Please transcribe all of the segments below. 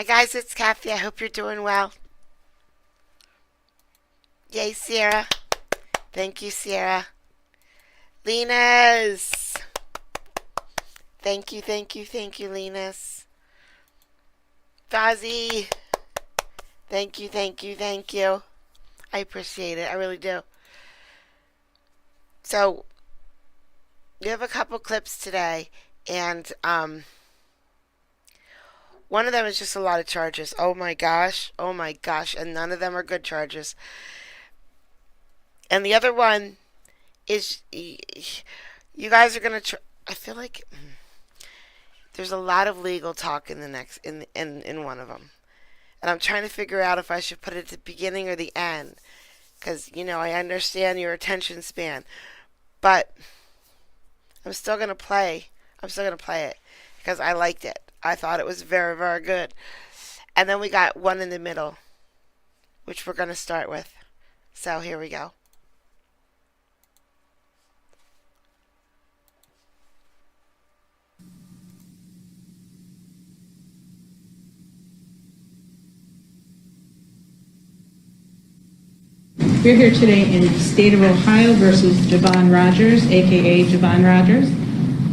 Hi guys, it's Kathy. I hope you're doing well. Yay, Sierra. Thank you, Sierra. Lena's. Thank you, Lena's. Fozzie. Thank you. I appreciate it. I really do. So, we have a couple clips today, and one of them is just a lot of charges. Oh my gosh, and none of them are good charges. And the other one is, you guys are gonna. I feel like there's a lot of legal talk in the next in one of them, and I'm trying to figure out if I should put it at the beginning or the end, because I understand your attention span, but I'm still gonna play it because I liked it. I thought it was very, very good. And then we got one in the middle, which we're going to start with. So here we go. We're here today in the state of Ohio versus Javon Rogers, aka Javon Rogers.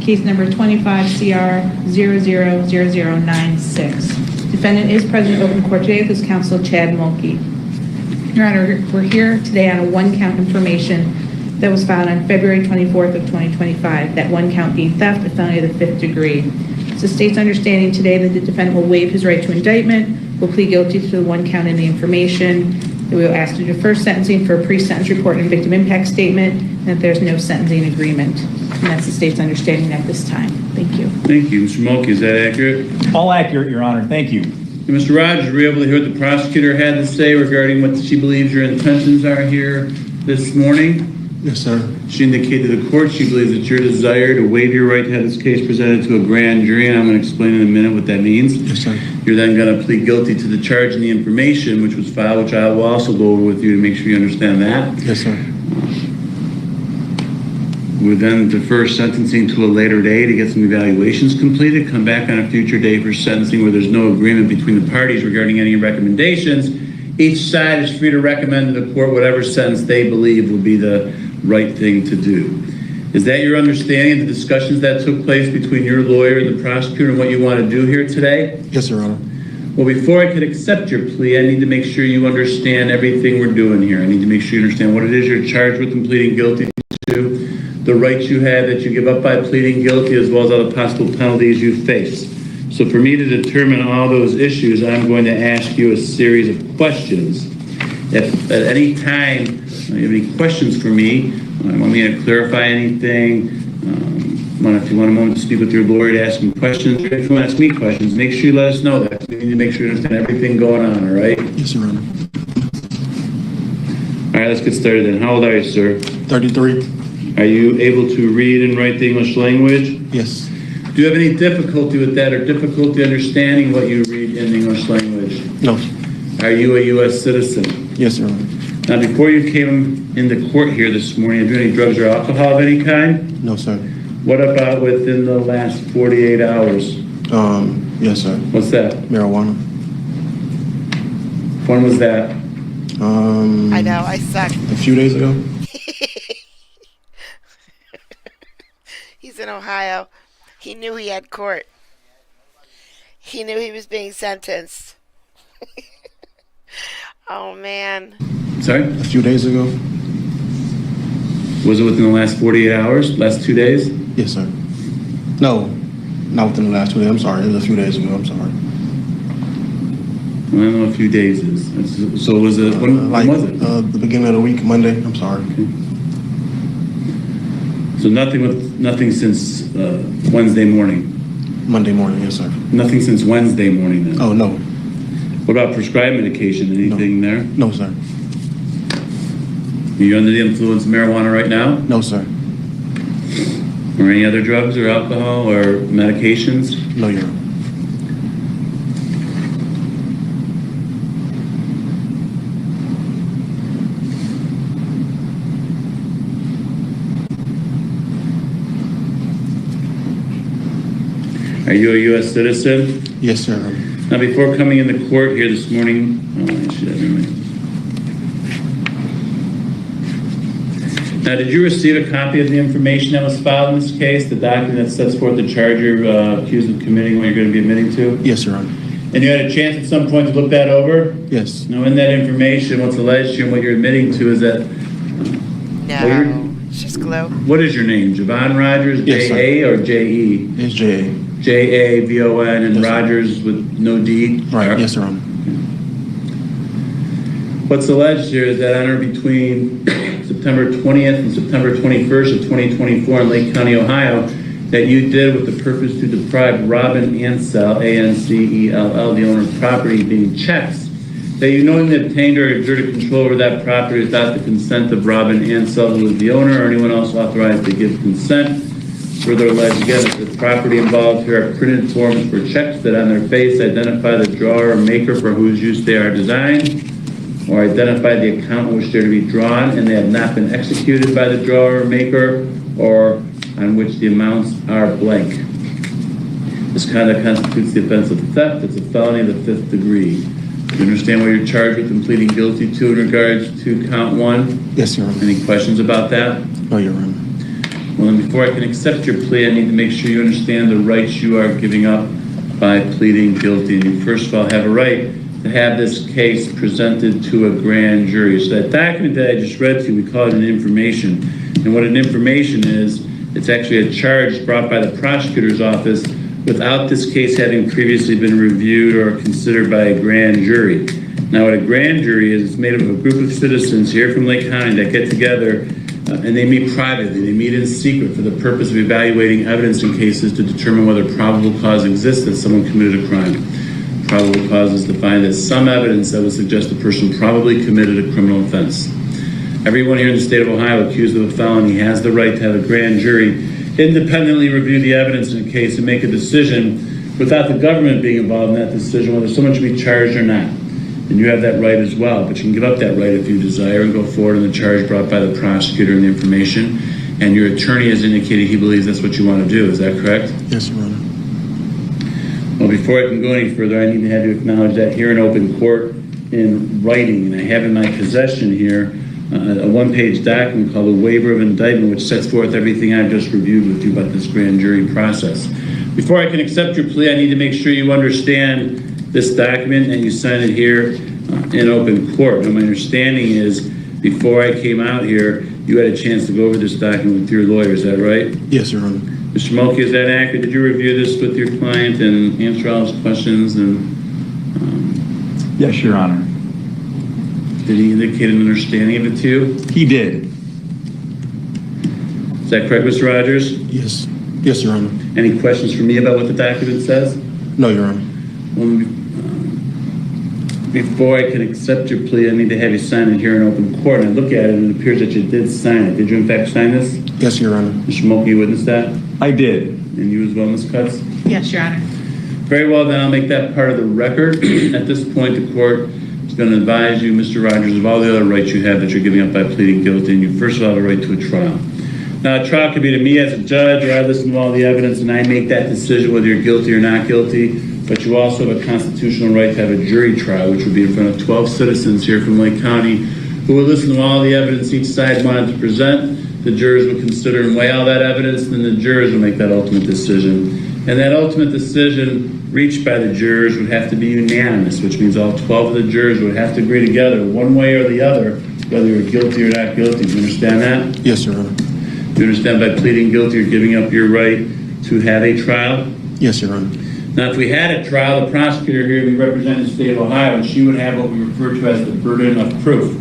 Case number 25CR000096. Defendant is present in open court today with his counsel, Chad Mulkey. Your Honor, we're here today on a one-count information that was filed on February 24th of 2025. That one count being theft, a felony of the 5th degree. It's the state's understanding today that the defendant will waive his right to indictment, will plead guilty to the one count in the information. We will ask to defer sentencing for a pre-sentence report and victim impact statement, and that there's no sentencing agreement. And that's the state's understanding at this time. Thank you. Thank you. Mr. Mulkey, is that accurate? All accurate, Your Honor. Thank you. And Mr. Rogers, were you able to hear what the prosecutor had to say regarding what she believes your intentions are here this morning? Yes, sir. She indicated to the court she believes it's your desire to waive your right to have this case presented to a grand jury, and I'm going to explain in a minute what that means. Yes, sir. You're then going to plead guilty to the charge and the information which was filed, which I will also go over with you to make sure you understand that. Yes, sir. We then defer sentencing to a later day to get some evaluations completed, come back on a future day for sentencing where there's no agreement between the parties regarding any recommendations. Each side is free to recommend to the court whatever sentence they believe would be the right thing to do. Is that your understanding of the discussions that took place between your lawyer and the prosecutor and what you want to do here today? Yes, Your Honor. Well, before I could accept your plea, I need to make sure you understand everything we're doing here. I need to make sure you understand what it is you're charged with and pleading guilty to, the rights you have that you give up by pleading guilty, as well as all the possible penalties you face. So for me to determine all those issues, I'm going to ask you a series of questions. If at any time you have any questions for me, want me to clarify anything, if you want a moment to speak with your lawyer to ask him questions, or if you want to ask me questions, make sure you let us know that. We need to make sure you understand everything going on, all right? Yes, Your Honor. All right, let's get started then. How old are you, sir? 33. Are you able to read and write the English language? Yes. Do you have any difficulty with that or difficulty understanding what you read in the English language? No. Are you a U.S. citizen? Yes, Your Honor. Now, before you came into court here this morning, have you any drugs or alcohol of any kind? No, sir. What about within the last 48 hours? Yes, sir. What's that? Marijuana. When was that? I know, I suck. A few days ago. He's in Ohio. He knew he had court. He knew he was being sentenced. Oh, man. Sorry? A few days ago. Was it within the last 48 hours? Last 2 days? Yes, sir. No, not within the last 2 days. I'm sorry. It was a few days ago. I'm sorry. Well, I don't know what a few days is. So was it, when was it? The beginning of the week, Monday. I'm sorry. Okay. So nothing since Wednesday morning? Monday morning, yes, sir. Nothing since Wednesday morning then? Oh, no. What about prescribed medication? Anything there? No, sir. Are you under the influence of marijuana right now? No, sir. Or any other drugs or alcohol or medications? No, Your Honor. Are you a U.S. citizen? Yes, sir. Now, before coming into court here this morning, now, did you receive a copy of the information that was filed in this case, the document that sets forth the charge you're accused of committing, what you're going to be admitting to? Yes, Your Honor. And you had a chance at some point to look that over? Yes. Now, in that information, what's alleged here and what you're admitting to is that... No, it's just glow. What is your name? Javon Rogers, Yes, J-A or J-E? It's J.A. J-A-V-O-N and Yes, sir. Rogers with no D? Right, yes, Your Honor. What's alleged here is that on or between September 20th and September 21st of 2024 in Lake County, Ohio, that you did with the purpose to deprive Robin Ansell, A-N-C-E-L-L, the owner of property, being checks, that you knowingly obtained or exerted control over that property without the consent of Robin Ansell, who is the owner, or anyone else authorized to give consent. Further alleged again that the property involved here are printed forms for checks that on their face identify the drawer or maker for whose use they are designed, or identify the account in which they're to be drawn, and they have not been executed by the drawer or maker, or on which the amounts are blank. This conduct constitutes the offense of theft. It's a felony of the 5th degree. Do you understand what you're charged with and pleading guilty to in regards to count 1? Yes, Your Honor. Any questions about that? No, Your Honor. Well, then before I can accept your plea, I need to make sure you understand the rights you are giving up by pleading guilty. And you first of all have a right to have this case presented to a grand jury. So that document that I just read to you, we call it an information. And what an information is, it's actually a charge brought by the prosecutor's office without this case having previously been reviewed or considered by a grand jury. Now, what a grand jury is, it's made up of a group of citizens here from Lake County that get together and they meet privately. They meet in secret for the purpose of evaluating evidence in cases to determine whether probable cause exists that someone committed a crime. Probable cause is defined as some evidence that would suggest the person probably committed a criminal offense. Everyone here in the state of Ohio accused of a felony has the right to have a grand jury independently review the evidence in a case and make a decision without the government being involved in that decision whether someone should be charged or not. And you have that right as well, but you can give up that right if you desire and go forward on the charge brought by the prosecutor and the information. And your attorney has indicated he believes that's what you want to do. Is that correct? Yes, Your Honor. Well, before I can go any further, I need to have you acknowledge that here in open court in writing, and I have in my possession here a one-page document called a waiver of indictment, which sets forth everything I've just reviewed with you about this grand jury process. Before I can accept your plea, I need to make sure you understand this document and you sign it here in open court. Now, my understanding is before I came out here, you had a chance to go over this document with your lawyer. Is that right? Yes, Your Honor. Mr. Mulkey, is that accurate? Did you review this with your client and answer all his questions? And Yes, Your Honor. did he indicate an understanding of it to you? He did. Is that correct, Mr. Rogers? Yes. Yes, Your Honor. Any questions for me about what the document says? No, Your Honor. Well, before I can accept your plea, I need to have you sign it here in open court. And I look at it and it appears that you did sign it. Did you in fact sign this? Yes, Your Honor. Mr. Mulkey, you witnessed that? I did. And you as well, Ms. Cutts? Yes, Your Honor. Very well, then I'll make that part of the record. At this point, the court is going to advise you, Mr. Rogers, of all the other rights you have that you're giving up by pleading guilty, and you first of all have a right to a trial. Now, a trial could be to me as a judge, or I listen to all the evidence and I make that decision whether you're guilty or not guilty, but you also have a constitutional right to have a jury trial, which would be in front of 12 citizens here from Lake County who would listen to all the evidence each side wanted to present. The jurors would consider and weigh all that evidence, and then the jurors would make that ultimate decision. And that ultimate decision reached by the jurors would have to be unanimous, which means all 12 of the jurors would have to agree together, one way or the other, whether you're guilty or not guilty. Do you understand that? Yes, Your Honor. Do you understand by pleading guilty, you're giving up your right to have a trial? Yes, Your Honor. Now, if we had a trial, the prosecutor here, we represent the state of Ohio, and she would have what we refer to as the burden of proof.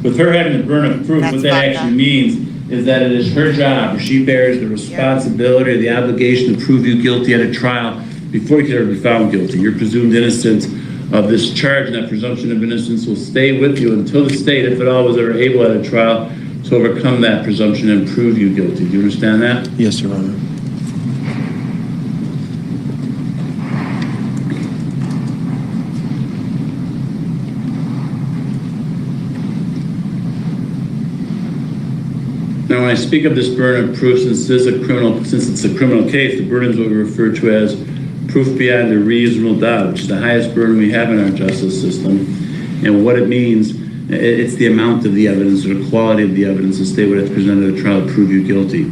With her having the burden of proof, That's what that fucked actually up. means is that it is her job, or she bears the responsibility or the obligation to prove you guilty at a trial before you can ever be found guilty. You're presumed innocent of this charge, and that presumption of innocence will stay with you until the state, if at all, was ever able at a trial to overcome that presumption and prove you guilty. Do you understand that? Yes, Your Honor. Now, when I speak of this burden of proof, since it's a criminal case, the burden is what we refer to as proof beyond a reasonable doubt, which is the highest burden we have in our justice system. And what it means, it's the amount of the evidence or the quality of the evidence the state would have to present at a trial to prove you guilty.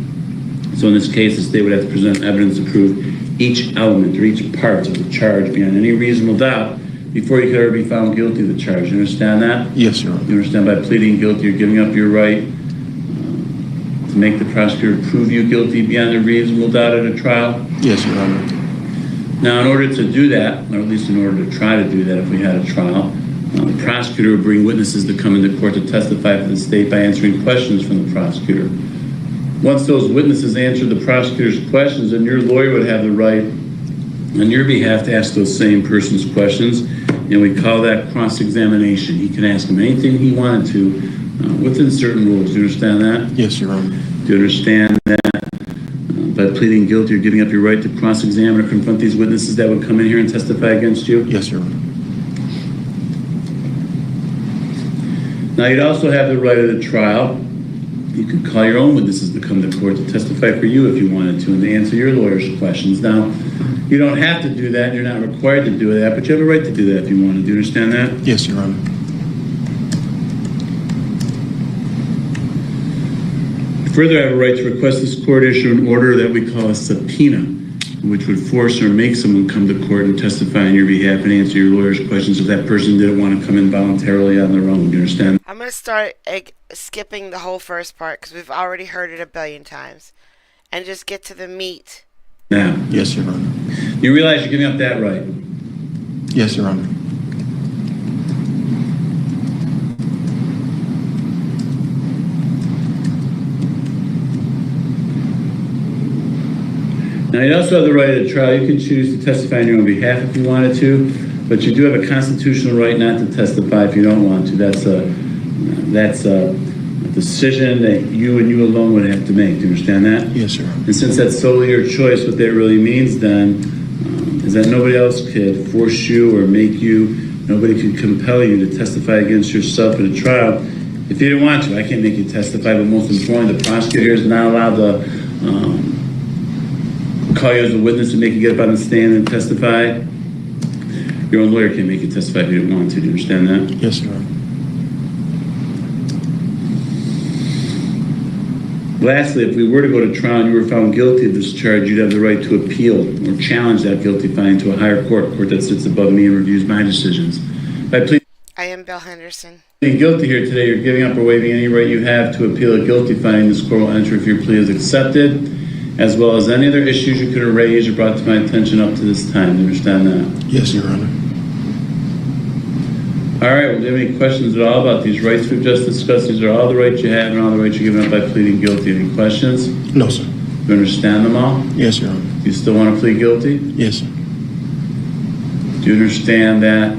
So in this case, the state would have to present evidence to prove each element or each part of the charge beyond any reasonable doubt before you could ever be found guilty of the charge. You understand that? Yes, Your Honor. You understand by pleading guilty, you're giving up your right to make the prosecutor prove you guilty beyond a reasonable doubt at a trial? Yes, Your Honor. Now, in order to do that, or at least in order to try to do that if we had a trial, the prosecutor would bring witnesses to come into court to testify for the state by answering questions from the prosecutor. Once those witnesses answered the prosecutor's questions, then your lawyer would have the right on your behalf to ask those same person's questions, and we call that cross-examination. He can ask him anything he wanted to within certain rules. Do you understand that? Yes, Your Honor. Do you understand that by pleading guilty, you're giving up your right to cross-examine or confront these witnesses that would come in here and testify against you? Yes, Your Honor. Now, you'd also have the right at a trial. You could call your own witnesses to come to court to testify for you if you wanted to and to answer your lawyer's questions. Now, you don't have to do that. You're not required to do that, but you have a right to do that if you want to. Do you understand that? Yes, Your Honor. Further, I have a right to request this court issue an order that we call a subpoena, which would force or make someone come to court and testify on your behalf and answer your lawyer's questions if that person didn't want to come in voluntarily on their own. Do you understand? I'm going to start skipping the whole first part because we've already heard it a billion times and just get to the meat. Now, Yes, Your Honor. you realize you're giving up that right. Yes, Your Honor. Now, you also have the right at a trial. You can choose to testify on your own behalf if you wanted to, but you do have a constitutional right not to testify if you don't want to. That's a decision that you and you alone would have to make. Do you understand that? Yes, Your Honor. And since that's solely your choice, what that really means then is that nobody else could force you or make you, nobody could compel you to testify against yourself at a trial if you didn't want to. I can't make you testify, but most importantly, the prosecutor here is not allowed to call you as a witness and make you get up on the stand and testify. Your own lawyer can't make you testify if you didn't want to. Do you understand that? Yes, Your Honor. Lastly, if we were to go to trial and you were found guilty of this charge, you'd have the right to appeal or challenge that guilty finding to a higher court that sits above me and reviews my decisions. By pleading I am Bill Henderson. guilty here today, you're giving up or waiving any right you have to appeal a guilty finding. This court will enter if your plea is accepted, as well as any other issues you could have raised or brought to my attention up to this time. Do you understand that? Yes, Your Honor. All right, well, do you have any questions at all about these rights we've just discussed? These are all the rights you have and all the rights you're giving up by pleading guilty. Any questions? No, sir. You understand them all? Yes, Your Honor. You still want to plead guilty? Yes, sir. Do you understand that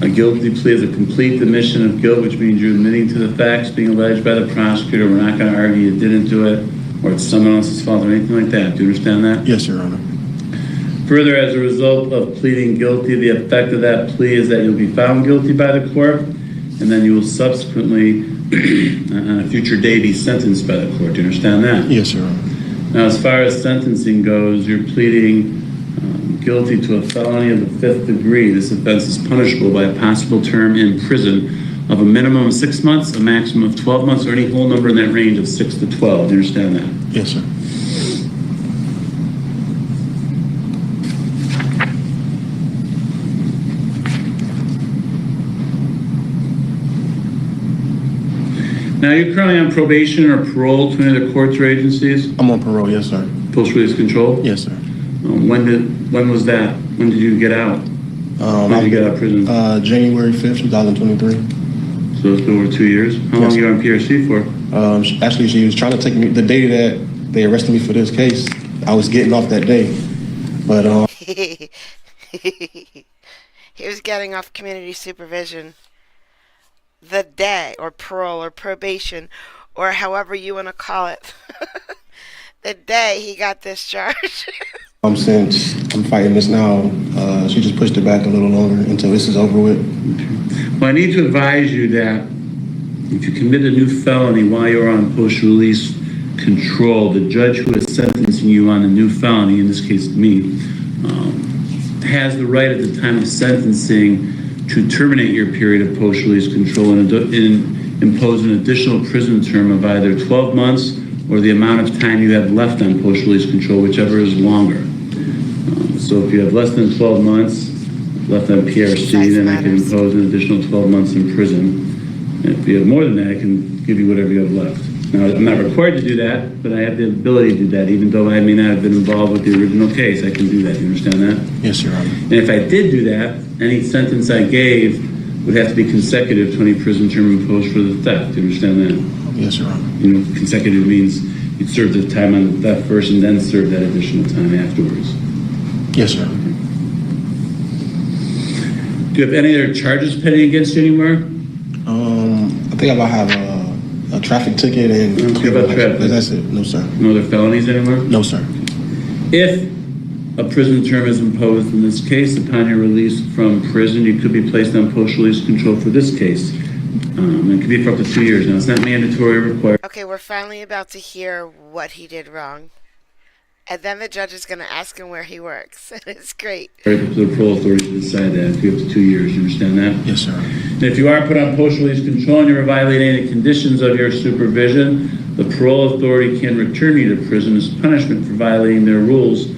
a guilty plea is a complete admission of guilt, which means you're admitting to the facts being alleged by the prosecutor? We're not going to argue you didn't do it or it's someone else's fault or anything like that. Do you understand that? Yes, Your Honor. Further, as a result of pleading guilty, the effect of that plea is that you'll be found guilty by the court, and then you will subsequently, on a future day, be sentenced by the court. Do you understand that? Yes, Your Honor. Now, as far as sentencing goes, you're pleading guilty to a felony of the 5th degree. This offense is punishable by a possible term in prison of a minimum of 6 months, a maximum of 12 months, or any whole number in that range of 6 to 12. Do you understand that? Yes, sir. Now, you're currently on probation or parole to any of the courts or agencies? I'm on parole, yes, sir. Post-release control? Yes, sir. When was that? When did you get out? When did you get out of prison? January 5th, 2023. So it's been over 2 years. How long Yes. are you on PRC for? Actually, she was trying to take me, the day that they arrested me for this case, I was getting off that day. But, He was getting off community supervision the day, or parole, or probation, or however you want to call it, the day he got discharged. since I'm fighting this now, she just pushed it back a little longer until this is over with. Well, I need to advise you that if you commit a new felony while you're on post-release control, the judge who is sentencing you on a new felony, in this case me, has the right at the time of sentencing to terminate your period of post-release control and impose an additional prison term of either 12 months or the amount of time you have left on post-release control, whichever is longer. So if you have less than 12 months left on PRC, then I can impose an additional 12 months in prison. And if you have more than that, I can give you whatever you have left. Now, I'm not required to do that, but I have the ability to do that. Even though I may not have been involved with the original case, I can do that. You understand that? Yes, Your Honor. And if I did do that, any sentence I gave would have to be consecutive to any prison term imposed for the theft. You understand that? Yes, Your Honor. You know, consecutive means you'd serve the time on the theft first and then serve that additional time afterwards. Yes, sir. Do you have any other charges pending against you anywhere? I think I might have a traffic ticket and. Okay, about traffic. That's it. No, sir. No other felonies anywhere? No, sir. If a prison term is imposed in this case, upon your release from prison, you could be placed on post-release control for this case. It could be for up to 2 years. Now, it's not mandatory or required. Okay, we're finally about to hear what he did wrong. And then the judge is going to ask him where he works. It's great. The parole authority to decide that if you have up to 2 years. You understand that? Yes, sir. And if you are put on post-release control and you're violating any conditions of your supervision, the parole authority can return you to prison as punishment for violating their rules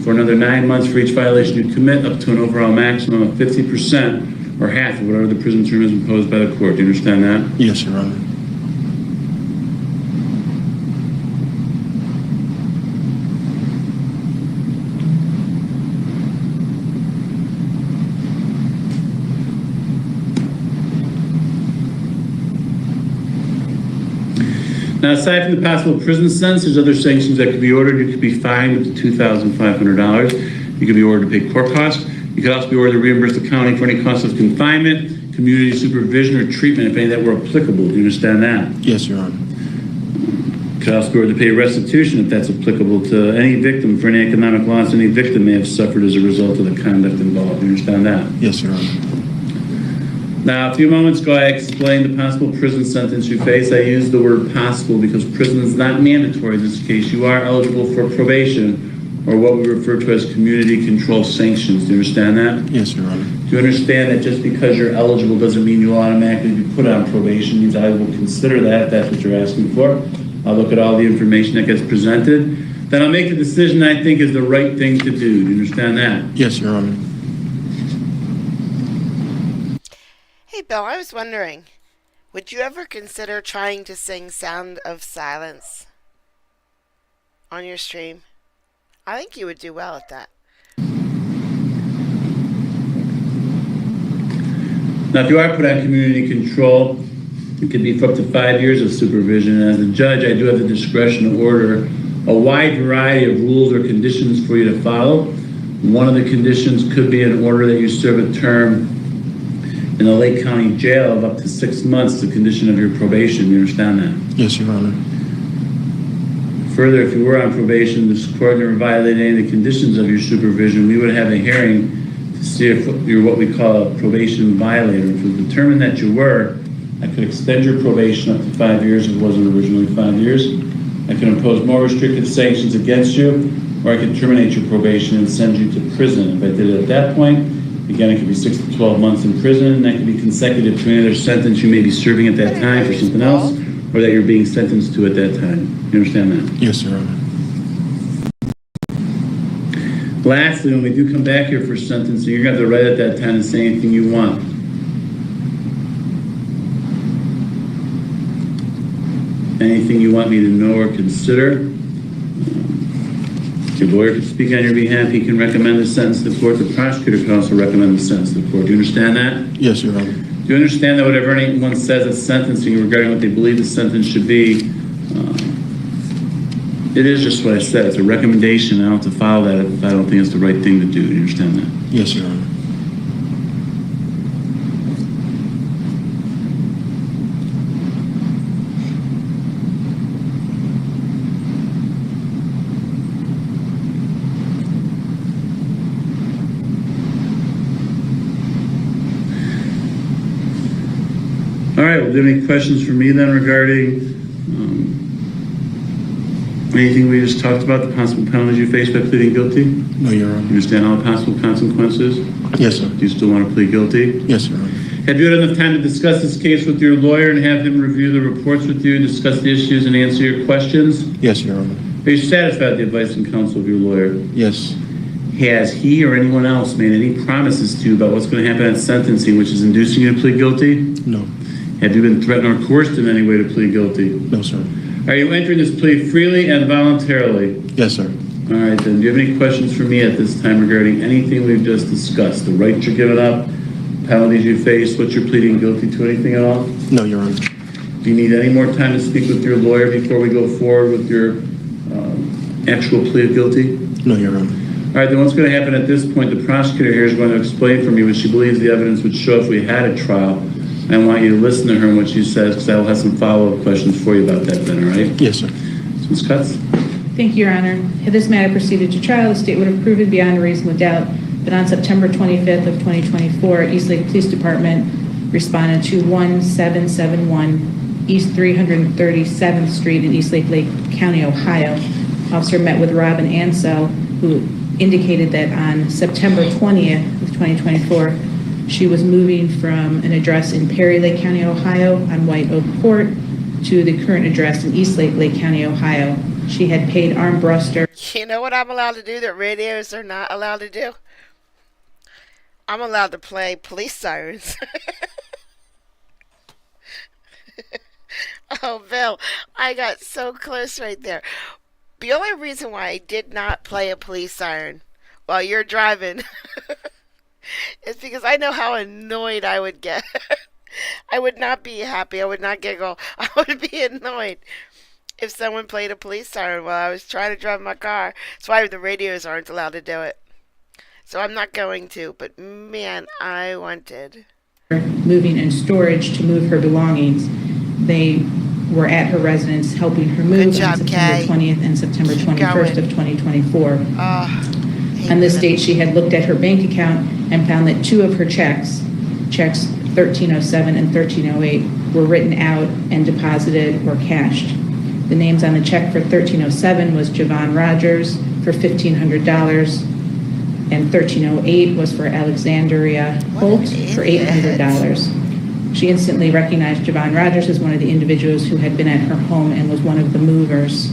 for another 9 months for each violation you commit, up to an overall maximum of 50% or half of whatever the prison term is imposed by the court. Do you understand that? Yes, Your Honor. Now, aside from the possible prison sentence, there's other sanctions that could be ordered. You could be fined up to $2,500. You could be ordered to pay court costs. You could also be ordered to reimburse the county for any costs of confinement, community supervision, or treatment, if any that were applicable. Do you understand that? Yes, Your Honor. You could also be ordered to pay restitution if that's applicable to any victim for any economic loss any victim may have suffered as a result of the conduct involved. Do you understand that? Yes, Your Honor. Now, a few moments ago, I explained the possible prison sentence you face. I used the word possible because prison is not mandatory in this case. You are eligible for probation, or what we refer to as community control sanctions. Do you understand that? Yes, Your Honor. Do you understand that just because you're eligible doesn't mean you'll automatically be put on probation? It means I will consider that if that's what you're asking for. I'll look at all the information that gets presented. Then I'll make the decision I think is the right thing to do. Do you understand that? Yes, Your Honor. Hey, Bill, I was wondering, would you ever consider trying to sing Sound of Silence on your stream? I think you would do well at that. Now, if you are put on community control, it could be for up to 5 years of supervision. And as a judge, I do have the discretion to order a wide variety of rules or conditions for you to follow. One of the conditions could be an order that you serve a term in the Lake County Jail of up to 6 months, the condition of your probation. You understand that? Yes, Your Honor. Further, if you were on probation, this court never violated any of the conditions of your supervision, we would have a hearing to see if you're what we call a probation violator. If it was determined that you were, I could extend your probation up to 5 years if it wasn't originally 5 years. I could impose more restrictive sanctions against you, or I could terminate your probation and send you to prison. If I did it at that point, again, it could be 6 to 12 months in prison, and that could be consecutive to any other sentence you may be serving at that time for something else, or that you're being sentenced to at that time. You understand that? Yes, Your Honor. Lastly, when we do come back here for sentencing, you're going to have the right at that time to say anything you want. Anything you want me to know or consider. Your lawyer can speak on your behalf. He can recommend the sentence to the court. The prosecutor can also recommend the sentence to the court. Do you understand that? Yes, Your Honor. Do you understand that whatever anyone says at sentencing regarding what they believe the sentence should be, it is just what I said. It's a recommendation. I don't have to follow that if I don't think it's the right thing to do. Do you understand that? Yes, Your Honor. All right, well, do you have any questions for me then regarding Anything we just talked about, the possible penalties you face by pleading guilty? You No, Your Honor. understand all the possible consequences? Yes, sir. Do you still want to plead guilty? Yes, Your Honor. Have you had enough time to discuss this case with your lawyer and have him review the reports with you, discuss the issues, and answer your questions? Yes, Your Honor. Are you satisfied with the advice and counsel of your lawyer? Yes. Has he or anyone else made any promises to you about what's going to happen at sentencing, which is inducing you to plead guilty? No. Have you been threatened or coerced in any way to plead guilty? No, sir. Are you entering this plea freely and voluntarily? Yes, sir. All right, then. Do you have any questions for me at this time regarding anything we've just discussed? The rights you're giving up, penalties you face, what you're pleading guilty to, anything at all? No, Your Honor. Do you need any more time to speak with your lawyer before we go forward with your actual plea of guilty? No, Your Honor. All right, then what's going to happen at this point, the prosecutor here is going to explain for me what she believes the evidence would show if we had a trial. I want you to listen to her and what she says, because I will have some follow-up questions for you about that then, all right? Yes, sir. Ms. Cutts? Thank you, Your Honor. Had this matter proceeded to trial, the state would have proven beyond a reasonable doubt that on September 25th of 2024, Eastlake Police Department responded to 1771 East 337th Street in Eastlake Lake County, Ohio. Officer met with Robin Ansell, who indicated that on September 20th of 2024, she was moving from an address in Perry Lake County, Ohio on White Oak Court to the current address in Eastlake Lake County, Ohio. She had paid armbruster. You know what I'm allowed to do that radios are not allowed to do? I'm allowed to play police sirens. Oh, Bill, I got so close right there. The only reason why I did not play a police siren while you're driving is because I know how annoyed I would get. I would not be happy. I would not giggle. I would be annoyed if someone played a police siren while I was trying to drive my car. That's why the radios aren't allowed to do it. So I'm not going to, but man, I wanted. Moving and storage to move her belongings. They were at her residence helping her move Good job, on September Kay. 20th and September Keep 21st going. of 2024. Hate On this that. date, she had looked at her bank account and found that two of her checks 1307 and 1308, were written out and deposited or cashed. The names on the check for 1307 was Javon Rogers for $1,500, and 1308 was for Alexandria Holt for $800. She instantly recognized Javon Rogers as one of the individuals who had been at her home and was one of the movers.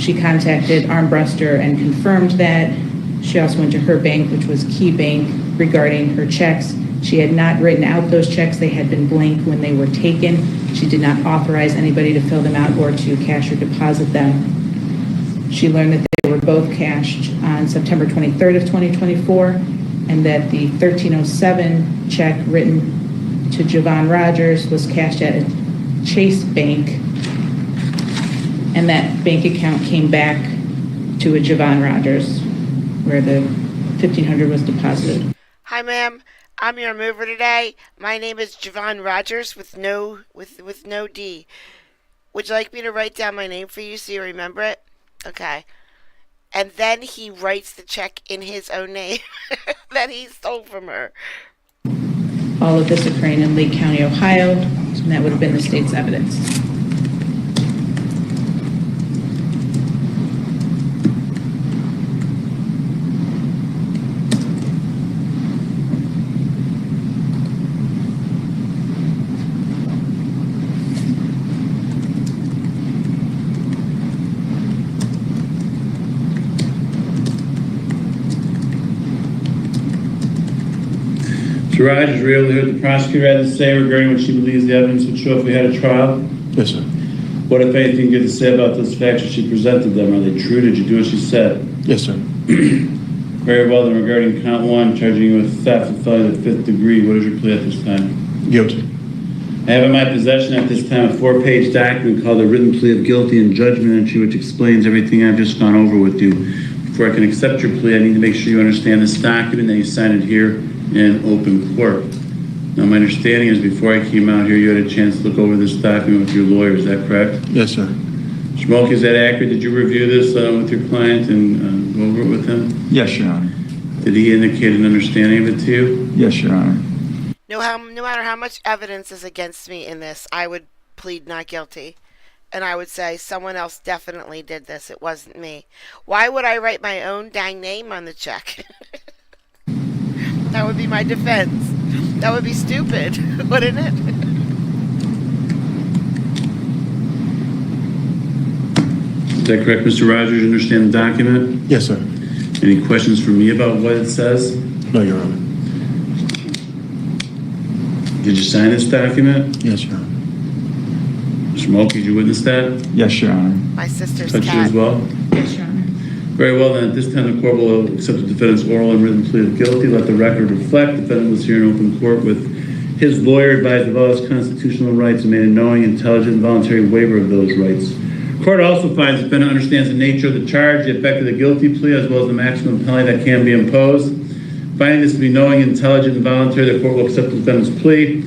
She contacted Armbruster and confirmed that. She also went to her bank, which was Key Bank, regarding her checks. She had not written out those checks. They had been blank when they were taken. She did not authorize anybody to fill them out or to cash or deposit them. She learned that they were both cashed on September 23rd of 2024, and that the 1307 check written to Javon Rogers was cashed at a Chase Bank, and that bank account came back to a Javon Rogers, where the $1,500 was deposited. Hi, ma'am. I'm your mover today. My name is Javon Rogers with no D. Would you like me to write down my name for you so you remember it? Okay. And then he writes the check in his own name that he stole from her. All of this occurring in Lake County, Ohio, and that would have been the state's evidence. Mr. Rogers, were you able to hear what the prosecutor had to say regarding what she believes the evidence would show if we had a trial? Yes, sir. What, if anything, you have to say about those facts as she presented them? Are they true? Did you do what she said? Yes, sir. Very well, then regarding count one, charging you with theft and felony of the 5th degree, what is your plea at this time? Guilty. I have in my possession at this time a 4-page document called a written plea of guilty and judgment entry, which explains everything I've just gone over with you. Before I can accept your plea, I need to make sure you understand this document, that you sign it here in open court. Now, my understanding is before I came out here, you had a chance to look over this document with your lawyer. Is that correct? Yes, sir. Mr. Mulkey, is that accurate? Did you review this with your client and go over it with him? Yes, Your Honor. Did he indicate an understanding of it to you? Yes, Your Honor. No matter how much evidence is against me in this, I would plead not guilty. and I would say someone else definitely did this. It wasn't me. Why would I write my own dang name on the check? That would be my defense. That would be stupid, wouldn't it? Is that correct, Mr. Rogers? You understand the document? Yes, sir. Any questions for me about what it says? No, Your Honor. Did you sign this document? Yes, Your Honor. Mr. Mulkey, did you witness that? Yes, Your Honor. My sister's Touch it cat. as well? Yes, Your Honor. Very well, then, at this time, the court will accept the defendant's oral and written plea of guilty. Let the record reflect the defendant was here in open court with his lawyer advised of all his constitutional rights and made a knowing, intelligent, and voluntary waiver of those rights. Court also finds the defendant understands the nature of the charge, the effect of the guilty plea, as well as the maximum penalty that can be imposed. Finding this to be knowing, intelligent, and voluntary, the court will accept the defendant's plea,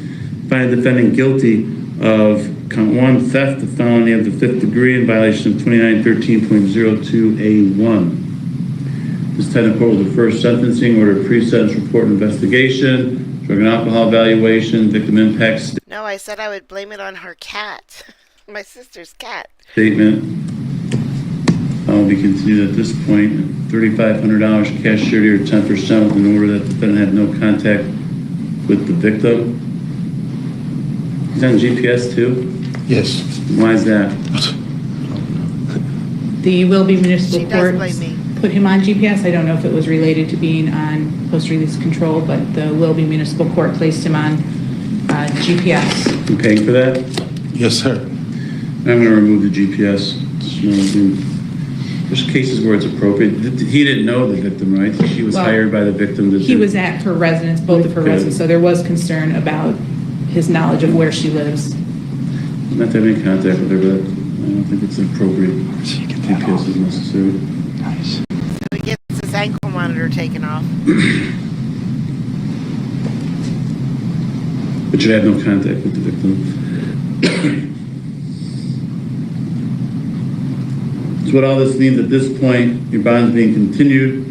find the defendant guilty of count 1, theft, a felony of the 5th degree in violation of 2913.02A1. This time the court will defer sentencing, order pre-sentence report and investigation, drug and alcohol evaluation, victim impact No, I said I would blame it on her cat. My sister's cat. statement. Will be continued at this point. $3,500 cash surety or 10% in order that the defendant had no contact with the victim. He's on GPS too? Yes. Why is that? The Willoughby She Municipal does Court blame me. put him on GPS. I don't know if it was related to being on post-release control, but the Willoughby Municipal Court placed him on GPS. You paying for that? Yes, sir. I'm going to remove the GPS. There's cases where it's appropriate. He didn't know the victim, right? She was Well, hired by the victim. He was at her residence, both of her Okay. residences, so there was concern about his knowledge of where she lives. Not to have any contact with her, but I don't think it's appropriate. GPS is necessary. Nice. So he gets his ankle monitor taken off. But you had no contact with the victim. So what all this means at this point, your bond is being continued.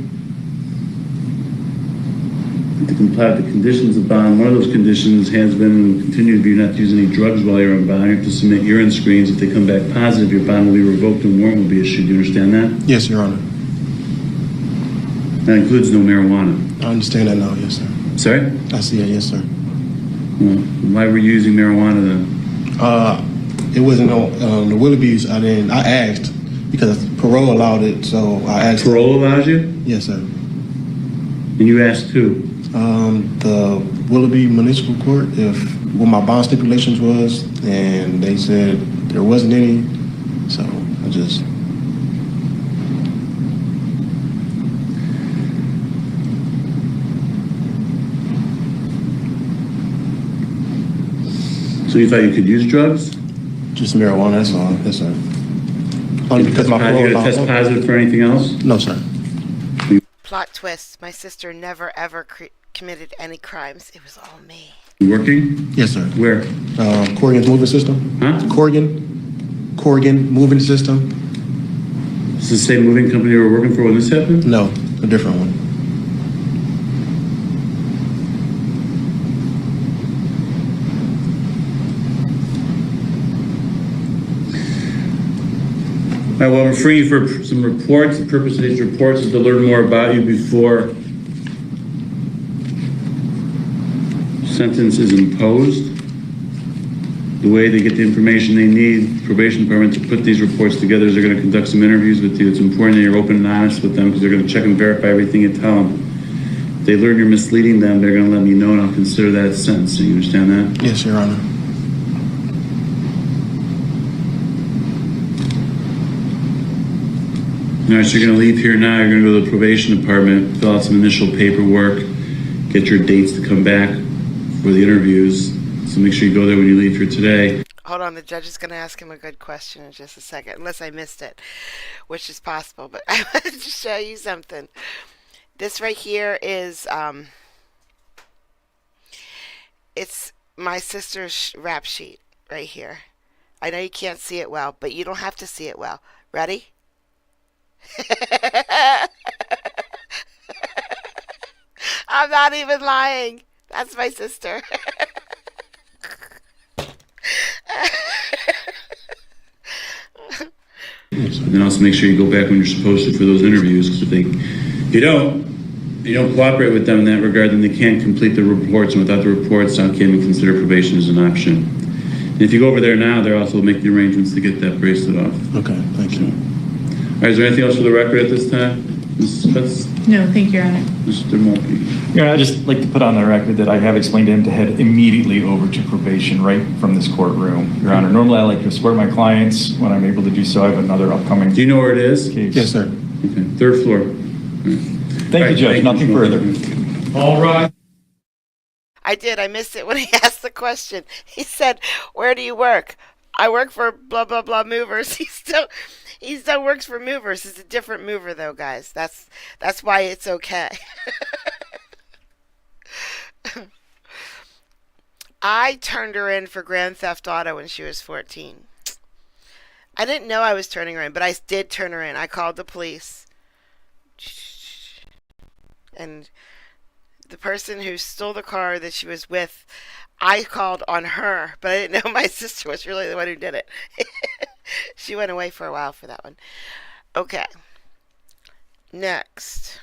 To comply with the conditions of bond, one of those conditions has been and will continue to be not to use any drugs while you're on bond. You have to submit urine screens. If they come back positive, your bond will be revoked and warrant will be issued. Do you understand that? Yes, Your Honor. That includes no marijuana. I understand that now. Yes, sir. Sorry? I see it. Yes, sir. Well, why were you using marijuana then? It wasn't on the Willoughbys. I asked because parole allowed it, so I asked. Parole allows you? Yes, sir. And you asked who? The Willoughby Municipal Court, what my bond stipulations was, and they said there wasn't any, so I just. So you thought you could use drugs? Just marijuana, that's all. Yes, sir. Only because my parole You gonna test allowed. positive for anything else? No, sir. Plot twist. My sister never ever committed any crimes. It was all me. You working? Yes, sir. Where? Corrigan's moving system. Huh? Corrigan moving system. Is this the same moving company you were working for when this happened? No, a different one. All right, well, I'm referring you for some reports. The purpose of these reports is to learn more about you before sentence is imposed. The way they get the information they need, probation department, to put these reports together is they're going to conduct some interviews with you. It's important that you're open and honest with them because they're going to check and verify everything you tell them. If they learn you're misleading them, they're going to let me know and I'll consider that as sentencing. You understand that? Yes, Your Honor. All right, so you're going to leave here now. You're going to go to the probation department, fill out some initial paperwork, get your dates to come back for the interviews. So make sure you go there when you leave here today. Hold on, the judge is going to ask him a good question in just a second, unless I missed it, which is possible. But I wanted to show you something. This right here is, it's my sister's rap sheet right here. I know you can't see it well, but you don't have to see it well. Ready? I'm not even lying. That's my sister. Yes, sir. And then also make sure you go back when you're supposed to for those interviews, because if you don't cooperate with them in that regard, then they can't complete the reports, and without the reports, I can't even consider probation as an option. And if you go over there now, they'll also make the arrangements to get that bracelet off. Okay, thank you. All right, is there anything else for the record at this time? Mrs. Spence? No, thank you, Your Honor. Mr. Mulkey? Your Honor, I'd just like to put on the record that I have explained to him to head immediately over to probation right from this courtroom. Your Honor, normally I like to escort my clients when I'm able to do so. I have another upcoming Do you know where it is? case. Yes, sir. Okay, third floor. Thank you, Judge. Nothing further. All right. I did. I missed it when he asked the question. He said, "Where do you work?" I work for blah blah blah movers. He still works for movers. It's a different mover though, guys. That's why it's okay. I turned her in for Grand Theft Auto when she was 14. I didn't know I was turning her in, but I did turn her in. I called the police. And the person who stole the car that she was with, I called on her, but I didn't know my sister was really the one who did it. She went away for a while for that one. Okay. Next.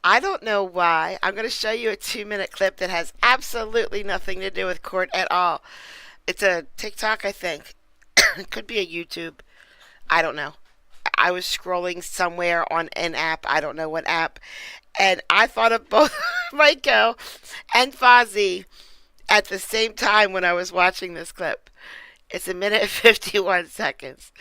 I don't know why. I'm going to show you a 2-minute clip that has absolutely nothing to do with court at all. It's a TikTok, I think. It could be a YouTube. I don't know. I was scrolling somewhere on an app. I don't know what app. And I thought of both Michael and Fozzie at the same time when I was watching this clip. It's 1 minute and 51 seconds.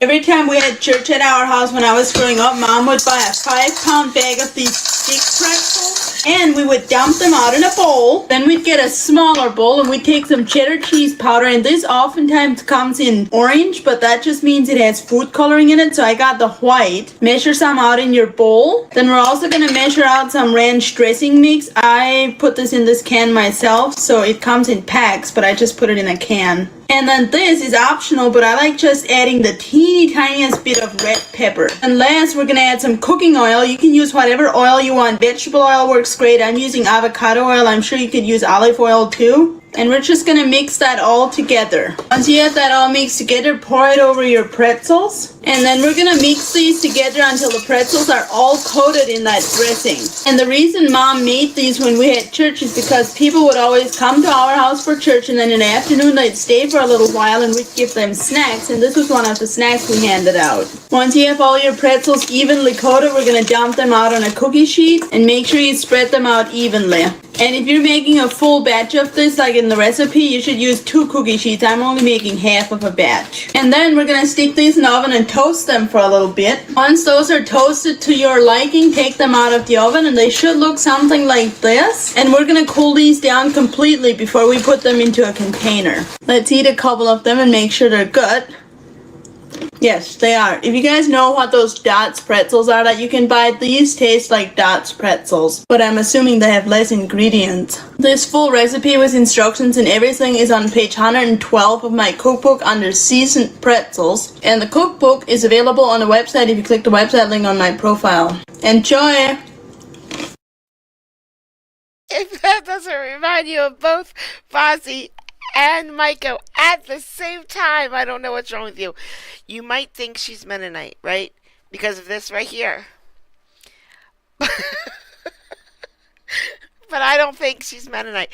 Every time we had church at our house when I was growing up, Mom would buy a 5-pound bag of these thick pretzels, and we would dump them out in a bowl. Then we'd get a smaller bowl, and we'd take some cheddar cheese powder, and this oftentimes comes in orange, but that just means it has food coloring in it, so I got the white. Measure some out in your bowl. Then we're also going to measure out some ranch dressing mix. I put this in this can myself, so it comes in packs, but I just put it in a can. And then this is optional, but I like just adding the teeny tiniest bit of red pepper. And last, we're gonna add some cooking oil. You can use whatever oil you want. Vegetable oil works great. I'm using avocado oil. I'm sure you could use olive oil too. And we're just gonna mix that all together. Once you have that all mixed together, pour it over your pretzels. And then we're gonna mix these together until the pretzels are all coated in that dressing. And the reason Mom made these when we had church is because people would always come to our house for church, and then in the afternoon they'd stay for a little while and we'd give them snacks, and this was one of the snacks we handed out. Once you have all your pretzels evenly coated, we're gonna dump them out on a cookie sheet and make sure you spread them out evenly. And if you're making a full batch of this, like in the recipe, you should use 2 cookie sheets. I'm only making half of a batch. And then we're gonna stick these in the oven and toast them for a little bit. Once those are toasted to your liking, take them out of the oven, and they should look something like this. And we're gonna cool these down completely before we put them into a container. Let's eat a couple of them and make sure they're good. Yes, they are. If you guys know what those Dots pretzels are that you can buy, these taste like Dots pretzels, but I'm assuming they have less ingredients. This full recipe with instructions and everything is on page 112 of my cookbook under seasoned pretzels, and the cookbook is available on the website if you click the website link on my profile. Enjoy! If that doesn't remind you of both Fozzie and Michael at the same time, I don't know what's wrong with you. You might think she's Mennonite, right? Because of this right here. But I don't think she's Mennonite.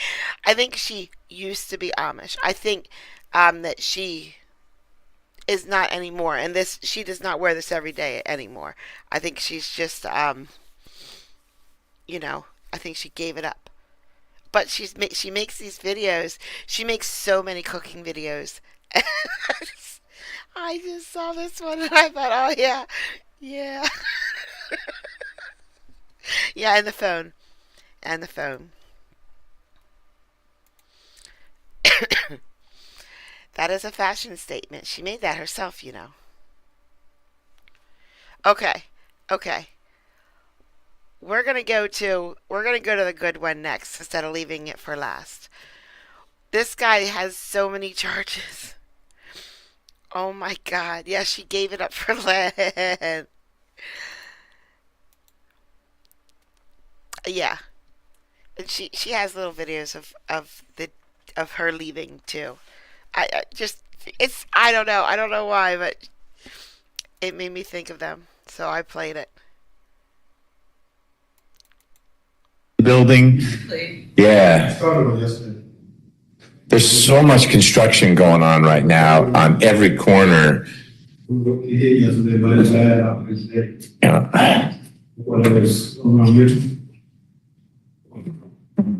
I think she used to be Amish. I think that she is not anymore, and she does not wear this every day anymore. I think she's just I think she gave it up. But she makes these videos. She makes so many cooking videos. I just saw this one and I thought, oh yeah, yeah. Yeah, and the phone. That is a fashion statement. She made that herself, Okay. We're gonna go to the good one next instead of leaving it for last. This guy has so many charges. Oh my God! Yeah, she gave it up for land. Yeah, and she has little videos of the of her leaving too. I just I don't know why, but it made me think of them, so I played it. Building. Yeah. There's so much construction going on right now on every corner. Yeah.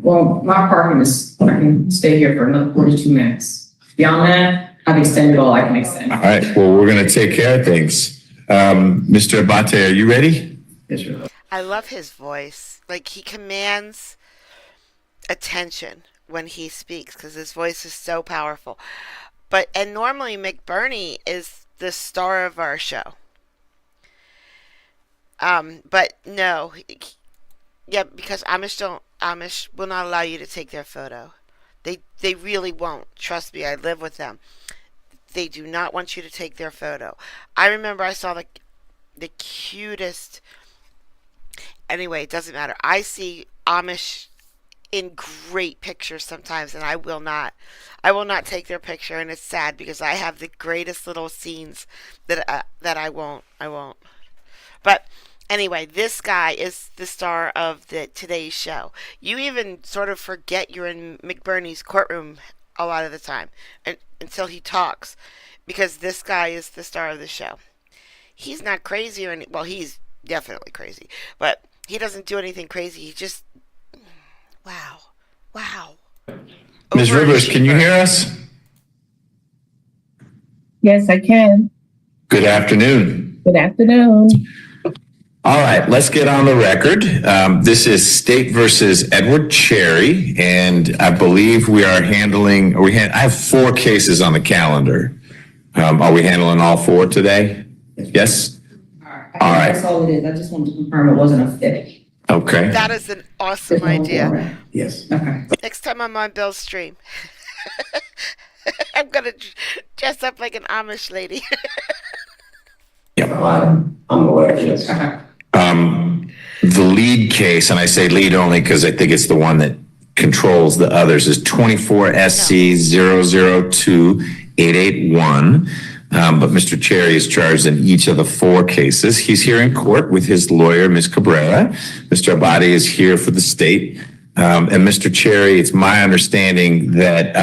Well, my apartment is, I can stay here for another 42 minutes. Beyond that, I've extended all I can extend. All right, well, we're going to take care of things. Mr. Abate, are you ready? Yes, sir. I love his voice. Like, he commands attention when he speaks because his voice is so powerful. And normally McBurney is the star of our show. But no, yeah, because Amish will not allow you to take their photo. They really won't. Trust me, I live with them. They do not want you to take their photo. I remember I saw the cutest. Anyway, it doesn't matter. I see Amish in great pictures sometimes, and I will not take their picture, and it's sad because I have the greatest little scenes that I won't. But anyway, this guy is the star of today's show. You even sort of forget you're in McBurney's courtroom a lot of the time, until he talks, because this guy is the star of the show. He's not crazy well, he's definitely crazy, but he doesn't do anything crazy. He just wow. Ms. Rivers, can you hear us? Yes, I can. Good afternoon. Good afternoon. All right, let's get on the record. This is State versus Edward Cherry, and I believe we are handling, I have 4 cases on the calendar. Are we handling all 4 today? Yes? All right. That's all it is. I just wanted to confirm it wasn't a fit. Okay. That is an awesome idea. Yes. Okay. Next time I'm on Bill's stream, I'm gonna dress up like an Amish lady. I'm aware of this. Okay. The lead case, and I say lead only because I think it's the one that controls the others, is 24 SC 002881. But Mr. Cherry is charged in each of the 4 cases. He's here in court with his lawyer, Ms. Cabrera. Mr. Abate is here for the state. And Mr. Cherry, it's my understanding that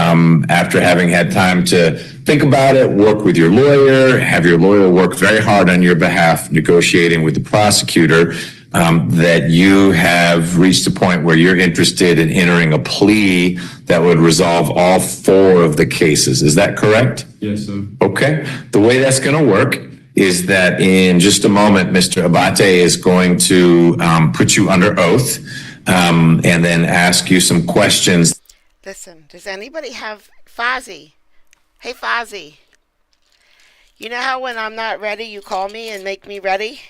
after having had time to think about it, work with your lawyer, have your lawyer work very hard on your behalf, negotiating with the prosecutor, that you have reached a point where you're interested in entering a plea that would resolve all 4 of the cases. Is that correct? Yes, sir. Okay. The way that's going to work is that in just a moment, Mr. Abate is going to put you under oath and then ask you some questions. Listen, does anybody have Fozzie? Hey, Fozzie. You know how when I'm not ready, you call me and make me ready?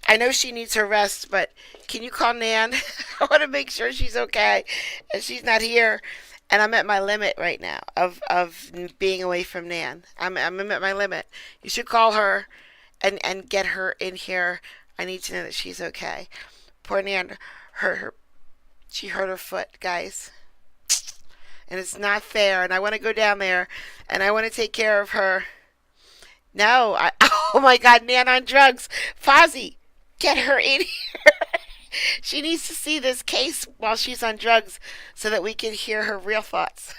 I know she needs her rest, but can you call Nan? I want to make sure she's okay, and she's not here, and I'm at my limit right now of being away from Nan. I'm at my limit. You should call her and get her in here. I need to know that she's okay. Poor Nan, she hurt her foot, guys, and it's not fair. And I want to go down there, and I want to take care of her. No, oh my God, Nan on drugs, Fozzie. Get her in here. She needs to see this case while she's on drugs so that we can hear her real thoughts.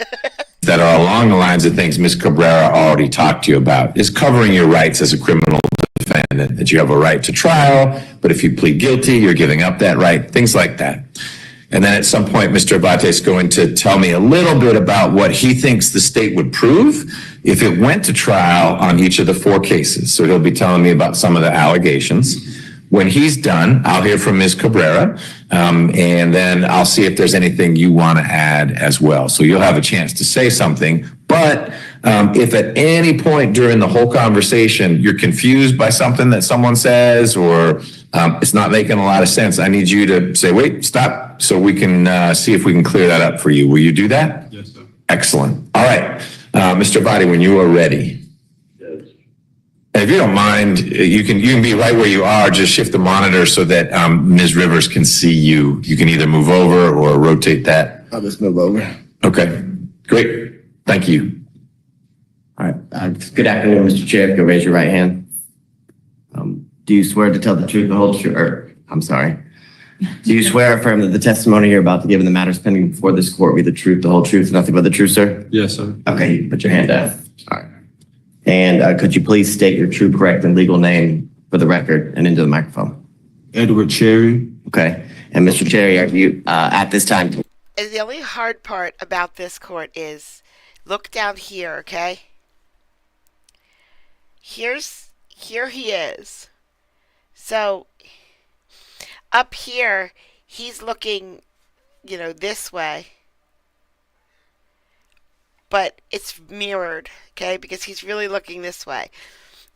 That are along the lines of things Ms. Cabrera already talked to you about, is covering your rights as a criminal defendant, that you have a right to trial, but if you plead guilty, you're giving up that right, things like that. And then at some point, Mr. Abate is going to tell me a little bit about what he thinks the state would prove if it went to trial on each of the 4 cases. So he'll be telling me about some of the allegations. When he's done, I'll hear from Ms. Cabrera, and then I'll see if there's anything you want to add as well. So you'll have a chance to say something. But if at any point during the whole conversation you're confused by something that someone says, or it's not making a lot of sense, I need you to say, wait, stop, so we can see if we can clear that up for you. Will you do that? Yes, sir. Excellent. All right. Mr. Abate, when you are ready. If you don't mind, you can be right where you are. Just shift the monitor so that Ms. Rivers can see you. You can either move over or rotate that. I'll just move over. Okay, great. Thank you. All right. Good afternoon, Mr. Chair. If you'll raise your right hand. Do you swear to tell the truth, the whole truth, or, I'm sorry. Do you swear or affirm that the testimony you're about to give in the matters pending before this court be the truth, the whole truth, and nothing but the truth, sir? Yes, sir. Okay, you can put your hand down. All right. And could you please state your true, correct, and legal name for the record and into the microphone? Edward Cherry. Okay. And Mr. Cherry, are you at this time? And the only hard part about this court is look down here, okay? Here he is. So up here, he's looking, this way. But it's mirrored, okay? Because he's really looking this way.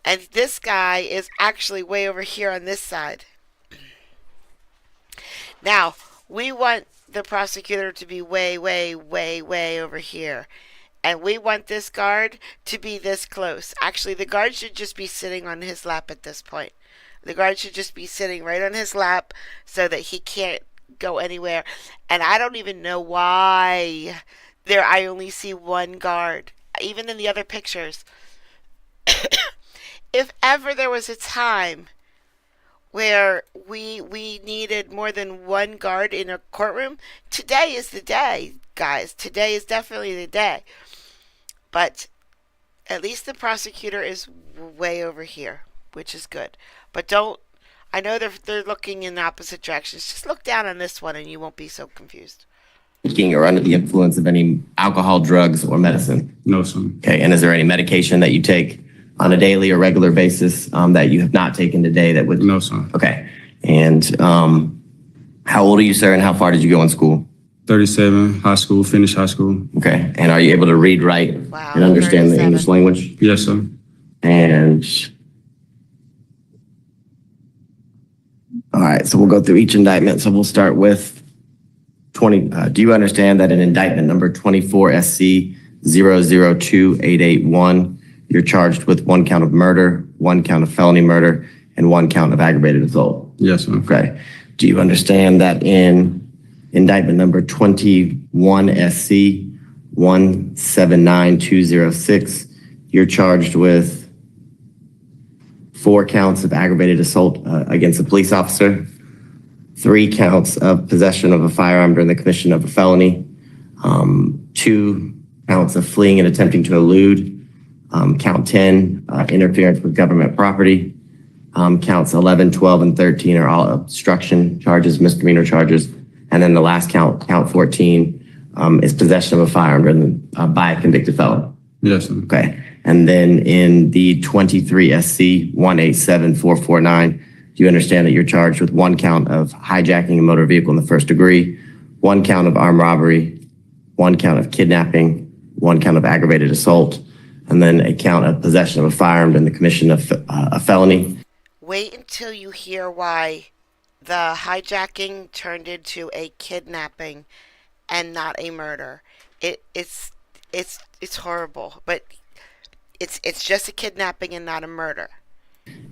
And this guy is actually way over here on this side. Now, we want the prosecutor to be way, way, way, way over here. And we want this guard to be this close. Actually, the guard should just be sitting on his lap at this point. The guard should just be sitting right on his lap so that he can't go anywhere. And I don't even know why I only see one guard, even in the other pictures. If ever there was a time where we needed more than one guard in a courtroom, today is the day, guys. Today is definitely the day. But at least the prosecutor is way over here, which is good. But I know they're looking in opposite directions. Just look down on this one and you won't be so confused. Taking or under the influence of any alcohol, drugs, or medicine? No, sir. Okay. And is there any medication that you take on a daily or regular basis that you have not taken today that would? No, sir. Okay. And how old are you, sir, and how far did you go in school? 37, high school, finished high school. Okay. And are you able to read, write, Wow, and understand the 37. English language? Yes, sir. And all right, so we'll go through each indictment. So we'll start with 20. Do you understand that in indictment number 24 SC 002881, you're charged with 1 count of murder, 1 count of felony murder, and 1 count of aggravated assault? Yes, sir. Okay. Do you understand that in indictment number 21 SC 179206, you're charged with 4 counts of aggravated assault against a police officer, 3 counts of possession of a firearm during the commission of a felony, 2 counts of fleeing and attempting to elude, count 10, interference with government property, counts 11, 12, and 13 are all obstruction charges, misdemeanor charges, and then the last count, count 14, is possession of a firearm by a convicted felon. Yes, sir. Okay. And then in the 23 SC 187449, do you understand that you're charged with 1 count of hijacking a motor vehicle in the first degree, 1 count of armed robbery, 1 count of kidnapping, 1 count of aggravated assault, and then a count of possession of a firearm in the commission of a felony? Wait until you hear why the hijacking turned into a kidnapping and not a murder. It's horrible, but it's just a kidnapping and not a murder.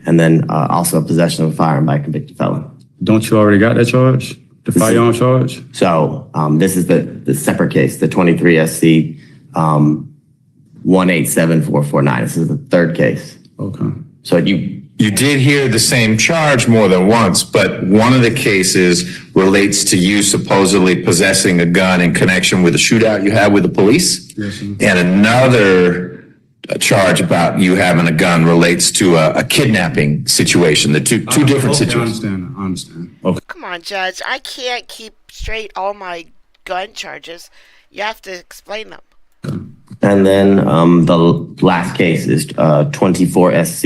And then also possession of a firearm by a convicted felon. Don't you already got that charge? The firearm charge? So this is the separate case, the 23 SC 187449. This is the 3rd case. Okay. So you did hear the same charge more than once, but one of the cases relates to you supposedly possessing a gun in connection with a shootout you had with the police. Yes, sir. And another charge about you having a gun relates to a kidnapping situation. The two different situations. I understand. Okay. Come on, Judge. I can't keep straight all my gun charges. You have to explain them. And then the last case is 24 SC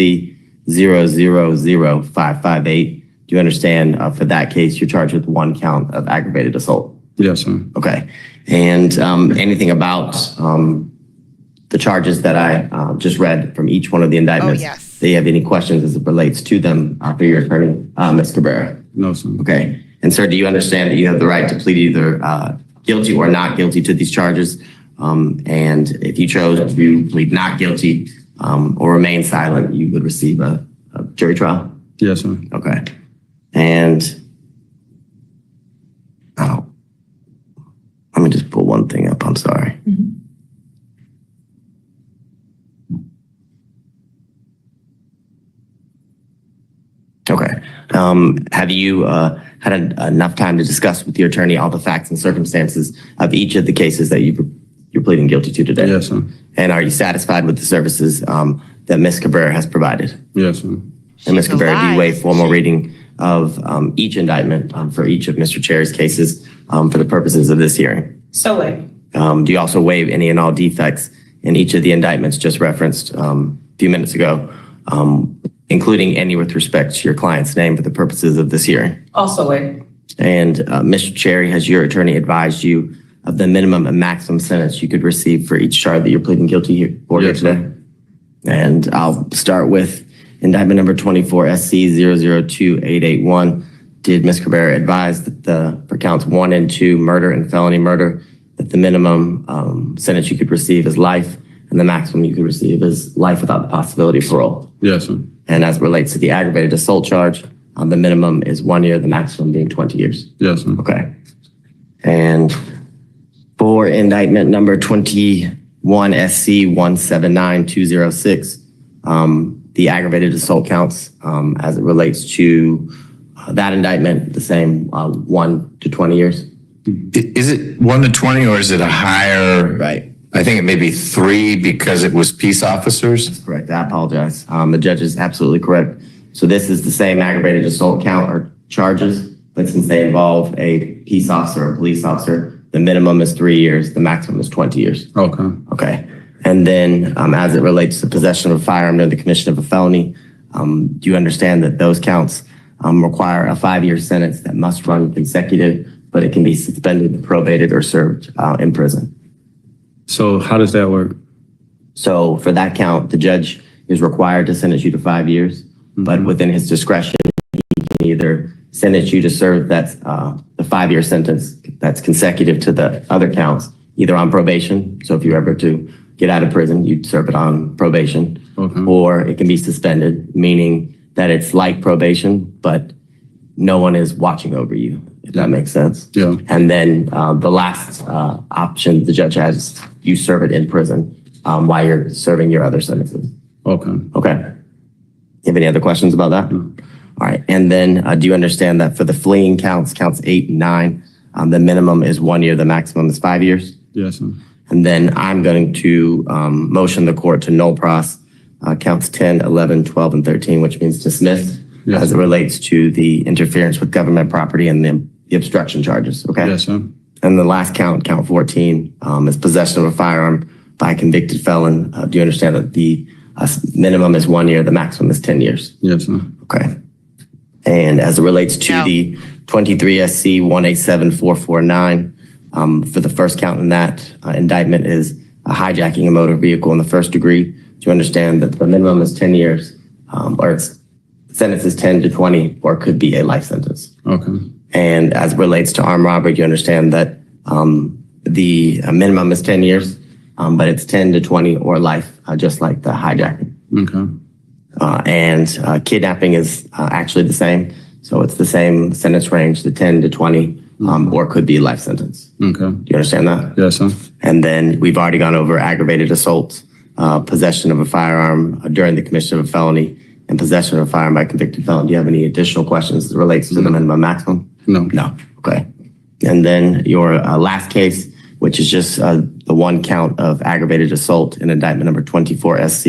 000558. Do you understand for that case, you're charged with 1 count of aggravated assault? Yes, sir. Okay. And anything about the charges that I just read from each one of the indictments? Oh, yes. Do you have any questions as it relates to them for your attorney, Ms. Cabrera? No, sir. Okay. And sir, do you understand that you have the right to plead either guilty or not guilty to these charges? And if you chose to plead not guilty or remain silent, you would receive a jury trial? Yes, sir. Okay. And let me just pull one thing up on I'm sorry. Okay. Have you had enough time to discuss with your attorney all the facts and circumstances of each of the cases that you're pleading guilty to today? Yes, sir. And are you satisfied with the services that Ms. Cabrera has provided? Yes, sir. And Ms. She's Cabrera, do you alive, waive isn't formal she? reading of each indictment for each of Mr. Cherry's cases for the purposes of this hearing? So wait. Do you also waive any and all defects in each of the indictments just referenced a few minutes ago, including any with respect to your client's name for the purposes of this hearing? Also wait. And Mr. Cherry, has your attorney advised you of the minimum and maximum sentence you could receive for each charge that you're pleading guilty for here Yes, sir. today? And I'll start with indictment number 24 SC 002881. Did Ms. Cabrera advise that for counts 1 and 2, murder and felony murder, that the minimum sentence you could receive is life and the maximum you could receive is life without the possibility of parole? Yes, sir. And as it relates to the aggravated assault charge, the minimum is 1 year, the maximum being 20 years. Yes, sir. Okay. And for indictment number 21 SC 179206, the aggravated assault counts as it relates to that indictment, the same 1 to 20 years. Is it 1 to 20 or is it a higher? Right. I think it may be 3 because it was peace officers. Correct. I apologize. The judge is absolutely correct. So this is the same aggravated assault count or charges, but since they involve a peace officer or police officer, the minimum is 3 years, the maximum is 20 years. Okay. Okay. And then as it relates to possession of a firearm during the commission of a felony, do you understand that those counts require a 5-year sentence that must run consecutive, but it can be suspended, probated, or served in prison? So how does that work? So for that count, the judge is required to sentence you to 5 years, but within his discretion, he can either sentence you to serve the 5-year sentence that's consecutive to the other counts, either on probation. So if you're ever to get out of prison, you'd serve it on probation. Okay. Or it can be suspended, meaning that it's like probation, but no one is watching over you, if that makes sense. Yeah. And then the last option the judge has, you serve it in prison while you're serving your other sentences. Okay. Okay. You have any other questions about that? No. All right. And then do you understand that for the fleeing counts 8 and 9, the minimum is 1 year, the maximum is 5 years? Yes, sir. And then I'm going to motion the court to null pros counts 10, 11, 12, and 13, which means dismiss Yes, as it sir. relates to the interference with government property and the obstruction charges. Okay. Yes, sir. And the last count 14, is possession of a firearm by a convicted felon. Do you understand that the minimum is 1 year, the maximum is 10 years? Yes, sir. Okay. And as it relates to No. the 23 SC 187449, for the first count in that indictment is hijacking a motor vehicle in the first degree. Do you understand that the minimum is 10 years, or its sentence is 10 to 20, or it could be a life sentence? Okay. And as it relates to armed robbery, do you understand that the minimum is 10 years, but it's 10 to 20 or life, just like the hijacking? Okay. And kidnapping is actually the same. So it's the same sentence range, the 10 to 20, or it could be a life sentence. Okay. Do you understand that? Yes, sir. And then we've already gone over aggravated assault, possession of a firearm during the commission of a felony, and possession of a firearm by a convicted felon. Do you have any additional questions that relates to the minimum maximum? No. No. Okay. And then your last case, which is just the one count of aggravated assault in indictment number 24 SC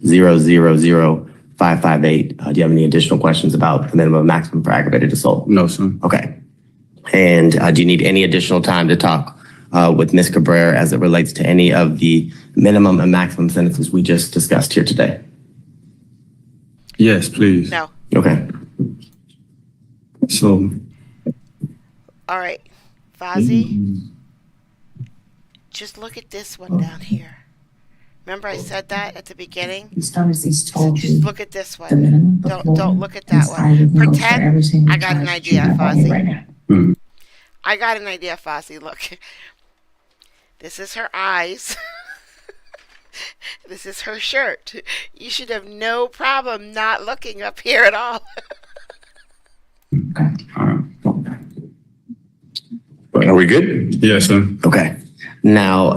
000558. Do you have any additional questions about the minimum maximum for aggravated assault? No, sir. Okay. And do you need any additional time to talk with Ms. Cabrera as it relates to any of the minimum and maximum sentences we just discussed here today? Yes, please. No. Okay. So, All right. Fozzie, just look at this one down here. Remember I said that at the beginning? He's done as he's told Just you. look at this The one. minimum Don't before look at that and one. cited notes for Pretend every single I got an charge idea, you have on you Fozzie. right now. I got an idea, Fozzie. Look. This is her eyes. This is her shirt. You should have no problem not looking up here at all. all right. Are we good? Yes, sir. Okay. Now,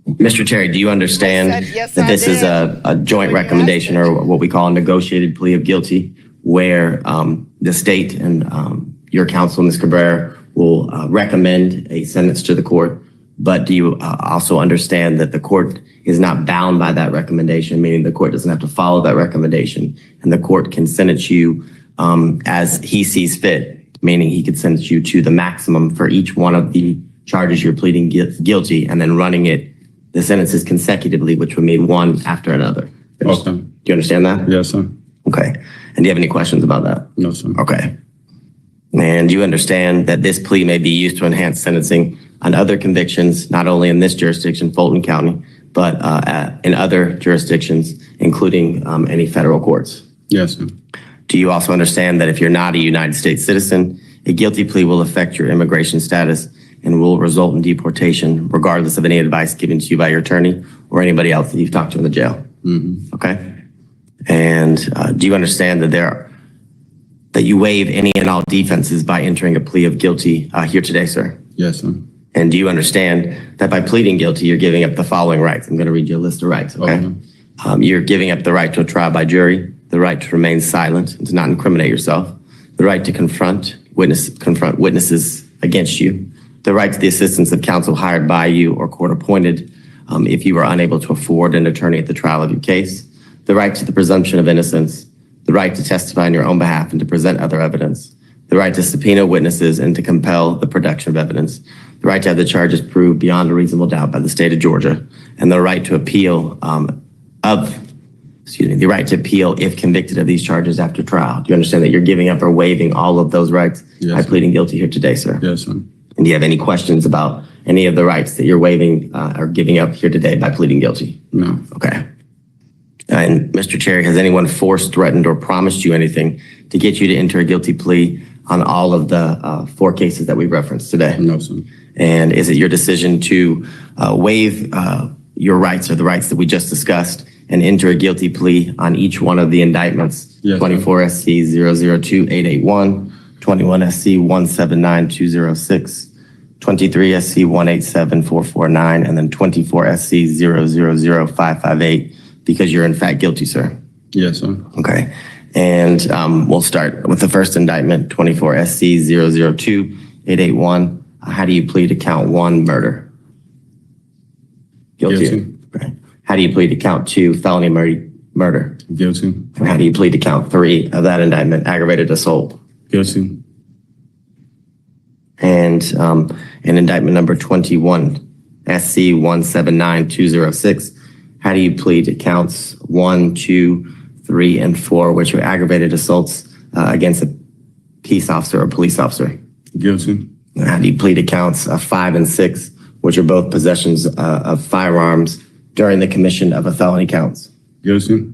Mr. Terry, do you understand I said, yes, that I this is did. a joint When you recommendation asked it. or what we call a negotiated plea of guilty, where the state and your counsel, Ms. Cabrera, will recommend a sentence to the court? But do you also understand that the court is not bound by that recommendation, meaning the court doesn't have to follow that recommendation, and the court can sentence you as he sees fit, meaning he could sentence you to the maximum for each one of the charges you're pleading guilty, and then running the sentences consecutively, which would mean one after another. Okay. Do you understand that? Yes, sir. Okay. And do you have any questions about that? No, sir. Okay. And do you understand that this plea may be used to enhance sentencing on other convictions, not only in this jurisdiction, Fulton County, but in other jurisdictions, including any federal courts? Yes, sir. Do you also understand that if you're not a United States citizen, a guilty plea will affect your immigration status and will result in deportation, regardless of any advice given to you by your attorney or anybody else that you've talked to in the jail? Mm-hmm. Okay. And do you understand that you waive any and all defenses by entering a plea of guilty here today, sir? Yes, sir. And do you understand that by pleading guilty, you're giving up the following rights? I'm going to read you a list of rights, okay? You're giving up the right to a trial by jury, the right to remain silent and to not incriminate yourself, the right to confront witnesses against you, the right to the assistance of counsel hired by you or court appointed if you are unable to afford an attorney at the trial of your case, the right to the presumption of innocence, the right to testify on your own behalf and to present other evidence, the right to subpoena witnesses and to compel the production of evidence, the right to have the charges proved beyond a reasonable doubt by the state of Georgia, and the right to appeal the right to appeal if convicted of these charges after trial. Do you understand that you're giving up or waiving all of those rights by pleading guilty here today, sir? Yes, sir. And do you have any questions about any of the rights that you're waiving or giving up here today by pleading guilty? No. Okay. And Mr. Chair, has anyone forced, threatened, or promised you anything to get you to enter a guilty plea on all of the 4 cases that we referenced today? No, sir. And is it your decision to waive your rights or the rights that we just discussed and enter a guilty plea on each one of the indictments? Yes, 24 SC 002881, 21 SC 179206, 23 SC 187449, and then 24 SC 000558, because you're in fact guilty, sir. Yes, sir. Okay. And we'll start with the first indictment, 24 SC 002881. How do you plead to count 1, murder? Guilty. Guilty. Okay. How do you plead to count 2, felony murder? Guilty. And how do you plead to count 3 of that indictment, aggravated assault? Guilty. And in indictment number 21, SC 179206, how do you plead to counts 1, 2, 3, and 4, which are aggravated assaults against a peace officer or police officer? Guilty. And how do you plead to counts 5 and 6, which are both possessions of firearms during the commission of a felony counts? Guilty.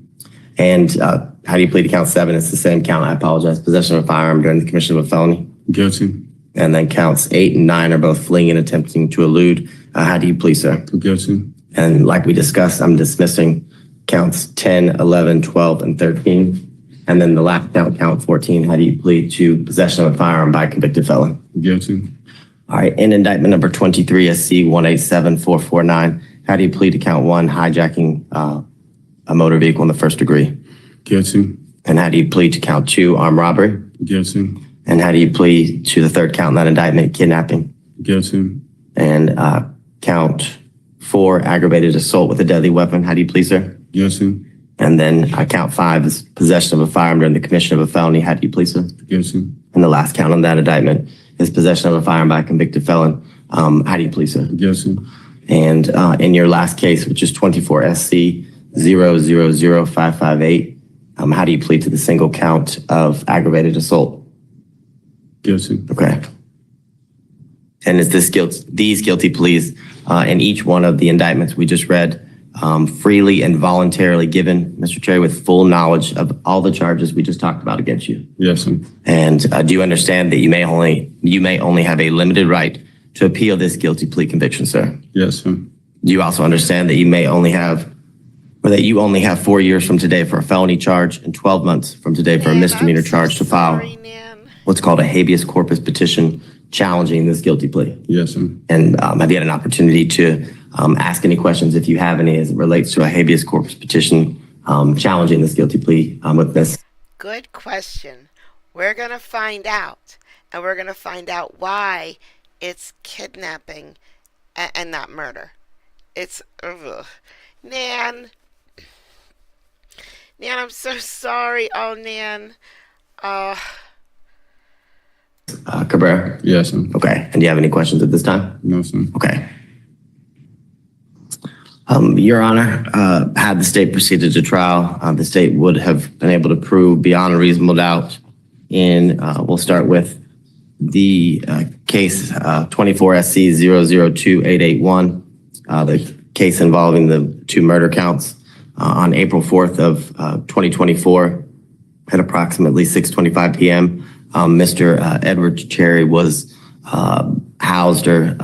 And how do you plead to count 7? It's the same count. I apologize. Possession of a firearm during the commission of a felony. Guilty. And then counts 8 and 9 are both fleeing and attempting to elude. How do you plead, sir? Guilty. And like we discussed, I'm dismissing counts 10, 11, 12, and 13. And then the last count 14, how do you plead to possession of a firearm by a convicted felon? Guilty. All right, in indictment number 23, SC 187449, how do you plead to count 1, hijacking a motor vehicle in the first degree? Guilty. And how do you plead to count 2, armed robbery? Guilty. And how do you plead to the third count in that indictment, kidnapping? Guilty. And count 4, aggravated assault with a deadly weapon. How do you plead, sir? Guilty. And then count 5 is possession of a firearm during the commission of a felony. How do you plead, sir? Guilty. And the last count on that indictment is possession of a firearm by a convicted felon. How do you plead, sir? Guilty. And in your last case, which is 24 SC 000558, how do you plead to the single count of aggravated assault? Guilty. Okay. And is these guilty pleas in each one of the indictments we just read freely and voluntarily given, Mr. Cherry, with full knowledge of all the charges we just talked about against you? Yes, sir. And do you understand that you may only have a limited right to appeal this guilty plea conviction, sir? Yes, sir. Do you also understand that you only have 4 years from today for a felony charge and 12 months from today for a misdemeanor charge to file what's called a habeas corpus petition challenging this guilty plea? Yes, sir. And have you had an opportunity to ask any questions, if you have any, as it relates to a habeas corpus petition challenging this guilty plea with this? Good question. We're going to find out. And we're going to find out why it's kidnapping and not murder. It's, ugh. Nan, I'm so sorry. Oh, Nan. Cabrera? Yes, sir. Okay. And do you have any questions at this time? No, sir. Okay. Your Honor, had the state proceeded to trial, the state would have been able to prove beyond a reasonable doubt in, we'll start with the case 24 SC 002881, the case involving the 2 murder counts on April 4th of 2024 at approximately 6:25 p.m. Mr. Edward Cherry was housed or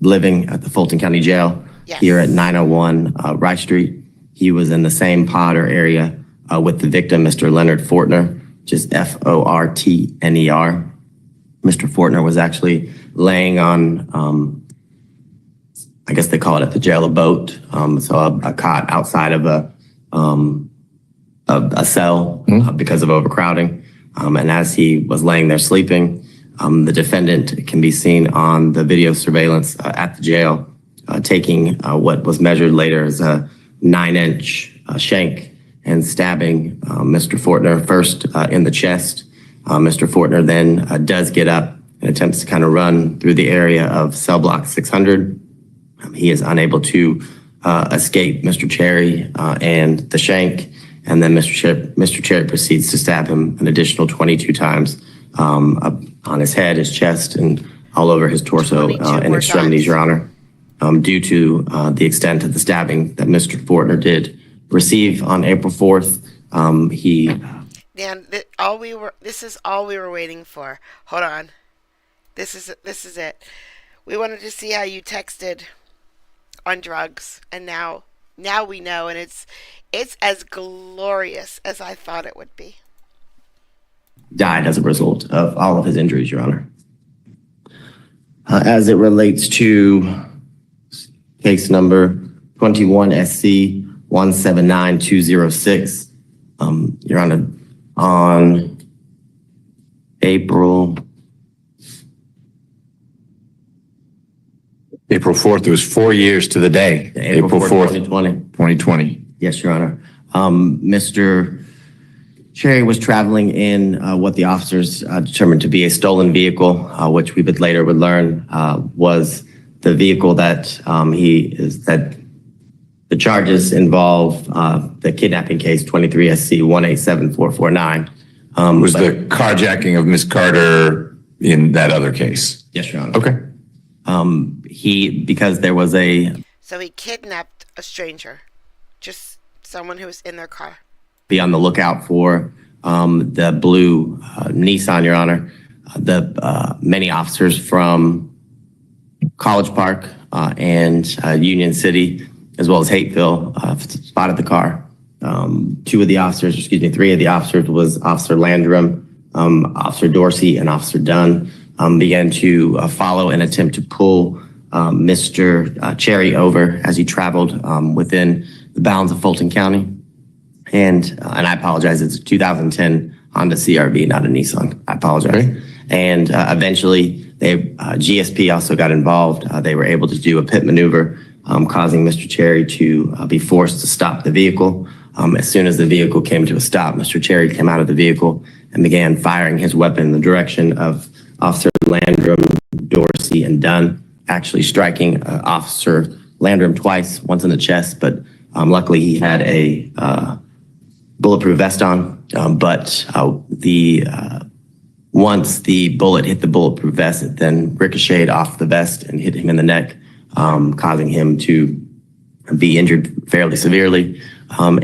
living at the Fulton County Jail. Yes. Here at 901 Rice Street. He was in the same pod or area with the victim, Mr. Leonard Fortner, just Fortner. Mr. Fortner was actually laying on, I guess they call it at the jail, a boat, so a cot outside of a cell because of overcrowding. And as he was laying there sleeping, the defendant can be seen on the video surveillance at the jail taking what was measured later as a 9-inch shank and stabbing Mr. Fortner first in the chest. Mr. Fortner then does get up and attempts to kind of run through the area of cell block 600. He is unable to escape Mr. Cherry and the shank, and then Mr. Cherry proceeds to stab him an additional 22 times on his head, his chest, and all over his torso and extremities, Your Honor. Due to the extent of the stabbing that Mr. Fortner did receive on April 4th, Dan, this is all we were waiting for. Hold on. This is it. We wanted to see how you texted on drugs, and now we know, and it's as glorious as I thought it would be. died as a result of all of his injuries, Your Honor. As it relates to case number 21 SC 179206, Your Honor, on April 4th, it was 4 years to the day. April 4th, 2020. Yes, Your Honor. Mr. Cherry was traveling in what the officers determined to be a stolen vehicle, which we would later learn was the vehicle that that the charges involve the kidnapping case 23 SC 187449. Was the carjacking of Miss Carter in that other case? Yes, Your Honor. Okay. Because there was So he kidnapped a stranger, just someone who was in their car. be on the lookout for the blue Nissan, Your Honor. The many officers from College Park and Union City, as well as Hateville, spotted the car. Three of the officers was Officer Landrum, Officer Dorsey, and Officer Dunn, began to follow and attempt to pull Mr. Cherry over as he traveled within the bounds of Fulton County. And I apologize, it's a 2010 Honda CRV, not a Nissan. I apologize. Okay. And eventually, GSP also got involved. They were able to do a pit maneuver, causing Mr. Cherry to be forced to stop the vehicle. As soon as the vehicle came to a stop, Mr. Cherry came out of the vehicle and began firing his weapon in the direction of Officer Landrum, Dorsey, and Dunn, actually striking Officer Landrum twice, once in the chest, but luckily he had a bulletproof vest on. But once the bullet hit the bulletproof vest, it then ricocheted off the vest and hit him in the neck, causing him to be injured fairly severely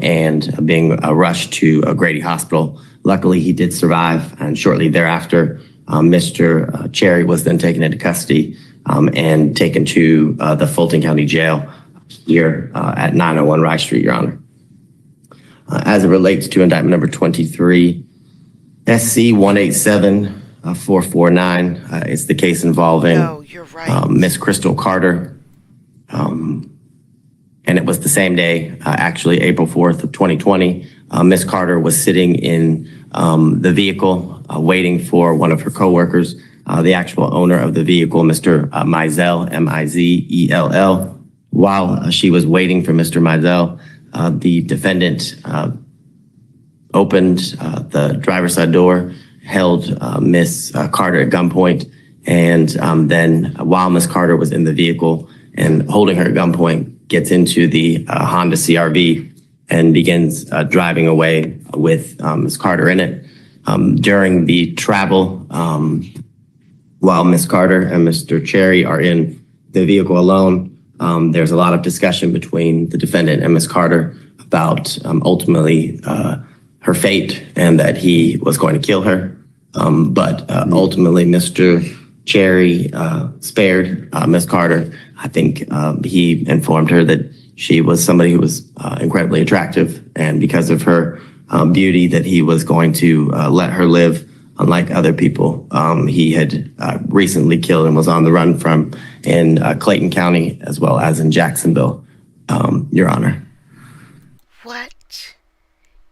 and being rushed to Grady Hospital. Luckily, he did survive, and shortly thereafter, Mr. Cherry was then taken into custody and taken to the Fulton County Jail here at 901 Rice Street, Your Honor. As it relates to indictment number 23, SC 187 449. It's the case involving No, you're right. Miss Crystal Carter. And it was the same day, actually April 4th of 2020. Miss Carter was sitting in the vehicle waiting for one of her coworkers, the actual owner of the vehicle, Mr. Mizell, Mizell. While she was waiting for Mr. Mizell, the defendant opened the driver's side door, held Miss Carter at gunpoint, and then while Miss Carter was in the vehicle and holding her at gunpoint, gets into the Honda CRV and begins driving away with Miss Carter in it. During the travel, while Miss Carter and Mr. Cherry are in the vehicle alone, there's a lot of discussion between the defendant and Miss Carter about ultimately her fate and that he was going to kill her. But ultimately, Mr. Cherry spared Miss Carter. I think he informed her that she was somebody who was incredibly attractive, and because of her beauty, that he was going to let her live. Unlike other people, he had recently killed and was on the run from in Clayton County as well as in Jacksonville, Your Honor. What?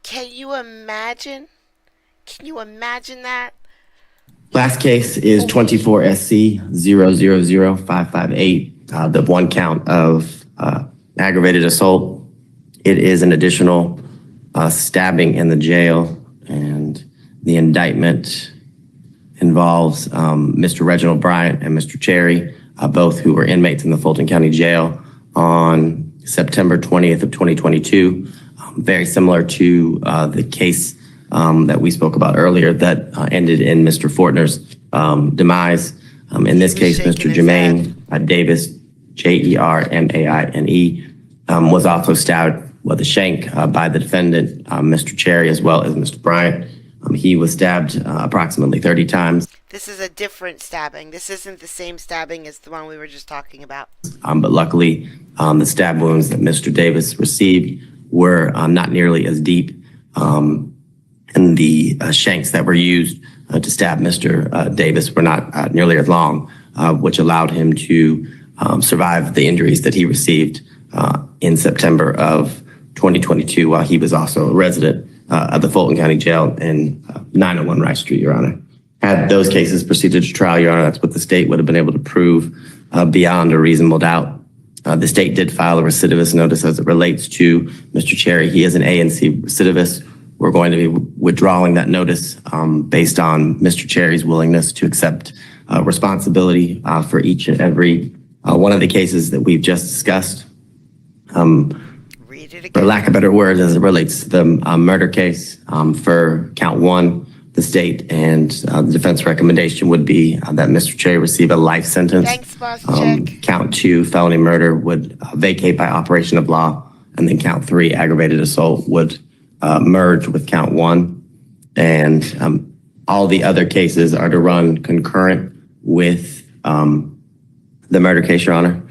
Can you imagine? Can you imagine that? Last case is 24 SC 000558, the one count of aggravated assault. It is an additional stabbing in the jail, and the indictment involves Mr. Reginald Bryant and Mr. Cherry, both who were inmates in the Fulton County Jail on September 20th of 2022. Very similar to the case that we spoke about earlier that ended in Mr. Fortner's demise. In this case, Mr. Jermaine Davis, Jermaine, was also stabbed with a shank by the defendant, Mr. Cherry, as well as Mr. Bryant. He was stabbed approximately 30 times. This is a different stabbing. This isn't the same stabbing as the one we were just talking about. But luckily, the stab wounds that Mr. Davis received were not nearly as deep. And the shanks that were used to stab Mr. Davis were not nearly as long, which allowed him to survive the injuries that he received in September of 2022, while he was also a resident of the Fulton County Jail in 901 Rice Street, Your Honor. Had those cases proceeded to trial, Your Honor, that's what the state would have been able to prove beyond a reasonable doubt. The state did file a recidivist notice as it relates to Mr. Cherry. He is an A&C recidivist. We're going to be withdrawing that notice based on Mr. Cherry's willingness to accept responsibility for each and every one of the cases that we've just discussed. Read it For again. lack of better words, as it relates to the murder case, for count one, the state and the defense recommendation would be that Mr. Cherry receive a life sentence. Thanks, boss chick. Count two, felony murder, would vacate by operation of law. And then count three, aggravated assault, would merge with count one. And all the other cases are to run concurrent with the murder case, Your Honor.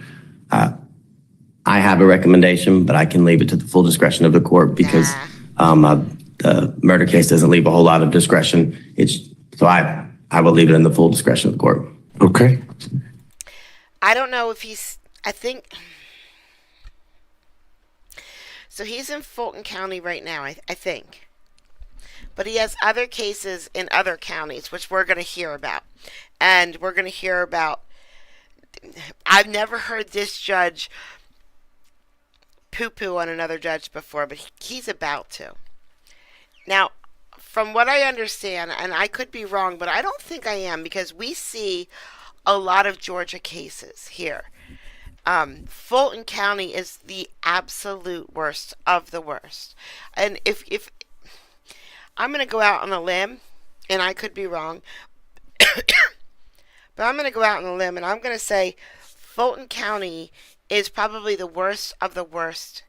I have a recommendation, but I can leave it to the full discretion of the court because the murder case doesn't leave a whole lot of discretion. So I will leave it in the full discretion of the court. Okay. I don't know if I think. So he's in Fulton County right now, I think. But he has other cases in other counties, which we're going to hear about. And we're going to hear about. I've never heard this judge poo-poo on another judge before, but he's about to. Now, from what I understand, and I could be wrong, but I don't think I am, because we see a lot of Georgia cases here. Fulton County is the absolute worst of the worst. And if I'm going to go out on a limb, and I could be wrong, but I'm going to go out on a limb, and I'm going to say Fulton County is probably the worst of the worst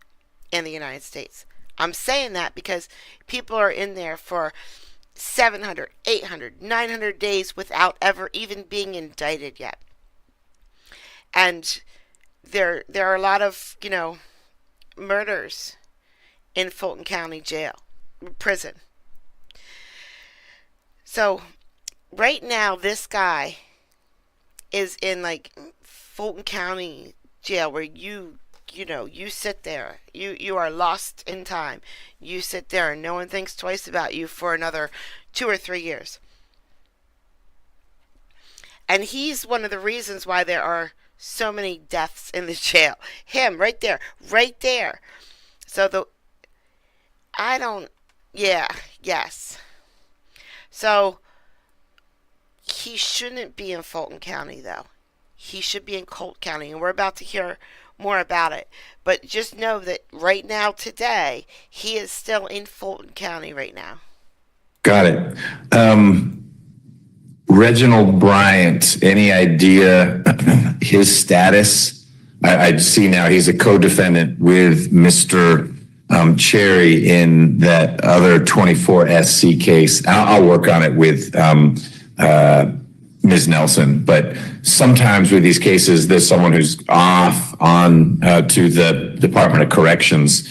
in the United States. I'm saying that because people are in there for 700, 800, 900 days without ever even being indicted yet. And there are a lot of, murders in Fulton County jail, prison. So right now, this guy is in like Fulton County jail where you sit there. You are lost in time. You sit there and no one thinks twice about you for another 2 or 3 years. And he's one of the reasons why there are so many deaths in the jail. Him, right there. Right there. So yes. So, he shouldn't be in Fulton County, though. He should be in Colt County, and we're about to hear more about it. But just know that right now, today, he is still in Fulton County right now. Got it. Reginald Bryant, any idea his status? I see now he's a co-defendant with Mr. Cherry in that other 24 SC case. I'll work on it with Ms. Nelson, but sometimes with these cases, there's someone who's off on to the Department of Corrections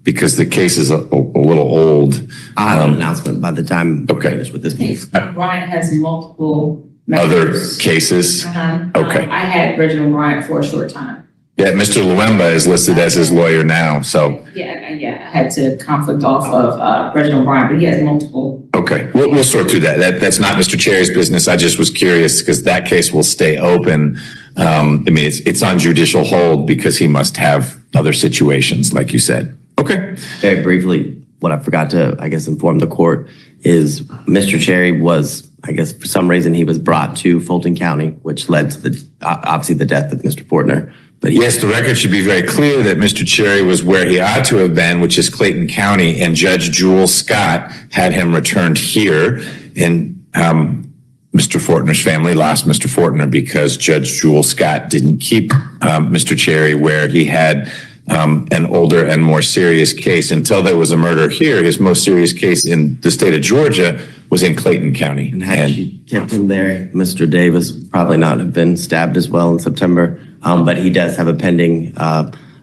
because the case is a little old. I'll have an announcement by the time we're finished with this case. Bryant has multiple Other members. cases? Okay. I had Reginald Bryant for a short time. Yeah, Mr. Luemba is listed as his lawyer now, so, Yeah, I had to conflict off of Reginald Bryant, but he has multiple. okay. We'll sort through that. That's not Mr. Cherry's business. I just was curious because that case will stay open. I mean, it's on judicial hold because he must have other situations, like you said. Okay. Very briefly, what I forgot to, inform the court is Mr. Cherry was, for some reason, he was brought to Fulton County, which led to obviously the death of Mr. Fortner. But Yes, the record should be very clear that Mr. Cherry was where he ought to have been, which is Clayton County, and Judge Jewel Scott had him returned here. And Mr. Fortner's family lost Mr. Fortner because Judge Jewel Scott didn't keep Mr. Cherry where he had an older and more serious case. Until there was a murder here, his most serious case in the state of Georgia was in Clayton County. And had she kept him there, Mr. Davis probably not have been stabbed as well in September. But he does have a pending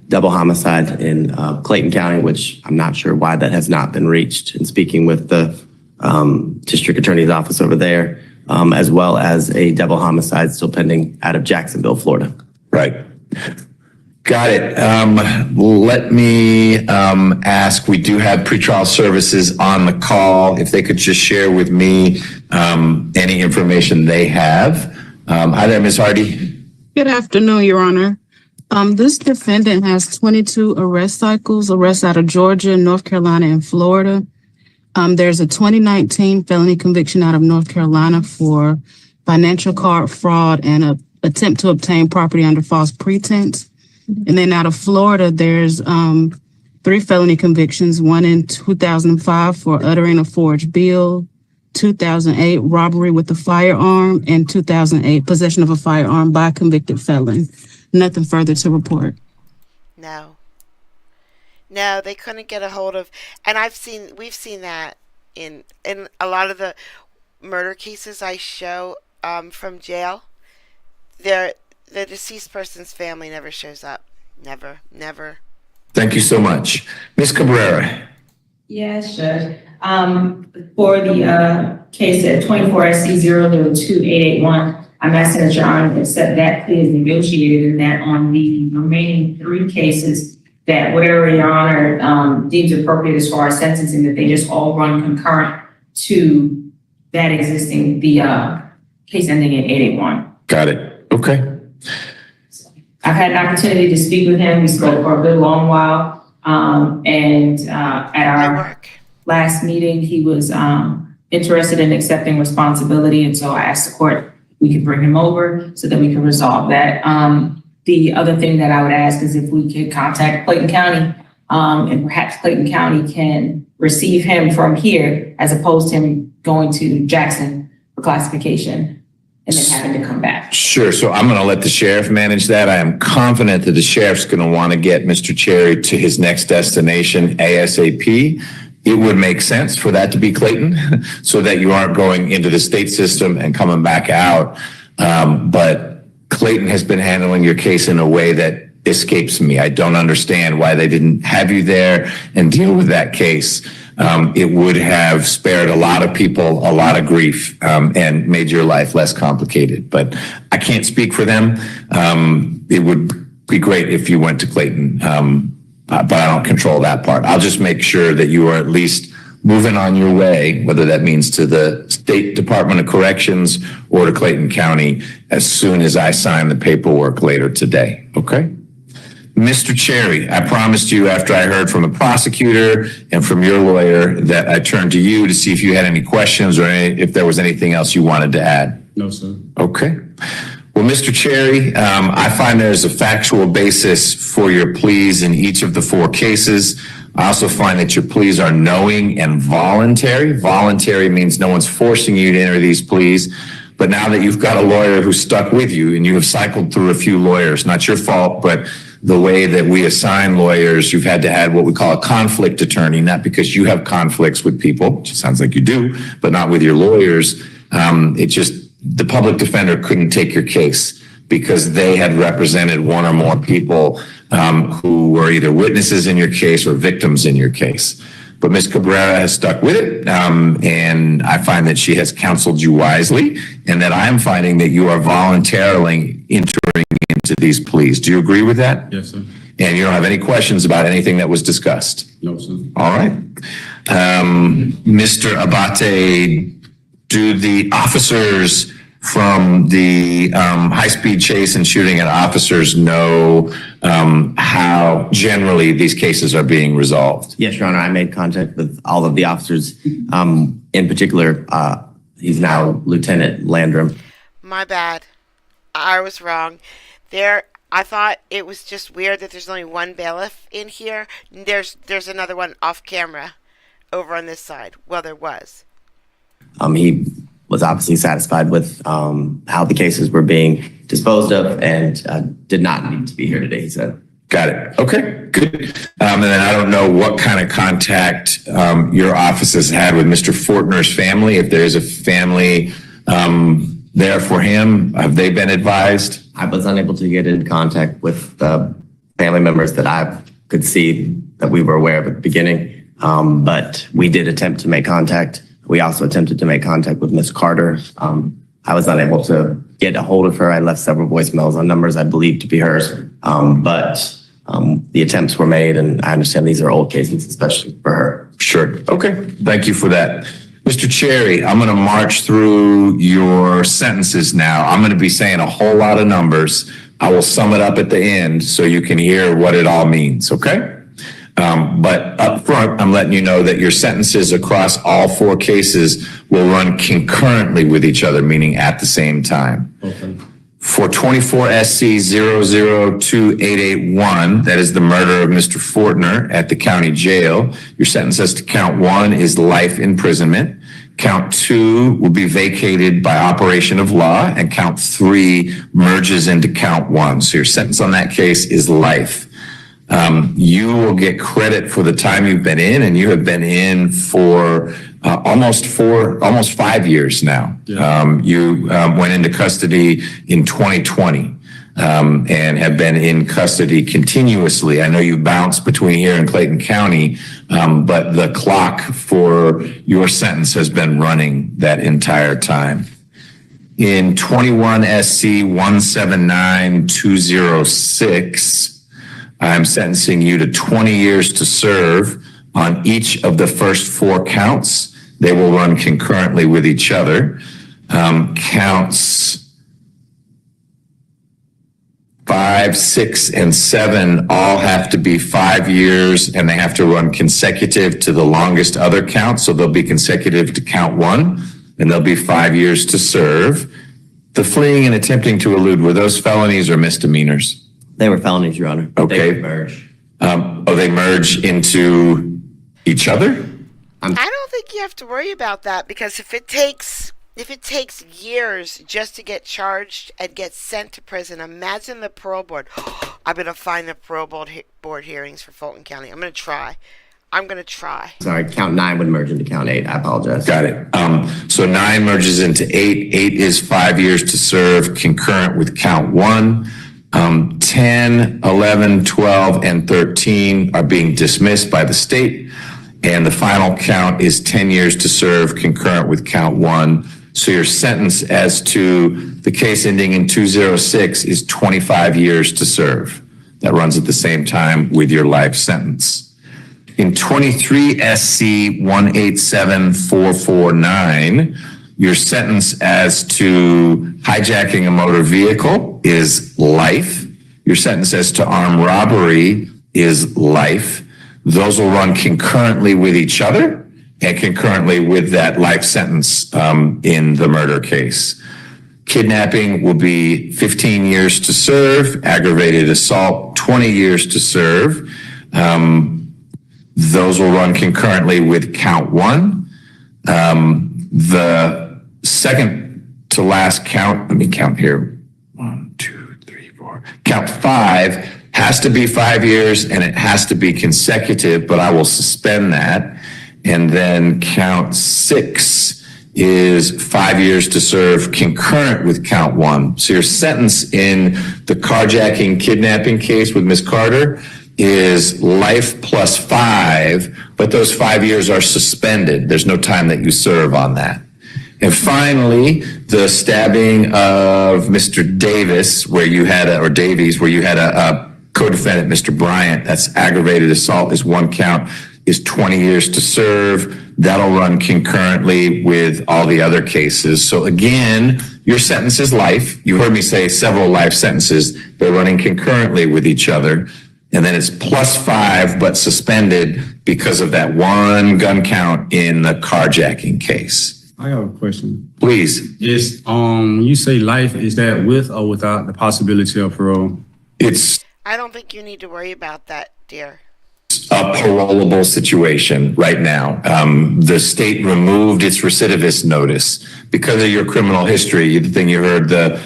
double homicide in Clayton County, which I'm not sure why that has not been reached. And speaking with the district attorney's office over there, as well as a double homicide still pending out of Jacksonville, Florida. Right. Got it. Let me ask, we do have pretrial services on the call. If they could just share with me any information they have. Hi there, Ms. Hardy. Good afternoon, Your Honor. This defendant has 22 arrests out of Georgia, North Carolina, and Florida. There's a 2019 felony conviction out of North Carolina for financial card fraud and an attempt to obtain property under false pretense. And then out of Florida, there's 3 felony convictions, one in 2005 for uttering a forged bill, 2008 robbery with a firearm, and 2008 possession of a firearm by a convicted felon. Nothing further to report. No, they couldn't get a hold of, and we've seen that in a lot of the murder cases I show from jail. The deceased person's family never shows up. Never. Thank you so much. Ms. Cabrera. Yes, Judge. For the case at 24 SC 002881, I'm asking that Your Honor accept that plea as negotiated, and that on the remaining 3 cases, that whatever Your Honor deems appropriate as far as sentencing, that they just all run concurrent to that existing, the case ending in 881. Got it. Okay. I've had an opportunity to speak with him. We spoke for a good long while. And at our last meeting, he was interested in accepting responsibility. And so I asked the court if we could bring him over so that we could resolve that. The other thing that I would ask is if we could contact Clayton County, and perhaps Clayton County can receive him from here as opposed to him going to Jackson for classification and then having to come back. Sure. So I'm going to let the sheriff manage that. I am confident that the sheriff's going to want to get Mr. Cherry to his next destination ASAP. It would make sense for that to be Clayton so that you aren't going into the state system and coming back out. But Clayton has been handling your case in a way that escapes me. I don't understand why they didn't have you there and deal with that case. it would have spared a lot of people a lot of grief and made your life less complicated. But I can't speak for them. It would be great if you went to Clayton, but I don't control that part. I'll just make sure that you are at least moving on your way, whether that means to the State Department of Corrections or to Clayton County, as soon as I sign the paperwork later today. Okay? Mr. Cherry, I promised you after I heard from the prosecutor and from your lawyer that I turned to you to see if you had any questions or if there was anything else you wanted to add. No, sir. Okay. Well, Mr. Cherry, I find there's a factual basis for your pleas in each of the 4 cases. I also find that your pleas are knowing and voluntary. Voluntary means no one's forcing you to enter these pleas. But now that you've got a lawyer who stuck with you and you have cycled through a few lawyers, not your fault, but the way that we assign lawyers, you've had to have what we call a conflict attorney, not because you have conflicts with people, which sounds like you do, but not with your lawyers. The public defender couldn't take your case because they had represented one or more people who were either witnesses in your case or victims in your case. But Ms. Cabrera has stuck with it, and I find that she has counseled you wisely, and that I'm finding that you are voluntarily entering into these pleas. Do you agree with that? Yes, sir. And you don't have any questions about anything that was discussed? No, sir. All right. Mr. Abate, do the officers from the high-speed chase and shooting at officers know how generally these cases are being resolved? Yes, Your Honor, I made contact with all of the officers. In particular, he's now Lieutenant Landrum. My bad. I was wrong. I thought it was just weird that there's only one bailiff in here. There's another one off camera over on this side. Well, there was. He was obviously satisfied with how the cases were being disposed of and did not need to be here today, he said. Got it. Okay, good. And then I don't know what kind of contact your office has had with Mr. Fortner's family. If there's a family there for him, have they been advised? I was unable to get in contact with the family members that I could see that we were aware of at the beginning, but we did attempt to make contact. We also attempted to make contact with Ms. Carter. I was unable to get a hold of her. I left several voicemails on numbers I believe to be hers, but the attempts were made, and I understand these are old cases, especially for her. Sure. Okay. Thank you for that. Mr. Cherry, I'm going to march through your sentences now. I'm going to be saying a whole lot of numbers. I will sum it up at the end so you can hear what it all means, okay? But up front, I'm letting you know that your sentences across all 4 cases will run concurrently with each other, meaning at the same time. Okay. For 24 SC 002881, that is the murder of Mr. Fortner at the county jail, your sentence as to count 1 is life imprisonment. Count 2 will be vacated by operation of law, and count 3 merges into count 1. So your sentence on that case is life. You will get credit for the time you've been in, and you have been in for almost 5 years now. Yeah. You went into custody in 2020 and have been in custody continuously. I know you bounce between here and Clayton County, but the clock for your sentence has been running that entire time. In 21 SC 179206, I'm sentencing you to 20 years to serve on each of the first 4 counts. They will run concurrently with each other. Counts 5, 6, and 7 all have to be 5 years, and they have to run consecutive to the longest other count. So they'll be consecutive to count 1, and they'll be 5 years to serve. The fleeing and attempting to elude, were those felonies or misdemeanors? They were felonies, Your Honor. Okay. They would merge. They merge into each other? I don't think you have to worry about that, because if it takes years just to get charged and get sent to prison, imagine the parole board. I'm going to find the parole board hearings for Fulton County. I'm going to try. Sorry, count 9 would merge into count 8. I apologize. Got it. So 9 merges into 8. 8 is 5 years to serve concurrent with count 1. 10, 11, 12, and 13 are being dismissed by the state. and the final count is 10 years to serve concurrent with count 1. So your sentence as to the case ending in 206 is 25 years to serve. That runs at the same time with your life sentence. In 23 SC 187449, your sentence as to hijacking a motor vehicle is life. Your sentence as to armed robbery is life. Those will run concurrently with each other and concurrently with that life sentence in the murder case. Kidnapping will be 15 years to serve. Aggravated assault, 20 years to serve. Those will run concurrently with count 1. The second to last count, let me count here. 1, 2, 3, 4. Count 5 has to be 5 years and it has to be consecutive, but I will suspend that. And then count 6 is 5 years to serve concurrent with count 1. So your sentence in the carjacking kidnapping case with Ms. Carter is life plus 5, but those 5 years are suspended. There's no time that you serve on that. And finally, the stabbing of Mr. Davis, where you had or Davies, where you had a co-defendant, Mr. Bryant, that's aggravated assault is 1 count, is 20 years to serve. That'll run concurrently with all the other cases. So again, your sentence is life. You heard me say several life sentences. They're running concurrently with each other. And then it's plus 5, but suspended because of that 1 gun count in the carjacking case. I have a question. Please. Is you say life, is that with or without the possibility of parole? It's I don't think you need to worry about that, dear. a parolable situation right now. The state removed its recidivist notice because of your criminal history. The thing you heard the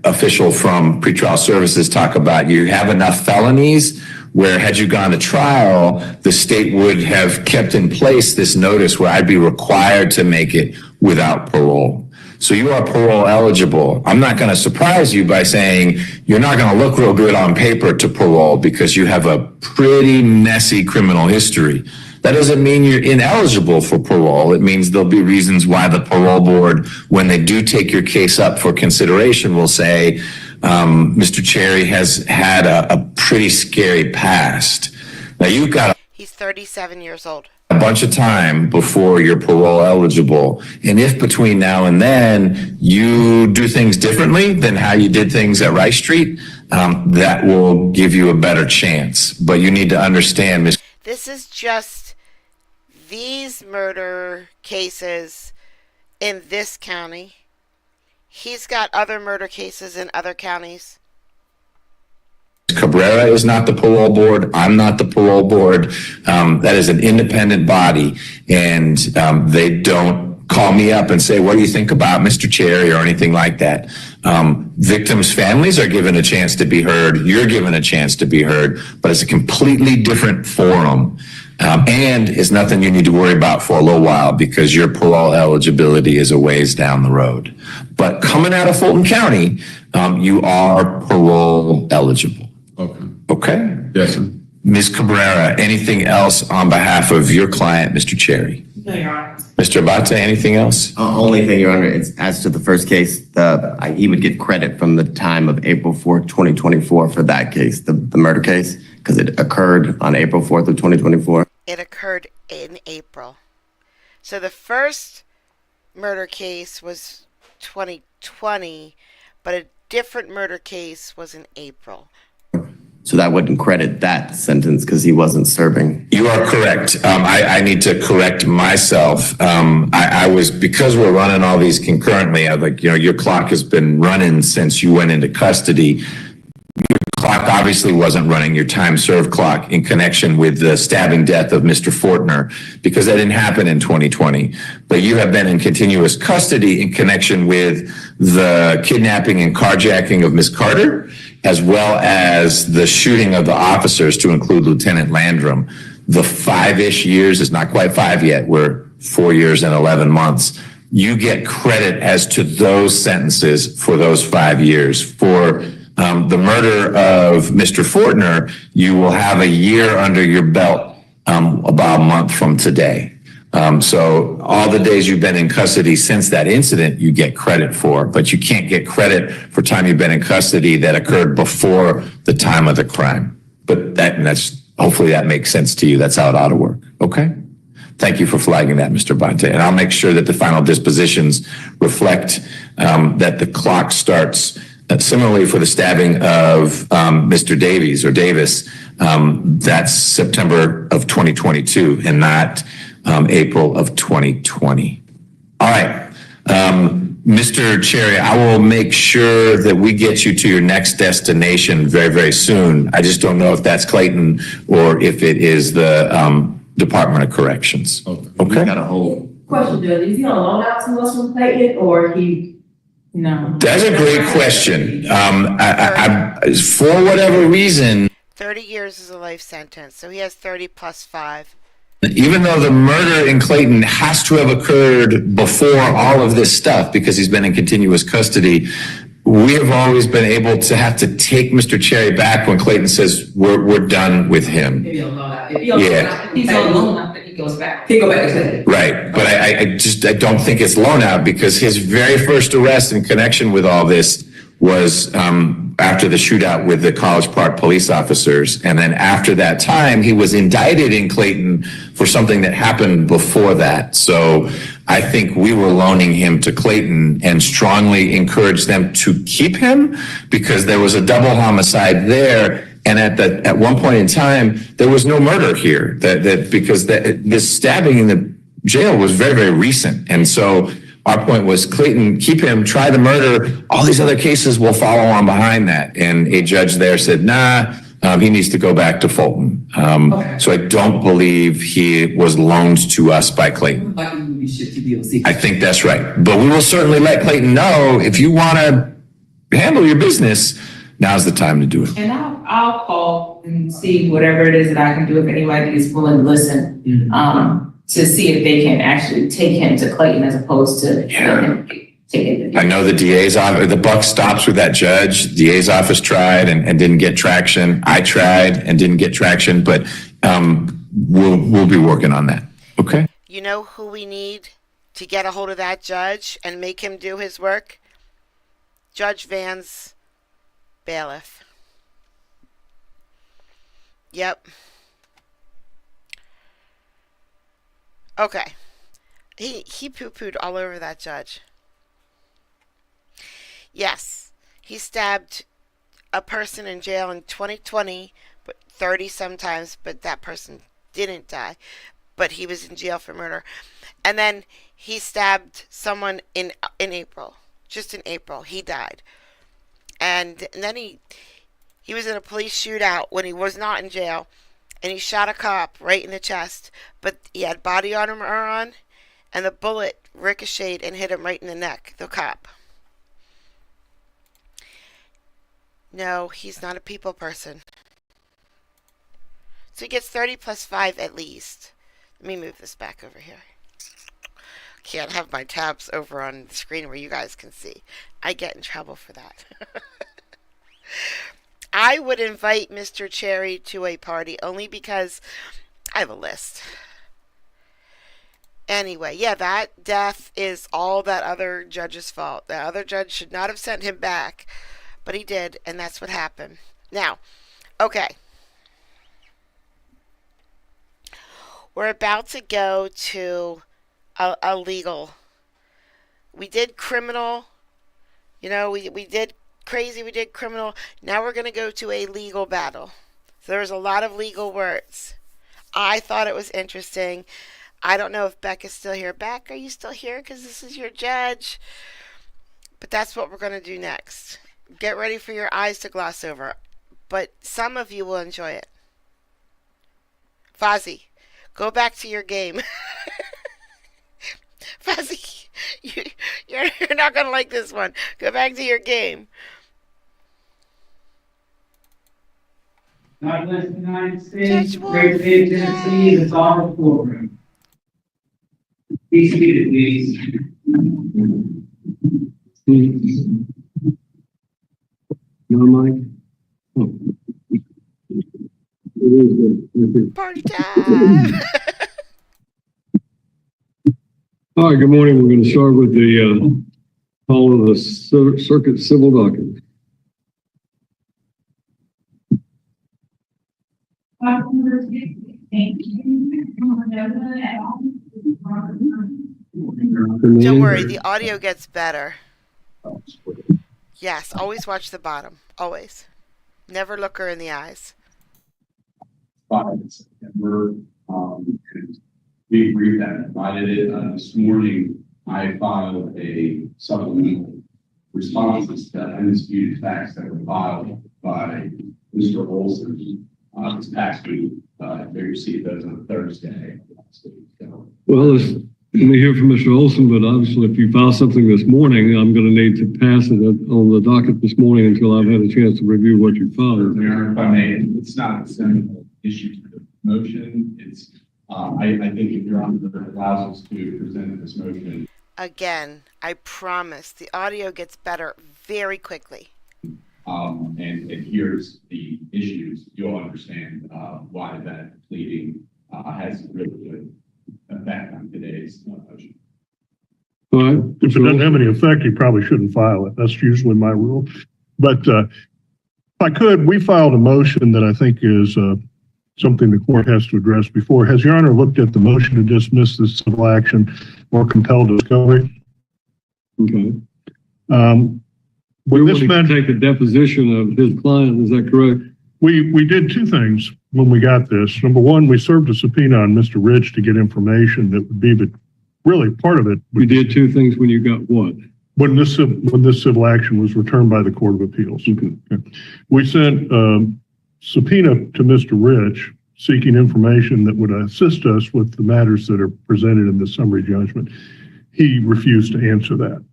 official from pretrial services talk about, you have enough felonies where had you gone to trial, the state would have kept in place this notice where I'd be required to make it without parole. So you are parole eligible. I'm not going to surprise you by saying you're not going to look real good on paper to parole because you have a pretty messy criminal history. That doesn't mean you're ineligible for parole. It means there'll be reasons why the parole board, when they do take your case up for consideration, will say, Mr. Cherry has had a pretty scary past. Now you've got He's 37 years old. a bunch of time before you're parole eligible. And if between now and then you do things differently than how you did things at Rice Street, that will give you a better chance. But you need to understand, Ms. This is just these murder cases in this county. He's got other murder cases in other counties. Cabrera is not the parole board. I'm not the parole board. That is an independent body, and they don't call me up and say, what do you think about Mr. Cherry or anything like that. Victims' families are given a chance to be heard. You're given a chance to be heard, but it's a completely different forum. And it's nothing you need to worry about for a little while because your parole eligibility is a ways down the road. But coming out of Fulton County, you are parole eligible. Okay. Okay? Yes, sir. Ms. Cabrera, anything else on behalf of your client, Mr. Cherry? No, Your Honor. Mr. Abate, anything else? Only thing, Your Honor, is as to the first case, he would get credit from the time of April 4th, 2024 for that case, the murder case, because it occurred on April 4th of 2024. It occurred in April. So the first murder case was 2020, but a different murder case was in April. So that wouldn't credit that sentence because he wasn't serving. You are correct. I need to correct myself. I was, because we're running all these concurrently, I like, your clock has been running since you went into custody. Your clock obviously wasn't running, your time served clock, in connection with the stabbing death of Mr. Fortner, because that didn't happen in 2020. But you have been in continuous custody in connection with the kidnapping and carjacking of Ms. Carter, as well as the shooting of the officers, to include Lieutenant Landrum. The 5-ish years is not quite 5 yet. We're 4 years and 11 months. You get credit as to those sentences for those 5 years. For the murder of Mr. Fortner, you will have a year under your belt about a month from today. So all the days you've been in custody since that incident, you get credit for, but you can't get credit for time you've been in custody that occurred before the time of the crime. But that's hopefully that makes sense to you. That's how it ought to work. Okay. Thank you for flagging that, Mr. Bonte. And I'll make sure that the final dispositions reflect that the clock starts similarly for the stabbing of Mr. Davies or Davis. That's September of 2022 and not April of 2020. All right. Mr. Cherry, I will make sure that we get you to your next destination very, very soon. I just don't know if that's Clayton or if it is the Department of Corrections. Okay. Got a whole question, Judge. Is he on loan out to us from Clayton or he? No. That's a great question. For whatever reason, 30 years is a life sentence, so he has 30 plus 5. even though the murder in Clayton has to have occurred before all of this stuff because he's been in continuous custody, we have always been able to have to take Mr. Cherry back when Clayton says we're done with him. He's on loan out, he goes back. He go back to Clayton. Right, but I don't think it's loan out because his very first arrest in connection with all this was after the shootout with the College Park police officers. And then after that time, he was indicted in Clayton for something that happened before that. So I think we were loaning him to Clayton and strongly encouraged them to keep him because there was a double homicide there. And at one point in time, there was no murder here because this stabbing in the jail was very, very recent. And so our point was, Clayton, keep him, try the murder. All these other cases will follow on behind that. And a judge there said, nah, he needs to go back to Fulton. So I don't believe he was loaned to us by Clayton. I think that's right. But we will certainly let Clayton know if you want to handle your business, now's the time to do it. And I'll call and see whatever it is that I can do if anybody is willing to listen. To see if they can actually take him to Clayton as opposed to taking. I know the DA's office, the buck stops with that judge. DA's office tried and didn't get traction. I tried and didn't get traction, but we'll be working on that. Okay. You know who we need to get a hold of that judge and make him do his work? Judge Van's bailiff. Yep. Okay. He poo-pooed all over that judge. Yes. He stabbed a person in jail in 2020, but 30 sometimes, but that person didn't die. But he was in jail for murder. And then he stabbed someone in April. Just in April. He died. And then he was in a police shootout when he was not in jail. And he shot a cop right in the chest, but he had body armor on, and the bullet ricocheted and hit him right in the neck, the cop. No, he's not a people person. So he gets 30 plus 5 at least. Let me move this back over here. Can't have my tabs over on the screen where you guys can see. I get in trouble for that. I would invite Mr. Cherry to a party only because I have a list. Anyway, yeah, that death is all that other judge's fault. The other judge should not have sent him back, but he did, and that's what happened. Now, okay. We're about to go to a legal. We did criminal. You know, we did crazy, we did criminal. Now we're going to go to a legal battle. So there's a lot of legal words. I thought it was interesting. I don't know if Beck is still here. Beck, are you still here? Because this is your judge. But that's what we're going to do next. Get ready for your eyes to gloss over. But some of you will enjoy it. Fozzie, go back to your game. Fozzie, you're not going to like this one. Go back to your game. God bless the United States. Great state of Tennessee. It's all the courtroom. Be seated, please. No, Mike. Oh. It is good. Party time. All right, good morning. We're going to start with the call of the circuit civil docket. Don't worry, the audio gets better. Yes, always watch the bottom. Always. Never look her in the eyes. 5 September. We agreed that provided it this morning. I filed a supplemental responses to undisputed facts that were filed by Mr. Olson this past week. They received those on Thursday. Well, let me hear from Mr. Olson, but obviously if you file something this morning, I'm going to need to pass it on the docket this morning until I've had a chance to review what you filed. If I may, it's not a simple issue to the motion. It's I think if Your Honor allows us to present this motion. Again, I promise the audio gets better very quickly. And here's the issues, you'll understand why that pleading has really good effect on today's motion. All right. If it doesn't have any effect, you probably shouldn't file it. That's usually my rule. But if I could, we filed a motion that I think is something the court has to address before. Has Your Honor looked at the motion to dismiss this civil action or compel discovery? Okay. When this man take a deposition of his client, is that correct? We did two things when we got this. Number one, we served a subpoena on Mr. Rich to get information that would be, but really part of it. We did two things when you got what? When this civil action was returned by the Court of Appeals. Okay. We sent subpoena to Mr. Rich seeking information that would assist us with the matters that are presented in the summary judgment. He refused to answer that.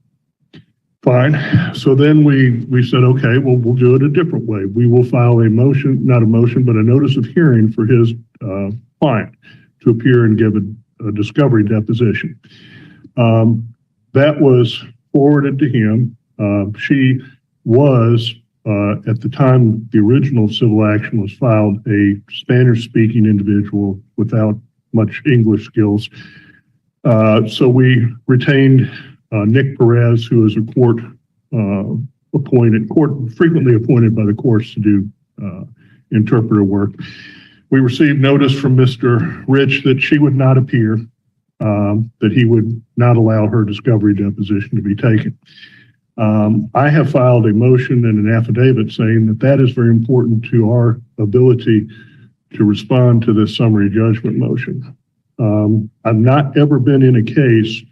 Fine. So then we said, okay, well, we'll do it a different way. We will file a motion, not a motion, but a notice of hearing for his client to appear and give a discovery deposition. That was forwarded to him. She was, at the time the original civil action was filed, a Spanish-speaking individual without much English skills. So we retained Nick Perez, who is a frequently appointed by the courts to do interpreter work. We received notice from Mr. Rich that she would not appear, that he would not allow her discovery deposition to be taken. I have filed a motion and an affidavit saying that that is very important to our ability to respond to this summary judgment motion. I've not ever been in a case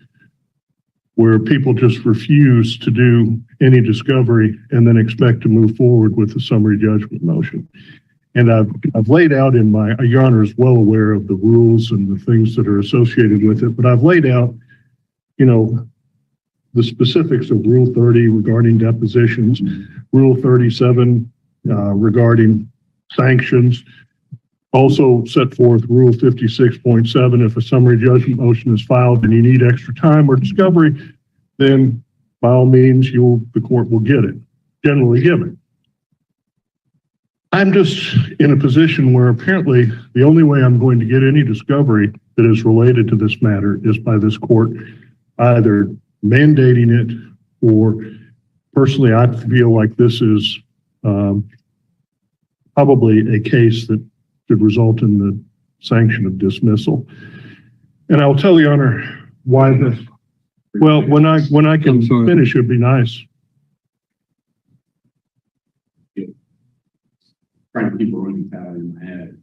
where people just refuse to do any discovery and then expect to move forward with the summary judgment motion. And I've laid out in Your Honor is well aware of the rules and the things that are associated with it, but I've laid out, the specifics of Rule 30 regarding depositions, Rule 37 regarding sanctions, also set forth Rule 56.7. If a summary judgment motion is filed and you need extra time or discovery, then by all means, the court will get it, generally give it. I'm just in a position where apparently the only way I'm going to get any discovery that is related to this matter is by this court either mandating it, or personally, I feel like this is probably a case that could result in the sanction of dismissal. And I'll tell Your Honor why this. Well, when I can finish, it'd be nice. Trying to keep a running tally in my head,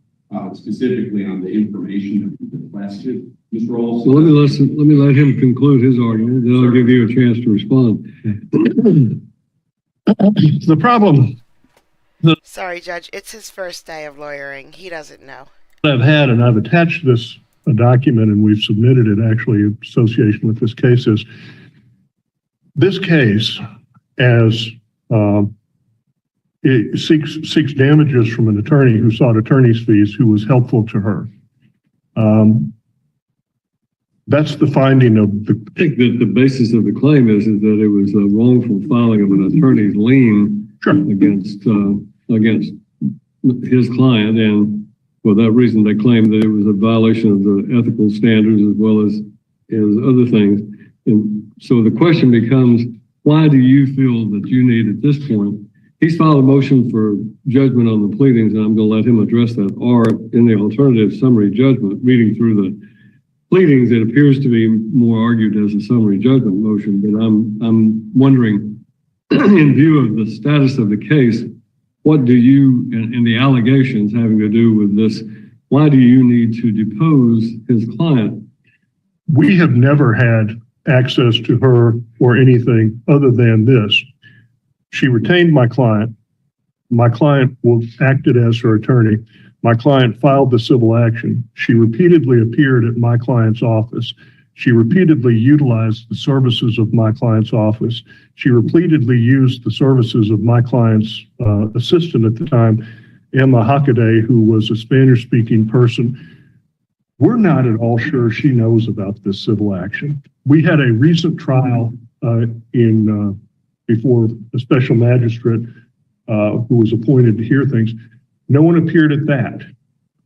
specifically on the information that you requested, Mr. Olson. So let me let him conclude his argument, then I'll give you a chance to respond. The problem. Sorry, Judge. It's his first day of lawyering. He doesn't know. I've had, and I've attached this a document, and we've submitted it actually in association with this case, is this case as it seeks damages from an attorney who sought attorney's fees who was helpful to her. That's the finding of the. I think that the basis of the claim is that it was a wrongful filing of an attorney's lien against his client, and For that reason, they claimed that it was a violation of the ethical standards as well as other things. And so the question becomes, why do you feel that you need at this point? He's filed a motion for judgment on the pleadings, and I'm going to let him address that. Or in the alternative summary judgment, reading through the pleadings, it appears to be more argued as a summary judgment motion. But I'm wondering, in view of the status of the case, what do you, in the allegations having to do with this, why do you need to depose his client? We have never had access to her or anything other than this. She retained my client. My client acted as her attorney. My client filed the civil action. She repeatedly appeared at my client's office. She repeatedly utilized the services of my client's office. She repeatedly used the services of my client's assistant at the time, Emma Hockaday, who was a Spanish-speaking person. We're not at all sure she knows about this civil action. We had a recent trial before a special magistrate who was appointed to hear things. No one appeared at that.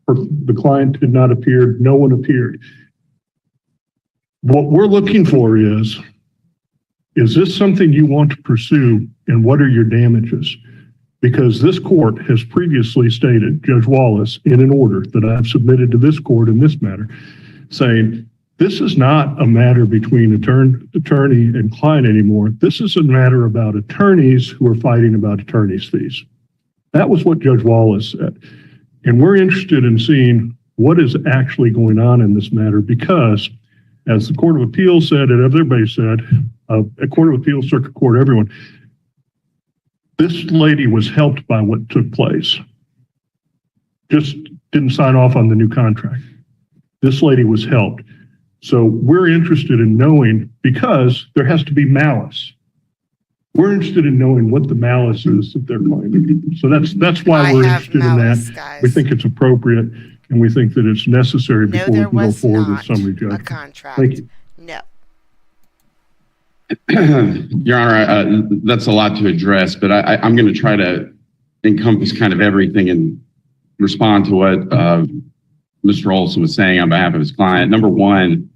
The client did not appear. No one appeared. What we're looking for is this something you want to pursue, and what are your damages? Because this court has previously stated, Judge Wallace, in an order that I've submitted to this court in this matter, saying this is not a matter between attorney and client anymore. This is a matter about attorneys who are fighting about attorney's fees. That was what Judge Wallace said. And we're interested in seeing what is actually going on in this matter because, as the Court of Appeals said, and everybody said, a Court of Appeals, Circuit Court, everyone, this lady was helped by what took place. Just didn't sign off on the new contract. This lady was helped. So we're interested in knowing, because there has to be malice. We're interested in knowing what the malice is that they're claiming. So that's why we're interested in that. Guys. We think it's appropriate, and we think that it's necessary before we can go forward with summary judgment. A contract. Thank you. No. Your Honor, that's a lot to address, but I'm going to try to encompass kind of everything and respond to what Mr. Olson was saying on behalf of his client. Number one,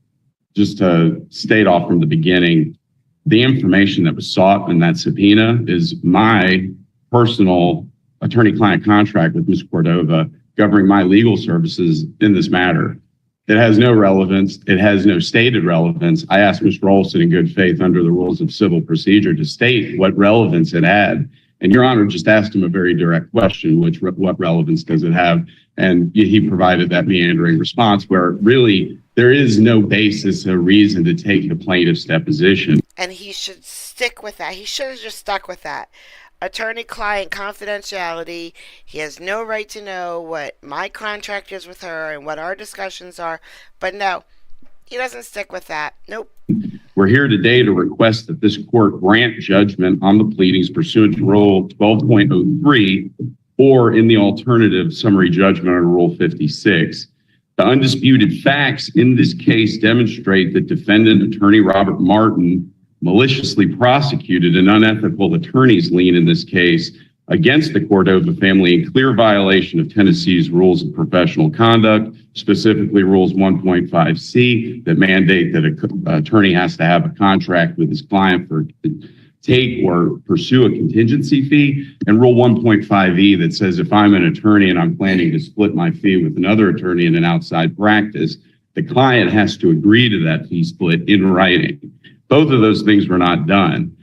just to state off from the beginning, the information that was sought in that subpoena is my personal attorney-client contract with Ms. Cordova governing my legal services in this matter. It has no relevance. It has no stated relevance. I asked Mr. Olson in good faith under the rules of civil procedure to state what relevance it had. And Your Honor just asked him a very direct question, what relevance does it have? And he provided that meandering response where really there is no basis or reason to take the plaintiff's deposition. And he should stick with that. He should have just stuck with that. Attorney-client confidentiality. He has no right to know what my contract is with her and what our discussions are. But no, he doesn't stick with that. Nope. We're here today to request that this court grant judgment on the pleadings pursuant to Rule 12.03 or in the alternative summary judgment under Rule 56. The undisputed facts in this case demonstrate that defendant attorney Robert Martin maliciously prosecuted an unethical attorney's lien in this case against the Cordova family in clear violation of Tennessee's rules of professional conduct, specifically Rules 1.5C that mandate that an attorney has to have a contract with his client for take or pursue a contingency fee, and Rule 1.5E that says if I'm an attorney and I'm planning to split my fee with another attorney in an outside practice, the client has to agree to that fee split in writing. Both of those things were not done.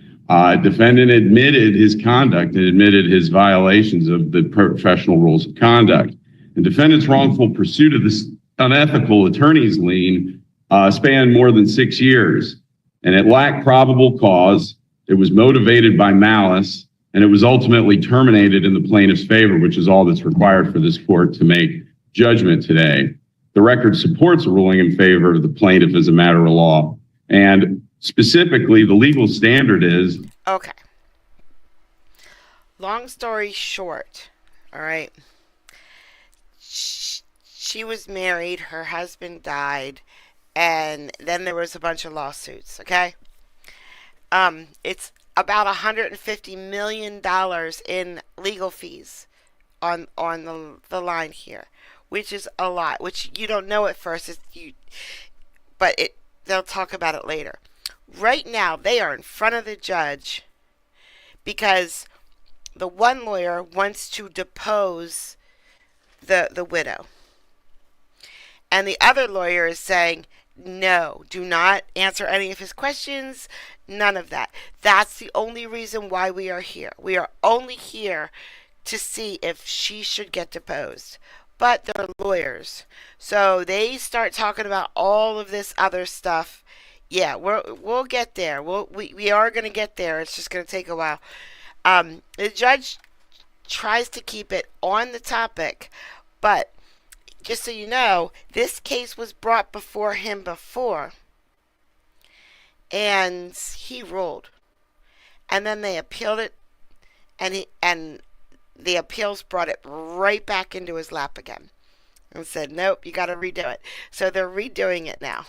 Defendant admitted his conduct and admitted his violations of the professional rules of conduct. The defendant's wrongful pursuit of this unethical attorney's lien spanned more than 6 years, and it lacked probable cause. It was motivated by malice, and it was ultimately terminated in the plaintiff's favor, which is all that's required for this court to make judgment today. The record supports a ruling in favor of the plaintiff as a matter of law, and specifically, the legal standard is... Okay. Long story short, all right. She was married, her husband died, and then there was a bunch of lawsuits, okay? It's about $150 million in legal fees on the line here. which is a lot, which you don't know at first, but they'll talk about it later. Right now, they are in front of the judge because the one lawyer wants to depose the widow. And the other lawyer is saying, no, do not answer any of his questions, none of that. That's the only reason why we are here. We are only here to see if she should get deposed. But they're lawyers. So they start talking about all of this other stuff. Yeah, we'll get there. We are going to get there. It's just going to take a while. The judge tries to keep it on the topic, but just so you know, this case was brought before him before, and he ruled. And then they appealed it, and the appeals brought it right back into his lap again and said, nope, you got to redo it. So they're redoing it now.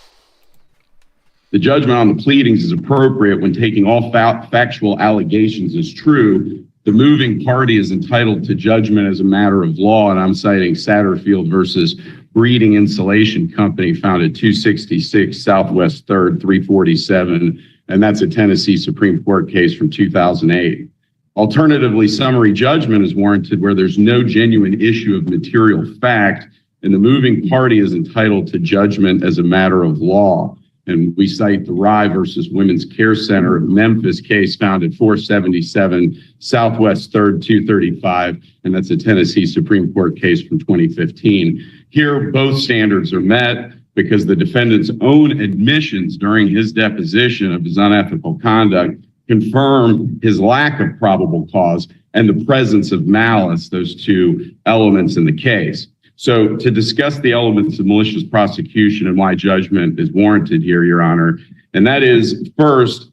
The judgment on the pleadings is appropriate when taking all factual allegations as true. The moving party is entitled to judgment as a matter of law, and I'm citing Satterfield versus Breeding Insulation Company, found at 266 Southwest 3rd, 347, and that's a Tennessee Supreme Court case from 2008. Alternatively, summary judgment is warranted where there's no genuine issue of material fact, and the moving party is entitled to judgment as a matter of law. And we cite the Rye versus Women's Care Center of Memphis case found at 477 Southwest 3rd, 235, and that's a Tennessee Supreme Court case from 2015. Here, both standards are met because the defendant's own admissions during his deposition of his unethical conduct confirm his lack of probable cause and the presence of malice, those two elements in the case. So to discuss the elements of malicious prosecution and why judgment is warranted here, Your Honor, and that is, first,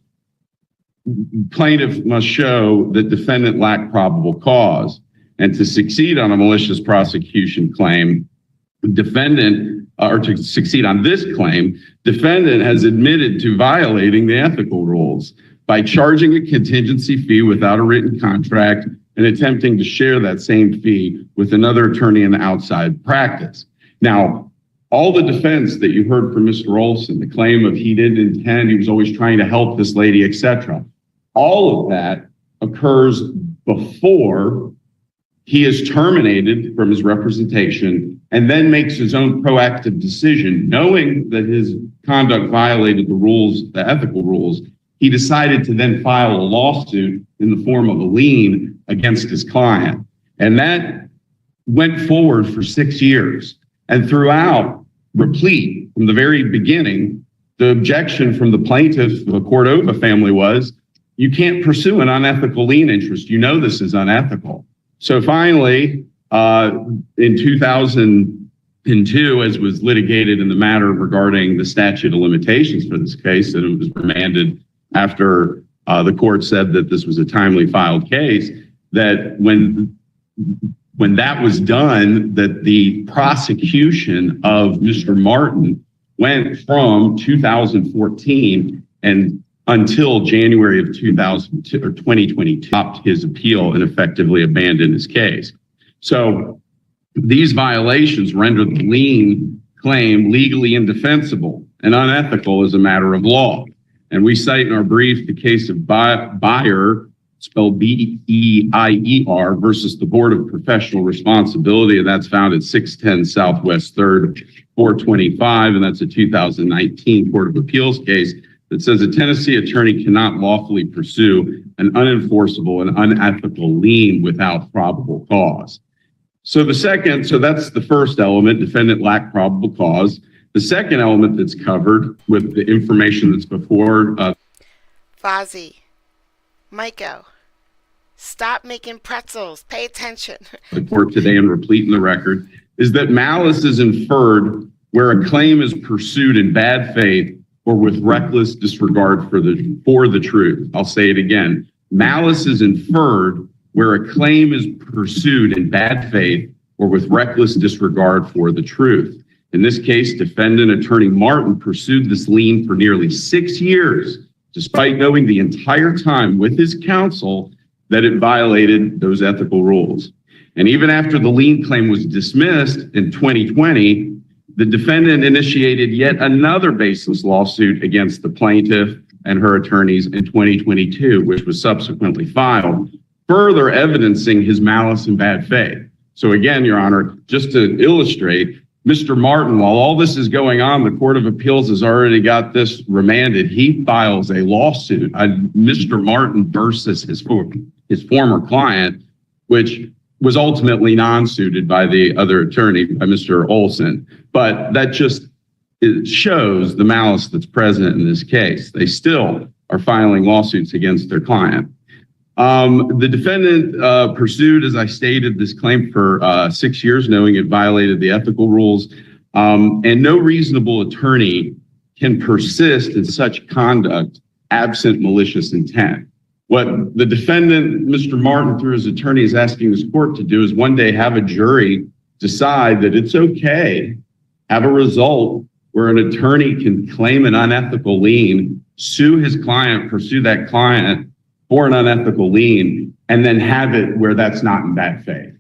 plaintiff must show that defendant lacked probable cause. And to succeed on a malicious prosecution claim, to succeed on this claim, defendant has admitted to violating the ethical rules by charging a contingency fee without a written contract and attempting to share that same fee with another attorney in the outside practice. Now, all the defense that you heard from Mr. Olson, the claim of he didn't intend, he was always trying to help this lady, etc., all of that occurs before he is terminated from his representation and then makes his own proactive decision, knowing that his conduct violated the rules, the ethical rules. He decided to then file a lawsuit in the form of a lien against his client. And that went forward for 6 years. And throughout, replete, from the very beginning, the objection from the plaintiff, the Cordova family, was, you can't pursue an unethical lien interest. You know this is unethical. So finally, in 2002, as was litigated in the matter regarding the statute of limitations for this case, and it was remanded after the court said that this was a timely filed case, that when that was done, that the prosecution of Mr. Martin went from 2014 and until January of 2022, stopped his appeal and effectively abandoned his case. So these violations rendered the lien claim legally indefensible and unethical as a matter of law. And we cite in our brief the case of Beyer, spelled B-E-I-E-R, versus the Board of Professional Responsibility, and that's found at 610 Southwest 3rd, 425, and that's a 2019 Court of Appeals case that says a Tennessee attorney cannot lawfully pursue an unenforceable and unethical lien without probable cause. So that's the first element, defendant lacked probable cause. The second element that's covered with the information that's before. Fozzie, Maiko, stop making pretzels. Pay attention. The court today and replete in the record is that malice is inferred where a claim is pursued in bad faith or with reckless disregard for the truth. I'll say it again. Malice is inferred where a claim is pursued in bad faith or with reckless disregard for the truth. In this case, defendant attorney Martin pursued this lien for nearly 6 years, despite knowing the entire time with his counsel that it violated those ethical rules. And even after the lien claim was dismissed in 2020, the defendant initiated yet another baseless lawsuit against the plaintiff and her attorneys in 2022, which was subsequently filed, further evidencing his malice and bad faith. So again, Your Honor, just to illustrate, Mr. Martin, while all this is going on, the Court of Appeals has already got this remanded. He files a lawsuit, Mr. Martin versus his former client, which was ultimately non-suited by the other attorney, by Mr. Olson. But that just shows the malice that's present in this case. They still are filing lawsuits against their client. The defendant pursued, as I stated, this claim for 6 years, knowing it violated the ethical rules. And no reasonable attorney can persist in such conduct absent malicious intent. What the defendant, Mr. Martin, through his attorney, is asking this court to do is one day have a jury decide that it's okay, have a result where an attorney can claim an unethical lien, sue his client, pursue that client for an unethical lien, and then have it where that's not in bad faith.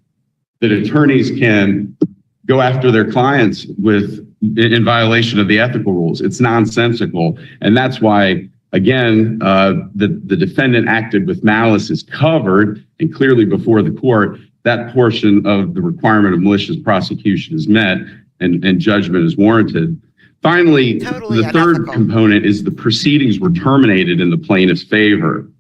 That attorneys can go after their clients in violation of the ethical rules. It's nonsensical. And that's why, again, the defendant acted with malice is covered, and clearly before the court, that portion of the requirement of malicious prosecution is met and judgment is warranted. Finally, the third component is the proceedings were terminated in the plaintiff's favor.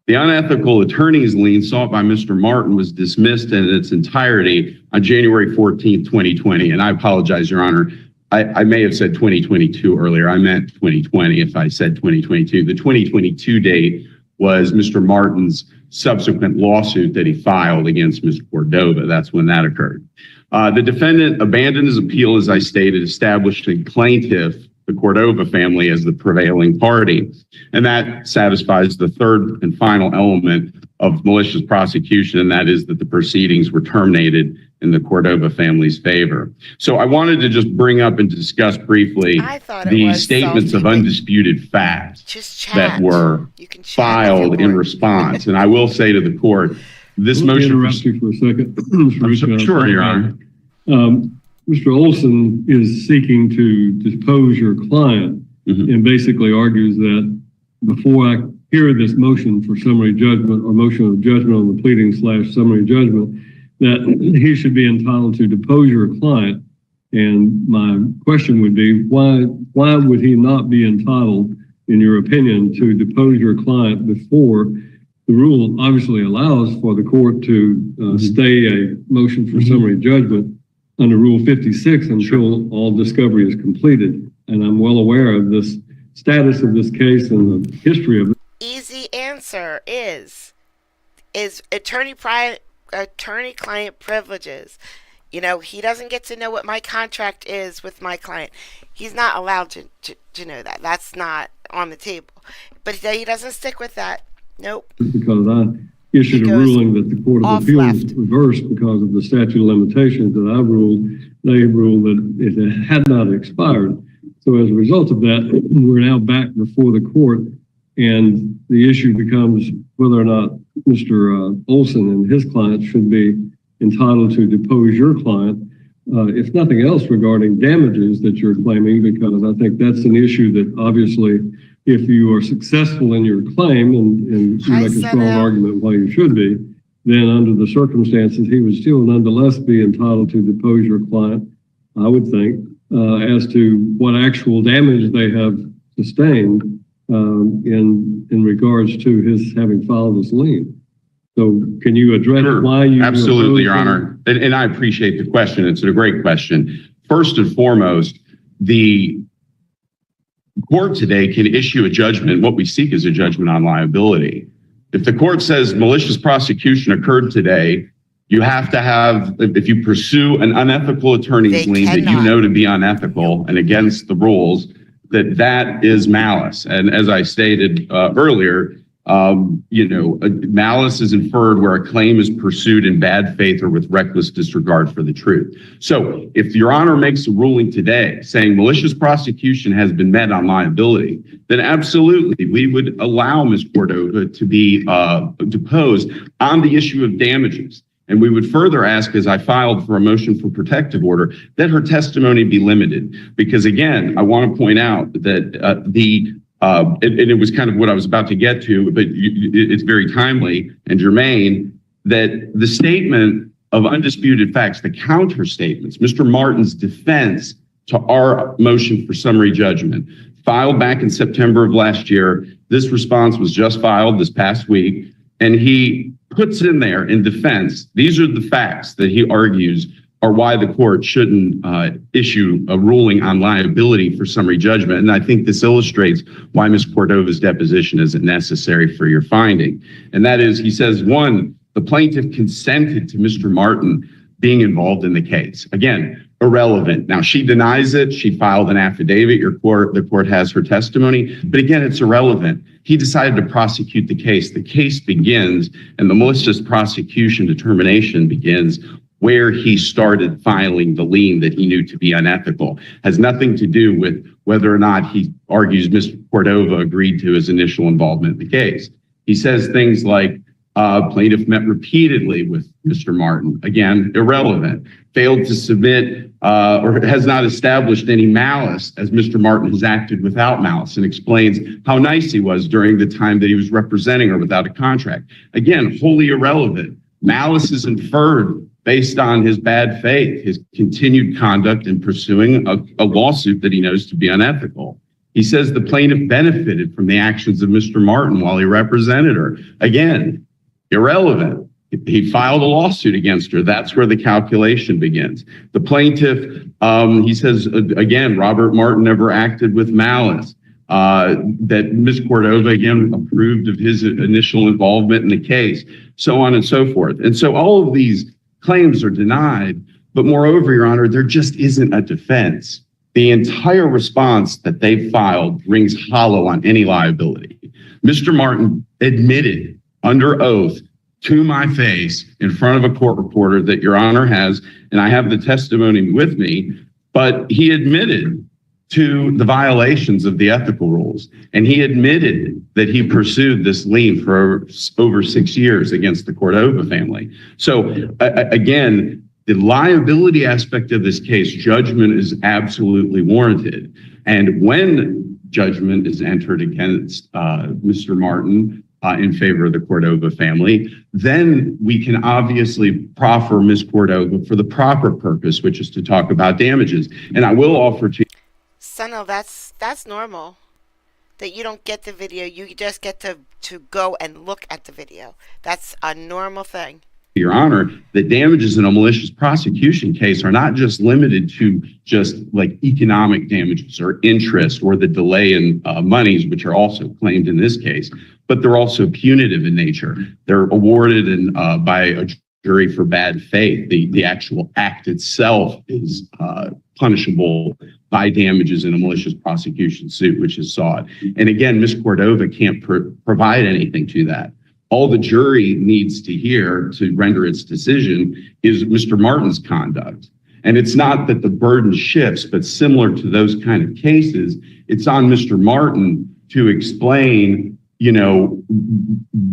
The unethical attorney's lien sought by Mr. Martin was dismissed in its entirety on January 14th, 2020. And I apologize, Your Honor. I may have said 2022 earlier. I meant 2020 if I said 2022. The 2022 date was Mr. Martin's subsequent lawsuit that he filed against Ms. Cordova. That's when that occurred. The defendant abandoned his appeal, as I stated, establishing plaintiff, the Cordova family, as the prevailing party. And that satisfies the third and final element of malicious prosecution, and that is that the proceedings were terminated in the Cordova family's favor. So I wanted to just bring up and discuss briefly the statements of undisputed fact that were filed in response. And I will say to the court, this motion— interrupt you for a second. Sure, Your Honor. Mr. Olson is seeking to depose your client and basically argues that before I hear this motion for summary judgment or motion of judgment on the pleading / summary judgment, that he should be entitled to depose your client. And my question would be, why would he not be entitled, in your opinion, to depose your client before the rule obviously allows for the court to stay a motion for summary judgment under Rule 56 until all discovery is completed? And I'm well aware of this status of this case and the history of it. Easy answer is attorney-client privileges. You know, he doesn't get to know what my contract is with my client. He's not allowed to know that. That's not on the table. But he doesn't stick with that. Nope. Because I issued a ruling that the Court of Appeals reversed because of the statute of limitations that I ruled. They ruled that it had not expired. So as a result of that, we're now back before the court, and the issue becomes whether or not Mr. Olson and his client should be entitled to depose your client, if nothing else regarding damages that you're claiming, because I think that's an issue that obviously, if you are successful in your claim and you make a strong argument why you should be, then under the circumstances, he would still nonetheless be entitled to depose your client, I would think, as to what actual damage they have sustained in regards to his having filed this lien. So can you address why you— Absolutely, Your Honor. And I appreciate the question. It's a great question. First and foremost, the court today can issue a judgment. What we seek is a judgment on liability. If the court says malicious prosecution occurred today, you have to have, if you pursue an unethical attorney's lien that you know to be unethical and against the rules, that is malice. And as I stated earlier, malice is inferred where a claim is pursued in bad faith or with reckless disregard for the truth. So if Your Honor makes a ruling today saying malicious prosecution has been met on liability, then absolutely we would allow Ms. Cordova to be deposed on the issue of damages. And we would further ask, as I filed for a motion for protective order, that her testimony be limited. Because again, I want to point out that and it was kind of what I was about to get to, but it's very timely and germane, that the statement of undisputed facts, the counter statements, Mr. Martin's defense to our motion for summary judgment, filed back in September of last year. This response was just filed this past week, and he puts in there in defense, these are the facts that he argues are why the court shouldn't issue a ruling on liability for summary judgment. And I think this illustrates why Ms. Cordova's deposition isn't necessary for your finding. And that is, he says, one, the plaintiff consented to Mr. Martin being involved in the case. Again, irrelevant. Now, she denies it. She filed an affidavit. The court has her testimony. But again, it's irrelevant. He decided to prosecute the case. The case begins, and the malicious prosecution determination begins where he started filing the lien that he knew to be unethical. Has nothing to do with whether or not he argues Mr. Cordova agreed to his initial involvement in the case. He says things like, plaintiff met repeatedly with Mr. Martin. Again, irrelevant. Failed to submit or has not established any malice as Mr. Martin has acted without malice, and explains how nice he was during the time that he was representing her without a contract. Again, wholly irrelevant. Malice is inferred based on his bad faith, his continued conduct in pursuing a lawsuit that he knows to be unethical. He says the plaintiff benefited from the actions of Mr. Martin while he represented her. Again, irrelevant. He filed a lawsuit against her. That's where the calculation begins. The plaintiff, he says, again, Robert Martin never acted with malice. That Ms. Cordova, again, approved of his initial involvement in the case, so on and so forth. And so all of these claims are denied. But moreover, Your Honor, there just isn't a defense. The entire response that they filed rings hollow on any liability. Mr. Martin admitted under oath to my face in front of a court reporter that Your Honor has, and I have the testimony with me, but he admitted to the violations of the ethical rules. And he admitted that he pursued this lien for over 6 years against the Cordova family. So again, the liability aspect of this case, judgment is absolutely warranted. And when judgment is entered against Mr. Martin in favor of the Cordova family, then we can obviously proffer Ms. Cordova for the proper purpose, which is to talk about damages. And I will offer to Sunil, that's normal. That you don't get the video, you just get to go and look at the video. That's a normal thing. Your Honor, that damages in a malicious prosecution case are not just limited to just like economic damages or interest or the delay in monies, which are also claimed in this case, but they're also punitive in nature. They're awarded by a jury for bad faith. The actual act itself is punishable by damages in a malicious prosecution suit, which is sought. And again, Ms. Cordova can't provide anything to that. All the jury needs to hear to render its decision is Mr. Martin's conduct. And it's not that the burden shifts, but similar to those kind of cases, it's on Mr. Martin to explain,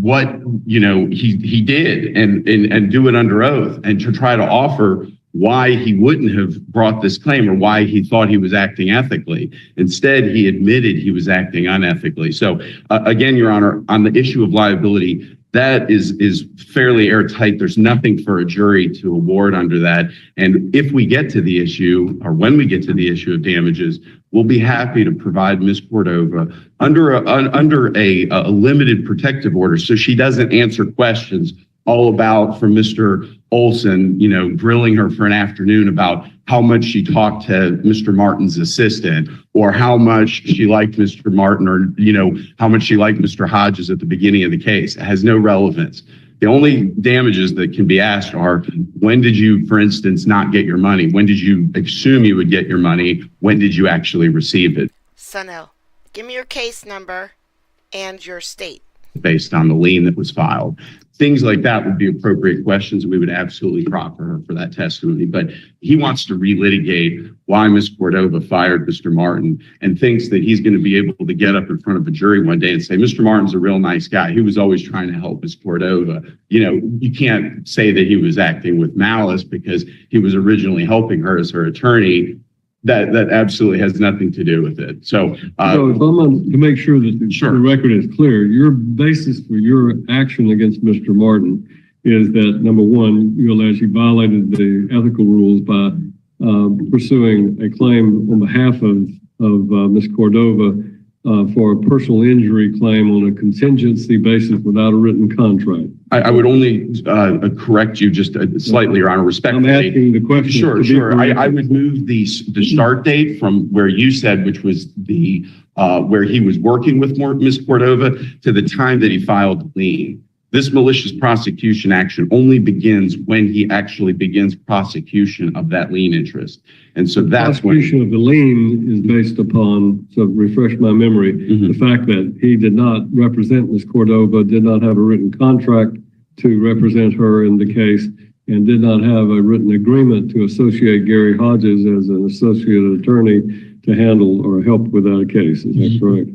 what, he did and do it under oath, and to try to offer why he wouldn't have brought this claim or why he thought he was acting ethically. Instead, he admitted he was acting unethically. So again, Your Honor, on the issue of liability, that is fairly airtight. There's nothing for a jury to award under that. And if we get to the issue, or when we get to the issue of damages, we'll be happy to provide Ms. Cordova under a limited protective order so she doesn't answer questions all about from Mr. Olson, grilling her for an afternoon about how much she talked to Mr. Martin's assistant, or how much she liked Mr. Martin, or, how much she liked Mr. Hodges at the beginning of the case. It has no relevance. The only damages that can be asked are, when did you, for instance, not get your money? When did you assume you would get your money? When did you actually receive it? Sunil, give me your case number and your state. based on the lien that was filed. Things like that would be appropriate questions. We would absolutely proffer her for that testimony. But he wants to relitigate why Ms. Cordova fired Mr. Martin and thinks that he's going to be able to get up in front of a jury one day and say, Mr. Martin's a real nice guy. He was always trying to help Ms. Cordova. You know, you can't say that he was acting with malice because he was originally helping her as her attorney. That absolutely has nothing to do with it. So if I'm to make sure that the record is clear, your basis for your action against Mr. Martin is that, number one, you allege he violated the ethical rules by pursuing a claim on behalf of Ms. Cordova for a personal injury claim on a contingency basis without a written contract. I would only correct you just slightly, Your Honor, respectfully. I'm asking the question. Sure. I would move the start date from where you said, which was the where he was working with Ms. Cordova, to the time that he filed the lien. This malicious prosecution action only begins when he actually begins prosecution of that lien interest. And so that's when— Prosecution of the lien is based upon, so refresh my memory, the fact that he did not represent Ms. Cordova, did not have a written contract to represent her in the case, and did not have a written agreement to associate Gary Hodges as an associate attorney to handle or help with that case. Is that correct?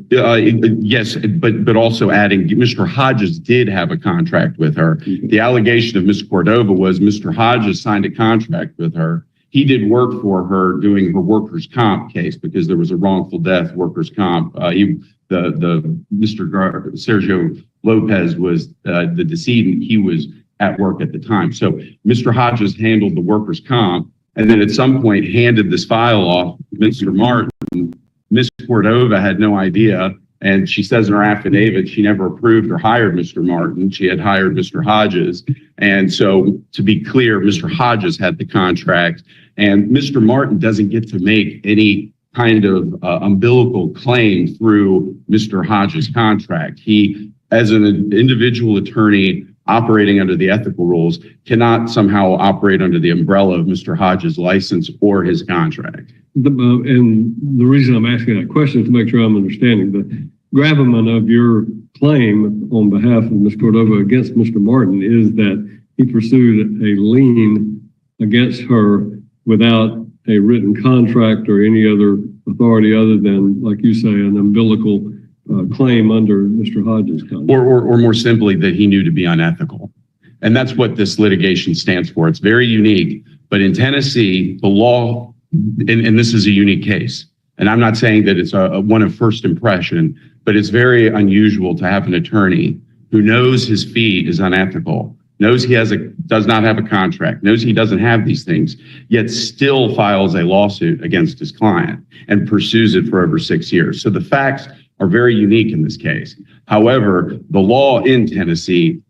Yes, but also adding, Mr. Hodges did have a contract with her. The allegation of Ms. Cordova was Mr. Hodges signed a contract with her. He did work for her doing her workers' comp case because there was a wrongful death workers' comp. Mr. Sergio Lopez was the decedent. He was at work at the time. So Mr. Hodges handled the workers' comp, and then at some point handed this file off to Mr. Martin. Ms. Cordova had no idea, and she says in her affidavit she never approved or hired Mr. Martin. She had hired Mr. Hodges. And so, to be clear, Mr. Hodges had the contract, and Mr. Martin doesn't get to make any kind of umbilical claim through Mr. Hodges' contract. He, as an individual attorney operating under the ethical rules, cannot somehow operate under the umbrella of Mr. Hodges' license or his contract. And the reason I'm asking that question is to make sure I'm understanding. The gravamen of your claim on behalf of Ms. Cordova against Mr. Martin is that he pursued a lien against her without a written contract or any other authority other than, like you say, an umbilical claim under Mr. Hodges' contract. Or more simply, that he knew to be unethical. And that's what this litigation stands for. It's very unique, but in Tennessee, the law, and this is a unique case, and I'm not saying that it's a one of first impression, but it's very unusual to have an attorney who knows his fee is unethical, knows he does not have a contract, knows he doesn't have these things, yet still files a lawsuit against his client and pursues it for over 6 years. So the facts are very unique in this case. However, the law in Tennessee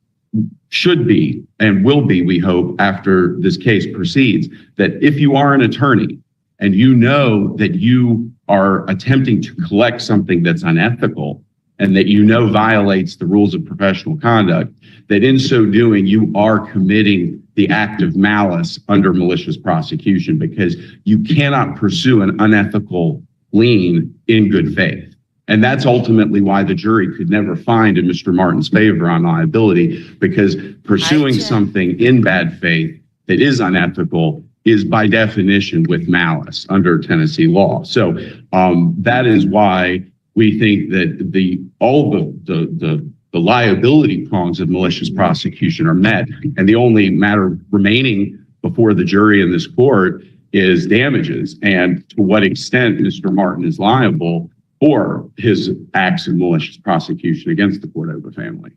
should be and will be, we hope, after this case proceeds, that if you are an attorney and you know that you are attempting to collect something that's unethical and that you know violates the rules of professional conduct, that in so doing, you are committing the act of malice under malicious prosecution, because you cannot pursue an unethical lien in good faith. And that's ultimately why the jury could never find in Mr. Martin's favor on liability, because pursuing something in bad faith that is unethical is by definition with malice under Tennessee law. So that is why we think that all the liability prongs of malicious prosecution are met, and the only matter remaining before the jury in this court is damages, and to what extent Mr. Martin is liable for his acts of malicious prosecution against the Cordova family.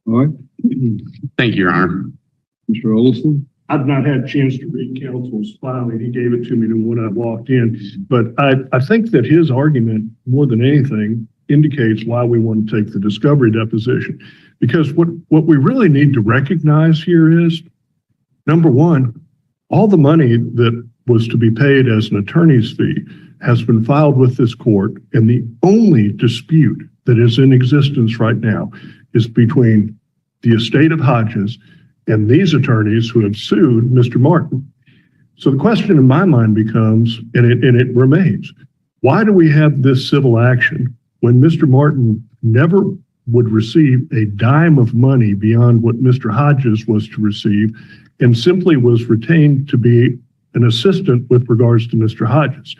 All right. Thank you, Your Honor. Mr. Olson? I've not had a chance to read counsel's filing. He gave it to me when I walked in. But I think that his argument, more than anything, indicates why we want to take the discovery deposition. Because what we really need to recognize here is, number one, all the money that was to be paid as an attorney's fee has been filed with this court, and the only dispute that is in existence right now is between the estate of Hodges and these attorneys who have sued Mr. Martin. So the question in my mind becomes, and it remains, why do we have this civil action when Mr. Martin never would receive a dime of money beyond what Mr. Hodges was to receive and simply was retained to be an assistant with regards to Mr. Hodges.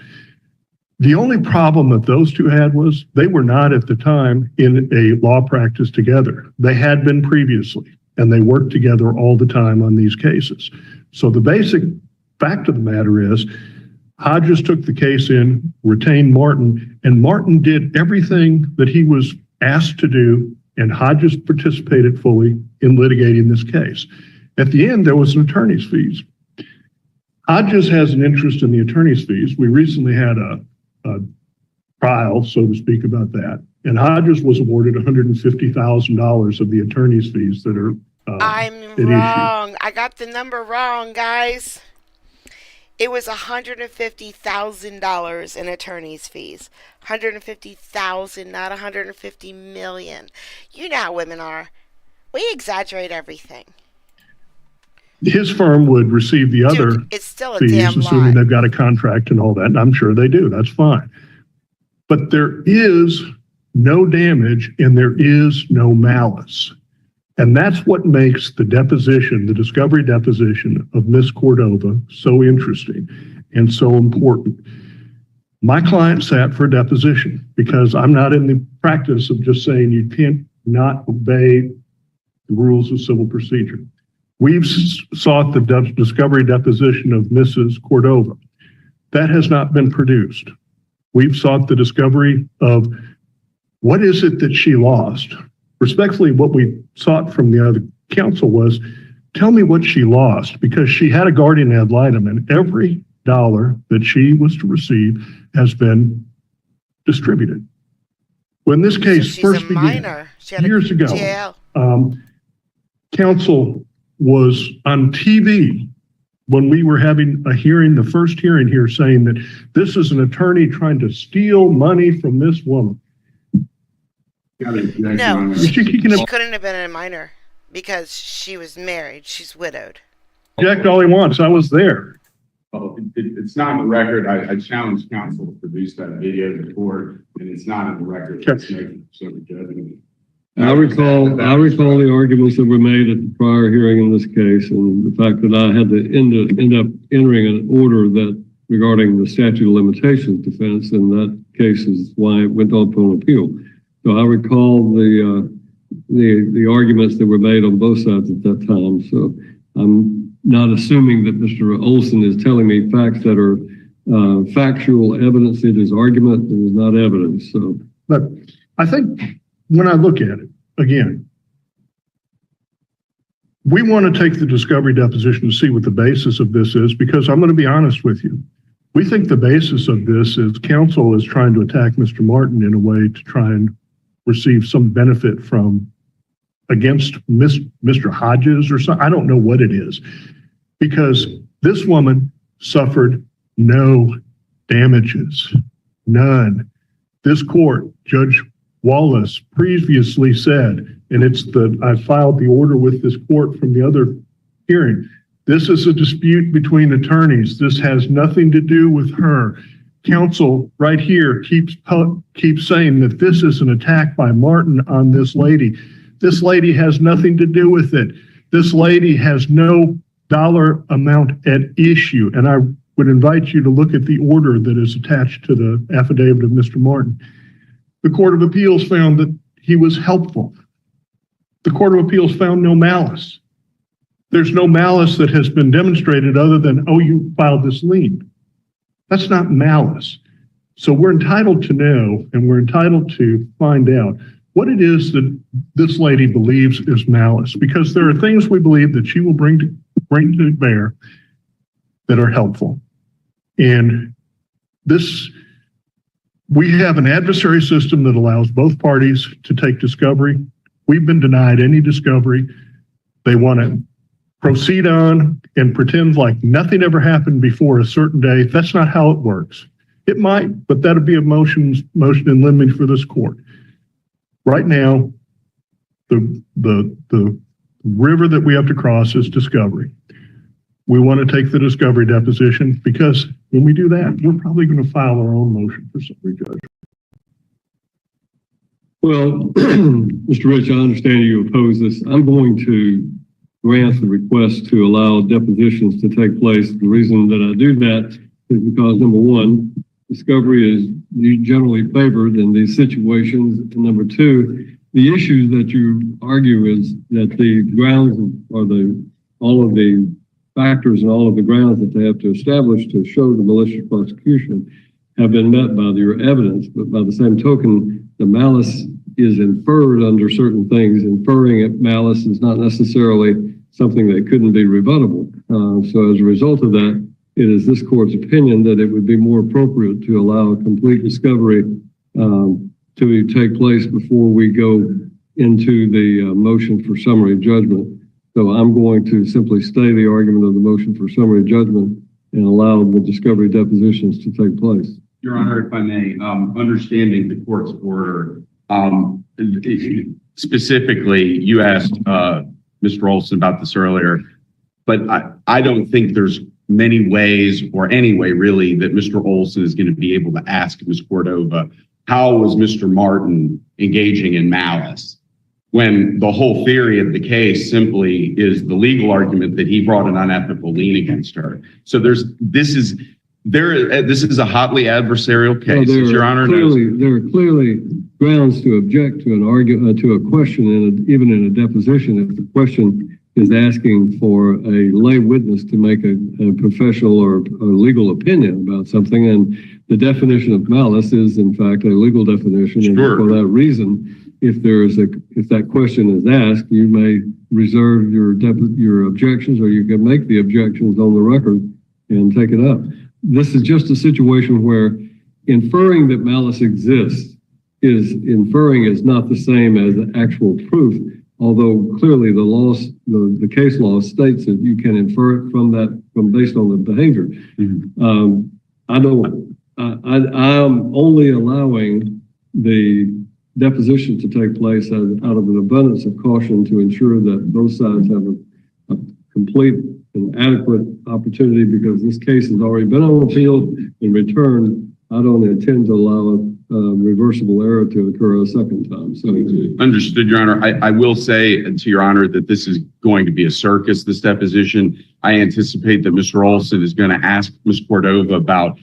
The only problem that those two had was they were not at the time in a law practice together. They had been previously, and they worked together all the time on these cases. So the basic fact of the matter is Hodges took the case in, retained Martin, and Martin did everything that he was asked to do, and Hodges participated fully in litigating this case. At the end, there was an attorney's fees. Hodges has an interest in the attorney's fees. We recently had a trial, so to speak, about that. And Hodges was awarded $150,000 of the attorney's fees that are I'm wrong. I got the number wrong, guys. It was $150,000 in attorney's fees. $150,000, not $150 million. You know how women are. We exaggerate everything. His firm would receive the other it's still a fees, damn assuming lie. they've got a contract and all that, and I'm sure they do. That's fine. But there is no damage and there is no malice. And that's what makes the deposition, the discovery deposition of Miss Cordova so interesting and so important. My client sat for a deposition because I'm not in the practice of just saying you can't not obey the rules of civil procedure. We've sought the discovery deposition of Mrs. Cordova. That has not been produced. We've sought the discovery of what is it that she lost. Respectfully, what we sought from the other counsel was, tell me what she lost, because she had a guardian ad litem and every dollar that she was to receive has been distributed. When this case first began, years ago, counsel was on TV when we were having a hearing, the first hearing here, saying that this is an attorney trying to steal money from this woman. No, she couldn't have been a minor because she was married. She's widowed. Jack all he wants. I was there. Well, it's not in the record. I challenge counsel to produce that video to court, and it's not in the record. I recall the arguments that were made at the prior hearing in this case, and the fact that I had to end up entering an order that regarding the statute of limitations defense, and that case is why it went up on appeal. So I recall the arguments that were made on both sides at that time. So I'm not assuming that Mr. Olson is telling me facts that are factual evidence. It is argument. It is not evidence. So, but I think when I look at it again, we want to take the discovery deposition to see what the basis of this is, because I'm going to be honest with you. We think the basis of this is counsel is trying to attack Mr. Martin in a way to try and receive some benefit from against Mr. Hodges or something. I don't know what it is, because this woman suffered no damages, none. This court, Judge Wallace previously said, and I filed the order with this court from the other hearing, this is a dispute between attorneys. This has nothing to do with her. Counsel right here keeps saying that this is an attack by Martin on this lady. This lady has nothing to do with it. This lady has no dollar amount at issue. And I would invite you to look at the order that is attached to the affidavit of Mr. Martin. The Court of Appeals found that he was helpful. The Court of Appeals found no malice. There's no malice that has been demonstrated other than, oh, you filed this lien. That's not malice. So we're entitled to know, and we're entitled to find out what it is that this lady believes is malice, because there are things we believe that she will bring to bear that are helpful. And we have an adversary system that allows both parties to take discovery. We've been denied any discovery. They want to proceed on and pretend like nothing ever happened before a certain day. That's not how it works. It might, but that'll be a motion in limine for this court. Right now, the river that we have to cross is discovery. We want to take the discovery deposition, because when we do that, we're probably going to file our own motion for summary judgment. Well, Mr. Rich, I understand you oppose this. I'm going to grant the request to allow depositions to take place. The reason that I do that is because, number one, discovery is generally favored in these situations. And number two, the issue that you argue is that the grounds or all of the factors and all of the grounds that they have to establish to show the malicious prosecution have been met by your evidence. But by the same token, the malice is inferred under certain things. Inferring it malice is not necessarily something that couldn't be rebuttable. So as a result of that, it is this court's opinion that it would be more appropriate to allow a complete discovery to take place before we go into the motion for summary judgment. So I'm going to simply stay the argument of the motion for summary judgment and allow the discovery depositions to take place. Your Honor, if I may, understanding the court's order, specifically, you asked Mr. Olson about this earlier, but I don't think there's many ways or any way really that Mr. Olson is going to be able to ask Ms. Cordova, how was Mr. Martin engaging in malice? When the whole theory of the case simply is the legal argument that he brought an unethical lien against her. So this is a hotly adversarial case, as Your Honor knows. There are clearly grounds to object to an argument, to a question, and even in a deposition, if the question is asking for a lay witness to make a professional or a legal opinion about something, and the definition of malice is in fact a legal definition. Sure. And for that reason, if that question is asked, you may reserve your objections, or you can make the objections on the record and take it up. This is just a situation where inferring that malice exists is not the same as actual proof. Although clearly the case law states that you can infer it based on the behavior. Mm-hmm. I'm only allowing the deposition to take place out of an abundance of caution to ensure that both sides have a complete and adequate opportunity, because this case has already been on appeal. In return, I don't intend to allow a reversible error to occur a second time. So, understood, Your Honor. I will say to Your Honor that this is going to be a circus, this deposition. I anticipate that Mr. Olson is going to ask Ms. Cordova about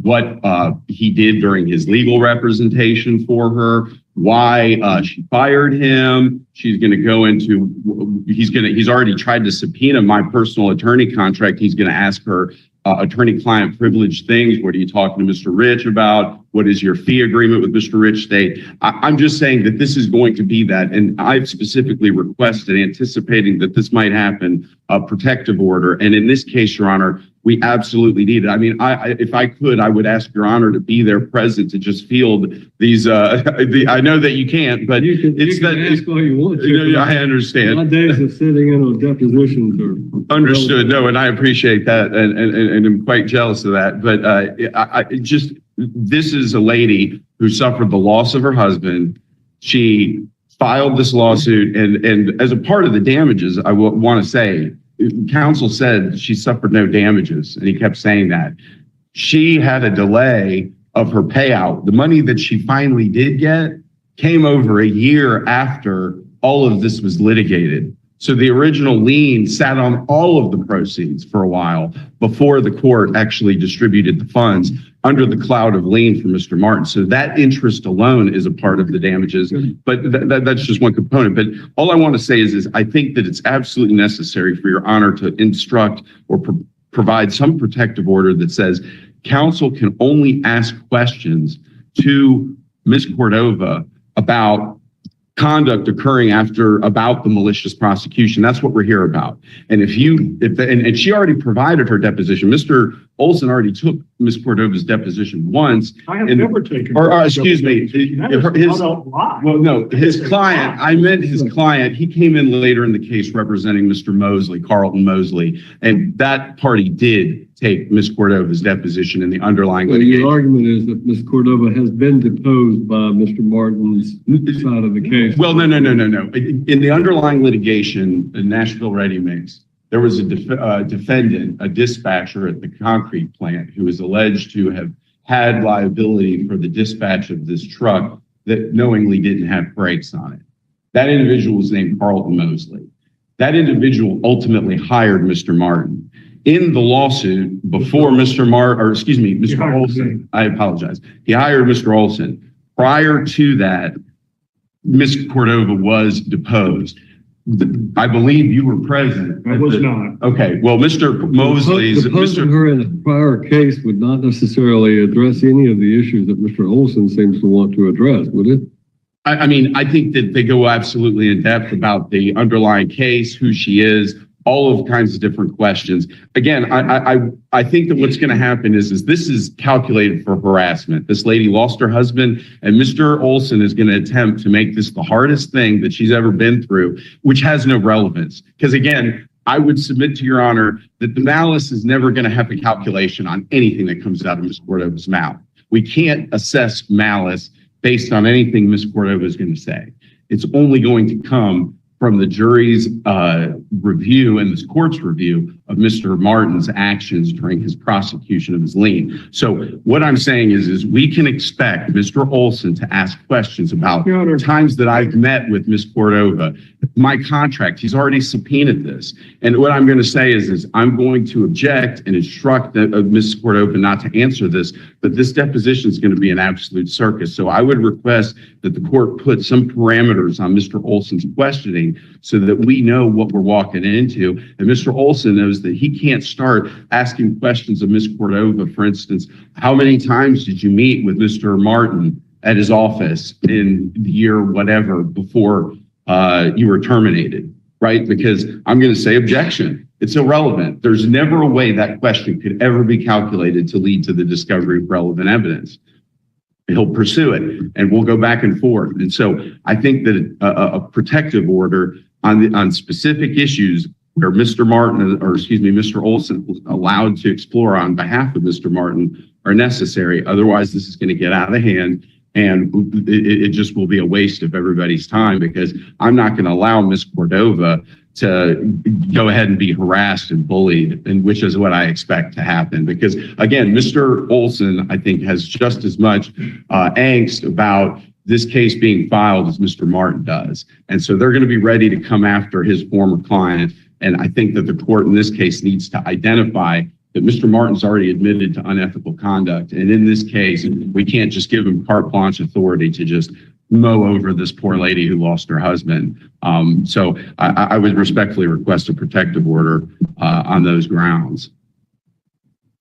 what he did during his legal representation for her, why she fired him. She's going to go into, he's already tried to subpoena my personal attorney contract. He's going to ask her attorney-client privilege things. What are you talking to Mr. Rich about? What is your fee agreement with Mr. Rich state? I'm just saying that this is going to be that. And I've specifically requested, anticipating that this might happen, a protective order. And in this case, Your Honor, we absolutely need it. I mean, if I could, I would ask Your Honor to be there present to just field these. I know that you can't, but you can ask all you want. I understand. My days of sitting in on depositions are understood. No, and I appreciate that, and I'm quite jealous of that. But this is a lady who suffered the loss of her husband. She filed this lawsuit, and as a part of the damages, I want to say, counsel said she suffered no damages, and he kept saying that. She had a delay of her payout. The money that she finally did get came over a year after all of this was litigated. So the original lien sat on all of the proceeds for a while before the court actually distributed the funds under the cloud of lien for Mr. Martin. So that interest alone is a part of the damages, but that's just one component. But all I want to say is I think that it's absolutely necessary for Your Honor to instruct or provide some protective order that says counsel can only ask questions to Ms. Cordova about conduct occurring about the malicious prosecution. That's what we're here about. And and she already provided her deposition. Mr. Olson already took Ms. Cordova's deposition once. I have never taken. Excuse me. His client, I meant his client. He came in later in the case representing Mr. Mosley, Carlton Mosley, and that party did take Ms. Cordova's deposition in the underlying litigation. The argument is that Ms. Cordova has been deposed by Mr. Martin's side of the case. Well, no. In the underlying litigation in Nashville Ready Mix, there was a defendant, a dispatcher at the concrete plant, who was alleged to have had liability for the dispatch of this truck that knowingly didn't have brakes on it. That individual was named Carlton Mosley. That individual ultimately hired Mr. Martin. In the lawsuit before Mr. Olson, I apologize. He hired Mr. Olson. Prior to that, Ms. Cordova was deposed. I believe you were present. I was not. Okay, well, Mr. Mosley's... Deposing her in a prior case would not necessarily address any of the issues that Mr. Olson seems to want to address, would it? I mean, I think that they go absolutely in depth about the underlying case, who she is, all of kinds of different questions. Again, I think that what's going to happen is this is calculated for harassment. This lady lost her husband, and Mr. Olson is going to attempt to make this the hardest thing that she's ever been through, which has no relevance. Because again, I would submit to your honor that the malice is never going to have a calculation on anything that comes out of Ms. Cordova's mouth. We can't assess malice based on anything Ms. Cordova is going to say. It's only going to come from the jury's review and this court's review of Mr. Martin's actions during his prosecution of his lien. So what I'm saying is we can expect Mr. Olson to ask questions about times that I've met with Ms. Cordova. My contract, he's already subpoenaed this. And what I'm going to say is I'm going to object and instruct Ms. Cordova not to answer this, but this deposition is going to be an absolute circus. So I would request that the court put some parameters on Mr. Olson's questioning so that we know what we're walking into. And Mr. Olson knows that he can't start asking questions of Ms. Cordova. For instance, how many times did you meet with Mr. Martin at his office in the year whatever before you were terminated, right? Because I'm going to say objection. It's irrelevant. There's never a way that question could ever be calculated to lead to the discovery of relevant evidence. He'll pursue it, and we'll go back and forth. And so I think that a protective order on specific issues where Mr. Olson was allowed to explore on behalf of Mr. Martin are necessary. Otherwise, this is going to get out of hand, and it just will be a waste of everybody's time, because I'm not going to allow Ms. Cordova to go ahead and be harassed and bullied, and which is what I expect to happen. Because again, Mr. Olson, I think, has just as much angst about this case being filed as Mr. Martin does. And so they're going to be ready to come after his former client. And I think that the court in this case needs to identify that Mr. Martin's already admitted to unethical conduct. And in this case, we can't just give him carte blanche authority to just mow over this poor lady who lost her husband. So I would respectfully request a protective order on those grounds.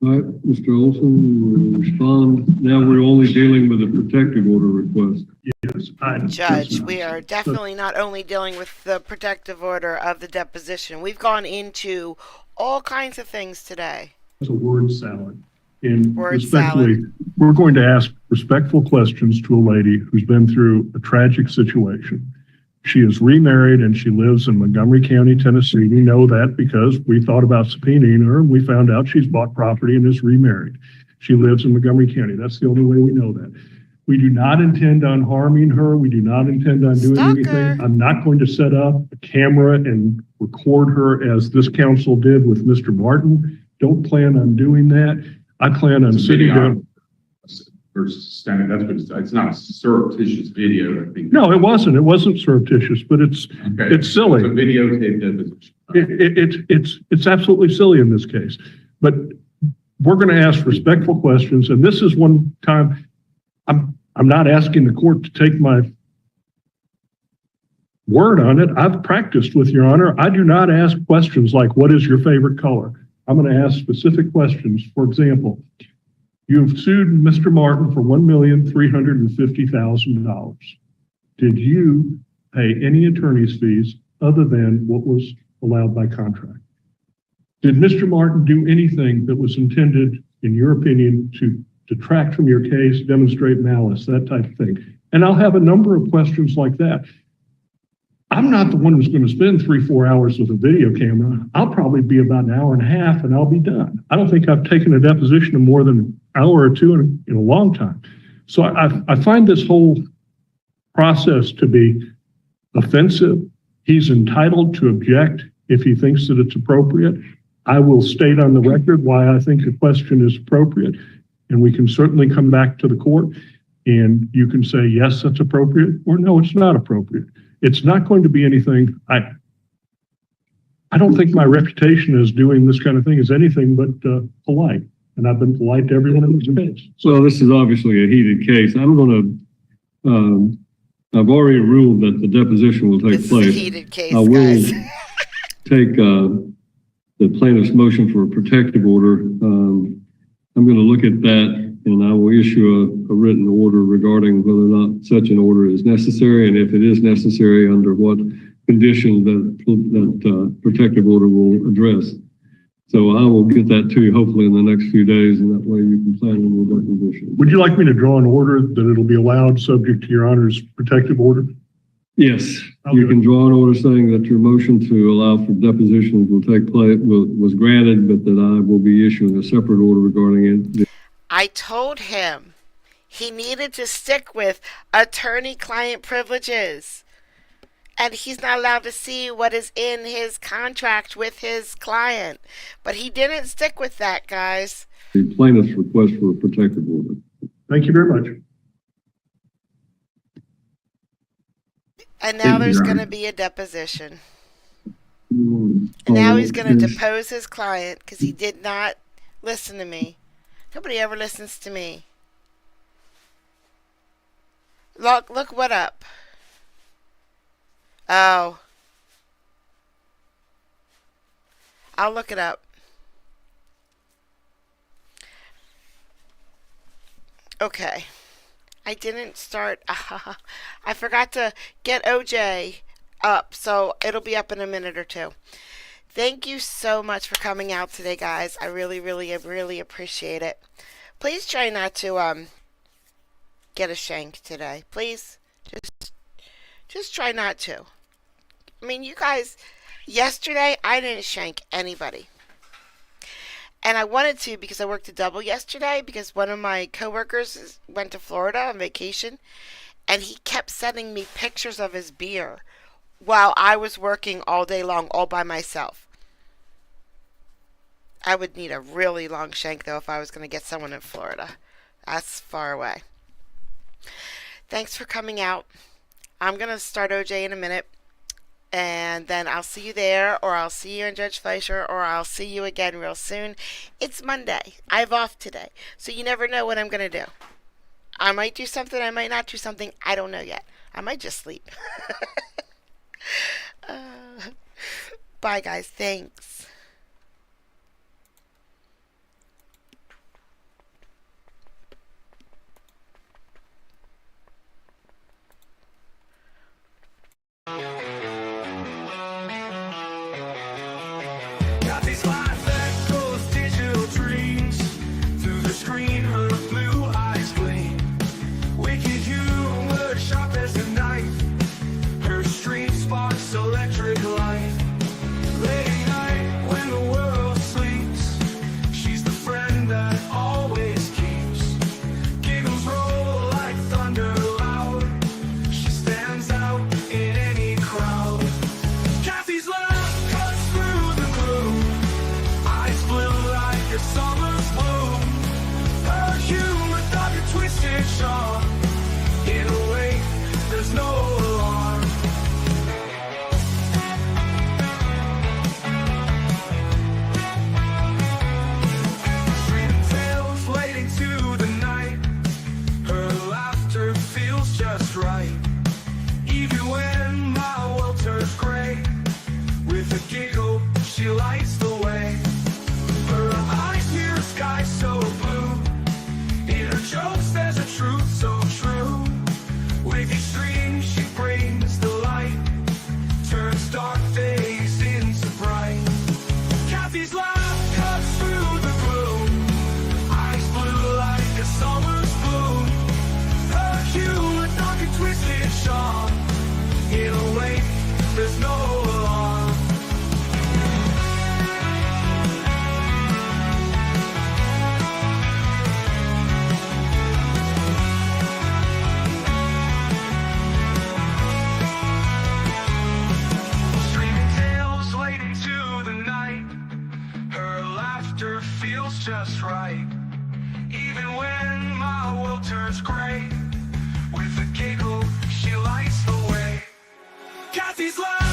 All right, Mr. Olson, will respond. Now we're only dealing with a protective order request. Yes, Judge, we are definitely not only dealing with the protective order of the deposition. We've gone into all kinds of things today. It's a word salad. And respectfully, we're going to ask respectful questions to a lady who's been through a tragic situation. She is remarried and she lives in Montgomery County, Tennessee. We know that because we thought about subpoenaing her and we found out she's bought property and is remarried. She lives in Montgomery County. That's the only way we know that. We do not intend on harming her. We do not intend on doing anything. I'm not going to set up a camera and record her as this counsel did with Mr. Martin. Don't plan on doing that. I plan on sitting down. Versus standing, that's what it's not a surreptitious video, I think. No, it wasn't. It wasn't surreptitious, but it's silly. It's a videotape deposition. It's absolutely silly in this case. But we're going to ask respectful questions, and this is one time I'm not asking the court to take my word on it. I've practiced with Your Honor. I do not ask questions like, what is your favorite color? I'm going to ask specific questions. For example, you've sued Mr. Martin for $1,350,000. Did you pay any attorney's fees other than what was allowed by contract? Did Mr. Martin do anything that was intended, in your opinion, to detract from your case, demonstrate malice, that type of thing? And I'll have a number of questions like that. I'm not the one who's going to spend 3-4 hours with a video camera. I'll probably be about an hour and a half and I'll be done. I don't think I've taken a deposition of more than an hour or two in a long time. So I find this whole process to be offensive. He's entitled to object if he thinks that it's appropriate. I will state on the record why I think the question is appropriate, and we can certainly come back to the court. And you can say, yes, that's appropriate, or no, it's not appropriate. It's not going to be anything, I don't think my reputation as doing this kind of thing is anything but polite. And I've been polite to everyone in this case. So this is obviously a heated case. I'm going to, I've already ruled that the deposition will take place. It's a heated case, I will guys. take the plaintiff's motion for a protective order. I'm going to look at that, and I will issue a written order regarding whether or not such an order is necessary, and if it is necessary, under what conditions that protective order will address. So I will get that to you hopefully in the next few days, and that way you can plan on your deposition. Would you like me to draw an order that it'll be allowed subject to your Honor's protective order? Yes, you can draw an order saying that your motion to allow for depositions will take place, was granted, but that I will be issuing a separate order regarding it. I told him he needed to stick with attorney-client privileges. And he's not allowed to see what is in his contract with his client. But he didn't stick with that, guys. The plaintiff's request for a protective order. Thank you very much. And now there's going to be a deposition. And now he's going to depose his client because he did not listen to me. Nobody ever listens to me. Look what up. Oh. I'll look it up. Okay. I didn't start. I forgot to get OJ up, so it'll be up in a minute or two. Thank you so much for coming out today, guys. I really, really, really appreciate it. Please try not to get a shank today. Please. Just try not to. I mean, you guys, yesterday I didn't shank anybody. And I wanted to because I worked a double yesterday because one of my coworkers went to Florida on vacation and he kept sending me pictures of his beer while I was working all day long all by myself. I would need a really long shank though if I was going to get someone in Florida. That's far away. Thanks for coming out. I'm going to start OJ in a minute, and then I'll see you there, or I'll see you in Judge Fleischer, or I'll see you again real soon. It's Monday. I have off today, so you never know what I'm going to do. I might do something, I might not do something. I don't know yet. I might just sleep. Bye, guys. Thanks. Got these life that goes digital dreams through the screen, her blue eyes gleam. Wicked humor, sharp as a knife. Her stream sparks electric light. Late night when the world sleeps, she's the friend that always keeps. Giggles roll like thunder loud. She stands out in any crowd. Kathy's laugh cuts through the gloom. Eyes blue like a summer's bloom. Her humor, dark and twisted, sharp. In a way, there's no alarm. Dreaming tales late into the night. Her laughter feels just right. Even when my world turns gray, with a giggle, she lights the way. Her eyes hear a sky so blue. In her jokes, there's a truth so true. With each stream, she brings the light. Turns dark days into bright. Kathy's laugh cuts through the gloom. Eyes blue like a summer's bloom. Her humor, dark and twisted, sharp. In a way, there's no alarm. Streaming tales late into the night. Her laughter feels just right. Even when my world turns gray, With a giggle, she lights the way. Kathy's life.